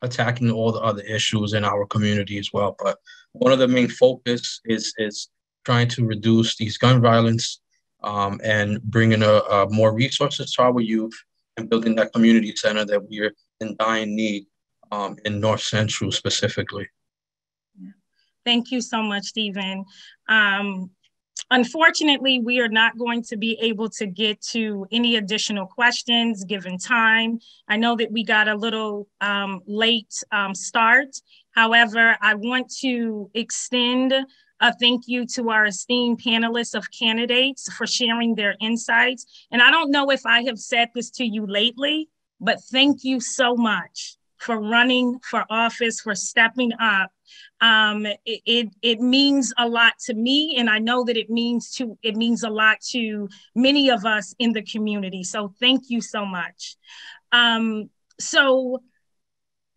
Speaker 2: attacking all the other issues in our community as well. But one of the main focus is trying to reduce these gun violence and bringing more resources to our youth and building that community center that we are in dying need in North Central specifically.
Speaker 19: Thank you so much, Stephen. Unfortunately, we are not going to be able to get to any additional questions given time. I know that we got a little late start. However, I want to extend a thank you to our esteemed panelists of candidates for sharing their insights. And I don't know if I have said this to you lately, but thank you so much for running for office, for stepping up. It means a lot to me, and I know that it means a lot to many of us in the community. So thank you so much. So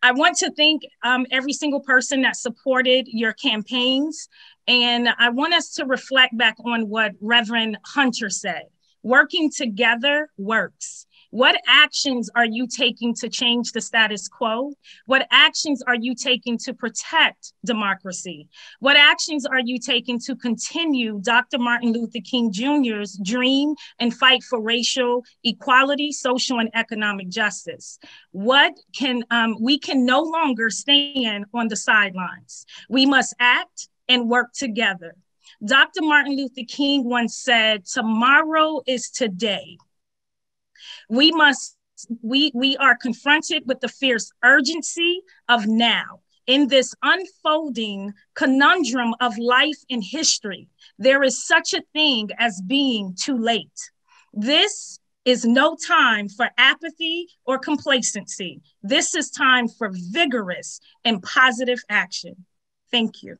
Speaker 19: I want to thank every single person that supported your campaigns. And I want us to reflect back on what Reverend Hunter said. Working together works. What actions are you taking to change the status quo? What actions are you taking to protect democracy? What actions are you taking to continue Dr. Martin Luther King Jr.'s dream and fight for racial equality, social and economic justice? We can no longer stand on the sidelines. We must act and work together. Dr. Martin Luther King once said, "Tomorrow is today." We are confronted with the fierce urgency of now. In this unfolding conundrum of life and history, there is such a thing as being too late. This is no time for apathy or complacency. This is time for vigorous and positive action. Thank you.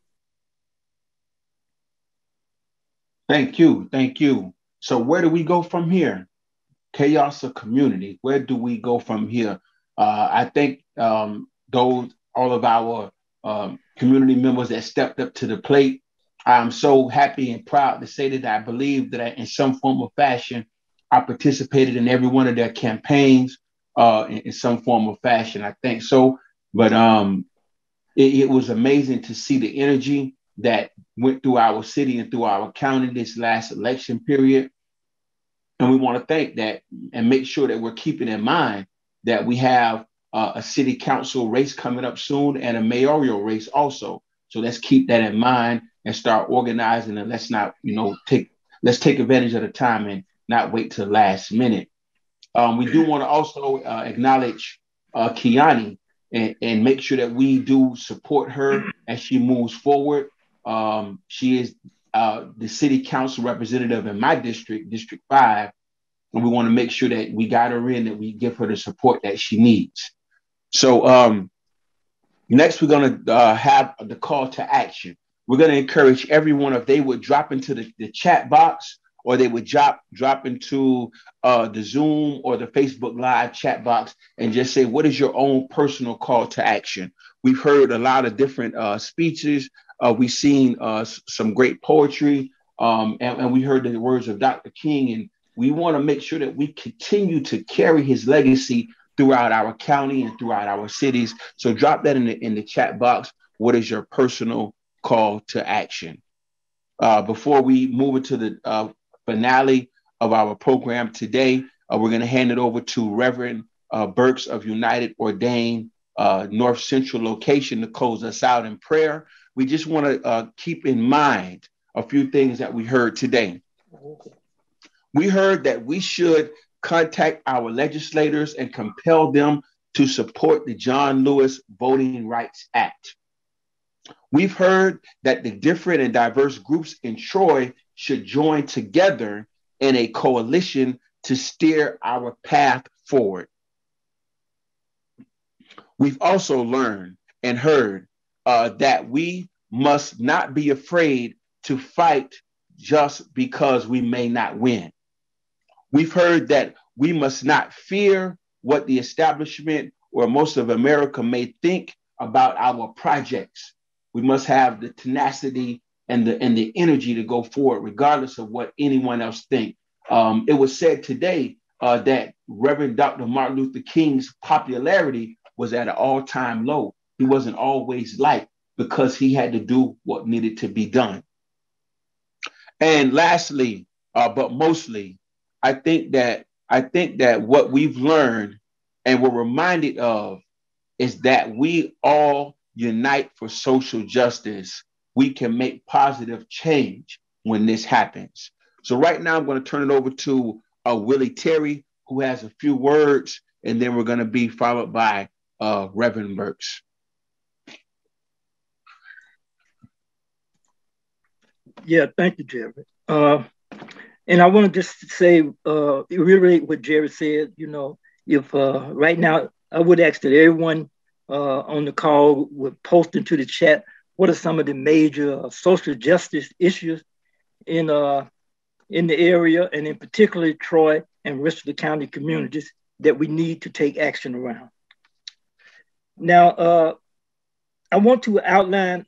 Speaker 1: Thank you. Thank you. So where do we go from here? Chaos or community? Where do we go from here? I think all of our community members that stepped up to the plate, I'm so happy and proud to say that I believe that in some form or fashion, I participated in every one of their campaigns in some form or fashion. I think so. But it was amazing to see the energy that went through our city and through our county this last election period. And we want to thank that and make sure that we're keeping in mind that we have a city council race coming up soon and a mayoral race also. So let's keep that in mind and start organizing, and let's not, let's take advantage of the time and not wait till the last minute. We do want to also acknowledge Kiani and make sure that we do support her as she moves forward. She is the city council representative in my district, District 5, and we want to make sure that we got her in, that we give her the support that she needs. So next, we're going to have the call to action. We're going to encourage everyone, if they would drop into the chat box, or they would drop into the Zoom or the Facebook Live chat box and just say, what is your own personal call to action? We've heard a lot of different speeches. We've seen some great poetry, and we heard the words of Dr. King, and we want to make sure that we continue to carry his legacy throughout our county and throughout our cities. So drop that in the chat box. What is your personal call to action? Before we move into the finale of our program today, we're going to hand it over to Reverend Burks of United Ordained North Central location to close us out in prayer. We just want to keep in mind a few things that we heard today. We heard that we should contact our legislators and compel them to support the John Lewis Voting Rights Act. We've heard that the different and diverse groups in Troy should join together in a coalition to steer our path forward. We've also learned and heard that we must not be afraid to fight just because we may not win. We've heard that we must not fear what the establishment or most of America may think about our projects. We must have the tenacity and the energy to go forward, regardless of what anyone else thinks. It was said today that Reverend Dr. Martin Luther King's popularity was at an all-time low. He wasn't always liked because he had to do what needed to be done. And lastly, but mostly, I think that what we've learned and we're reminded of is that we all unite for social justice. We can make positive change when this happens. So right now, I'm going to turn it over to Willie Terry, who has a few words, and then we're going to be followed by Reverend Burks.
Speaker 6: Yeah, thank you, Jerry. And I want to just say, reiterate what Jerry said. If right now, I would ask that everyone on the call would post into the chat what are some of the major social justice issues in the area, and in particular Troy and Rensselaer County communities that we need to take action around. Now, I want to outline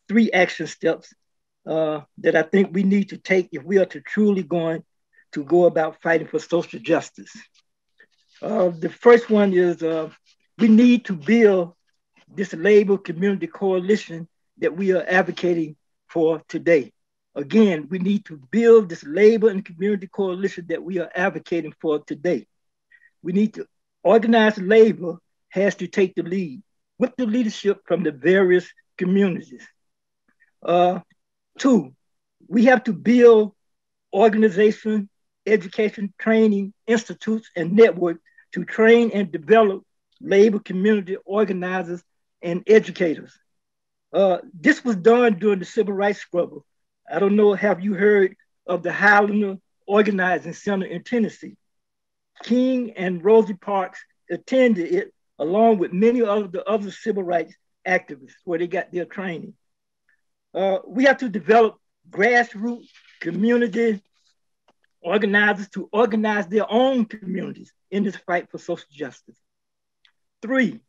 Speaker 6: 3 action steps that I think we need to take if we are to truly going to go about fighting for social justice. The first one is we need to build this labor community coalition that we are advocating for today. Again, we need to build this labor and community coalition that we are advocating for today. We need to organize labor has to take the lead with the leadership from the various communities. Two, we have to build organization, education, training, institutes, and networks to train and develop labor community organizers and educators. This was done during the Civil Rights struggle. I don't know, have you heard of the Highlander Organizing Center in Tennessee? King and Rosie Parks attended it along with many of the other civil rights activists where they got their training. We have to develop grassroots community organizers to organize their own communities in this fight for social justice. Three,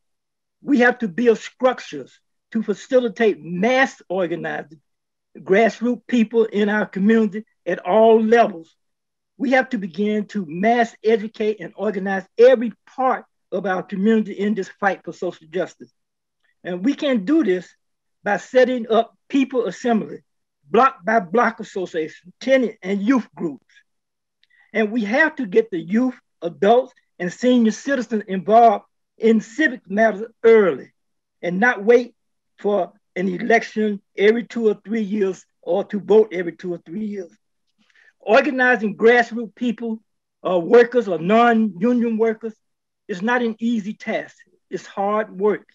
Speaker 6: we have to build structures to facilitate mass organizing, grassroots people in our community at all levels. We have to begin to mass educate and organize every part of our community in this fight for social justice. And we can do this by setting up people assembly, block by block association, tenant and youth groups. And we have to get the youth, adults, and senior citizens involved in civic matters early and not wait for an election every 2 or 3 years or to vote every 2 or 3 years. Organizing grassroots people, workers or non-union workers is not an easy task. It's hard work.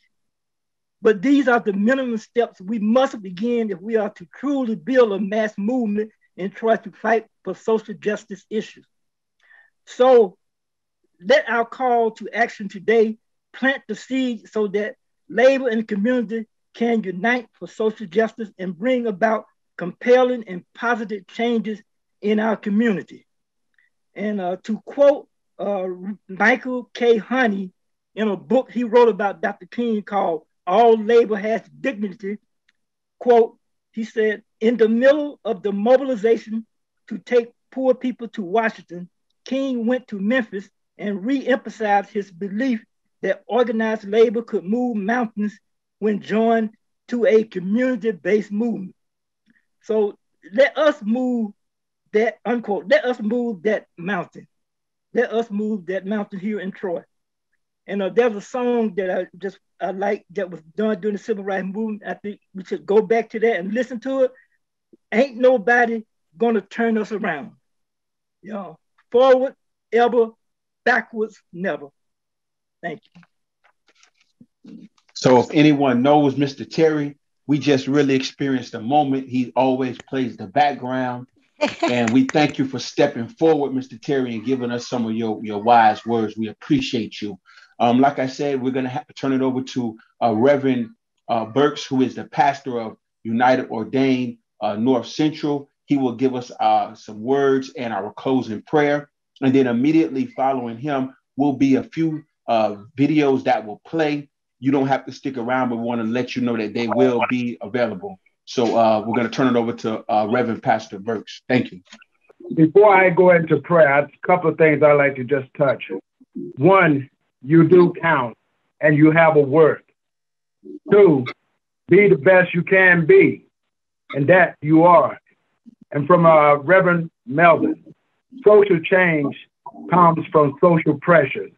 Speaker 6: But these are the minimum steps we must begin if we are to truly build a mass movement and try to fight for social justice issues. So let our call to action today plant the seed so that labor and community can unite for social justice and bring about compelling and positive changes in our community. And to quote Michael K. Honey in a book he wrote about Dr. King called All Labor Has Dignity, quote, he said, in the middle of the mobilization to take poor people to Washington, King went to Memphis and re-emphasized his belief that organized labor could move mountains when joined to a community-based movement. So let us move that, unquote, let us move that mountain. Let us move that mountain here in Troy. And there's a song that I like that was done during the Civil Rights Movement. I think we should go back to that and listen to it. Ain't nobody gonna turn us around. You know, forward, ever, backwards, never. Thank you.
Speaker 1: So if anyone knows Mr. Terry, we just really experienced a moment. He always plays the background. And we thank you for stepping forward, Mr. Terry, and giving us some of your wise words. We appreciate you. Like I said, we're going to have to turn it over to Reverend Burks, who is the pastor of United Ordained North Central. He will give us some words and our closing prayer. And then immediately following him will be a few videos that will play. You don't have to stick around, but we want to let you know that they will be available. So we're going to turn it over to Reverend Pastor Burks. Thank you.
Speaker 8: Before I go into prayer, a couple of things I'd like to just touch. One, you do count and you have a worth. Two, be the best you can be, and that you are. And from Reverend Melvin, social change comes from social pressures.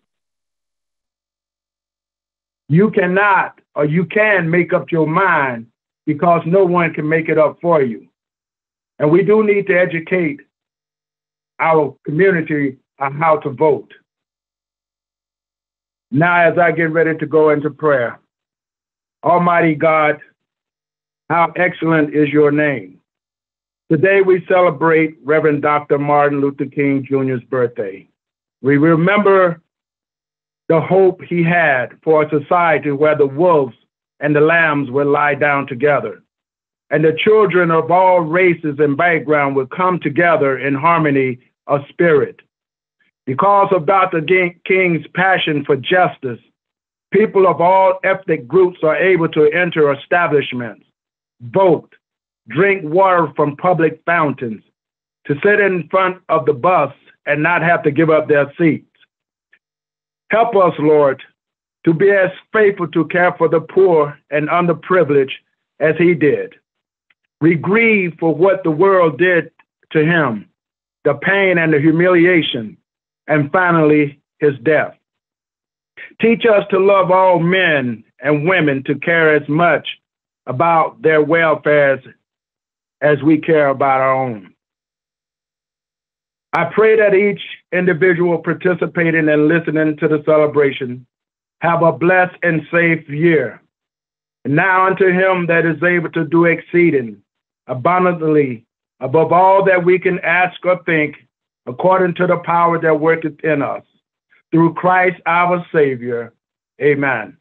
Speaker 8: You cannot, or you can make up your mind because no one can make it up for you. And we do need to educate our community on how to vote. Now, as I get ready to go into prayer, Almighty God, how excellent is your name. Today we celebrate Reverend Dr. Martin Luther King Jr.'s birthday. We remember the hope he had for a society where the wolves and the lambs would lie down together, and the children of all races and backgrounds would come together in harmony of spirit. Because of Dr. King's passion for justice, people of all ethnic groups are able to enter establishments, vote, drink water from public fountains, to sit in front of the bus and not have to give up their seats. Help us, Lord, to be as faithful to care for the poor and underprivileged as he did. We grieve for what the world did to him, the pain and the humiliation, and finally, his death. Teach us to love all men and women, to care as much about their welfare as we care about our own. I pray that each individual participating and listening to the celebration have a blessed and safe year. And now unto him that is able to do exceeding abundantly above all that we can ask or think, according to the power that worketh in us, through Christ our Savior. Amen.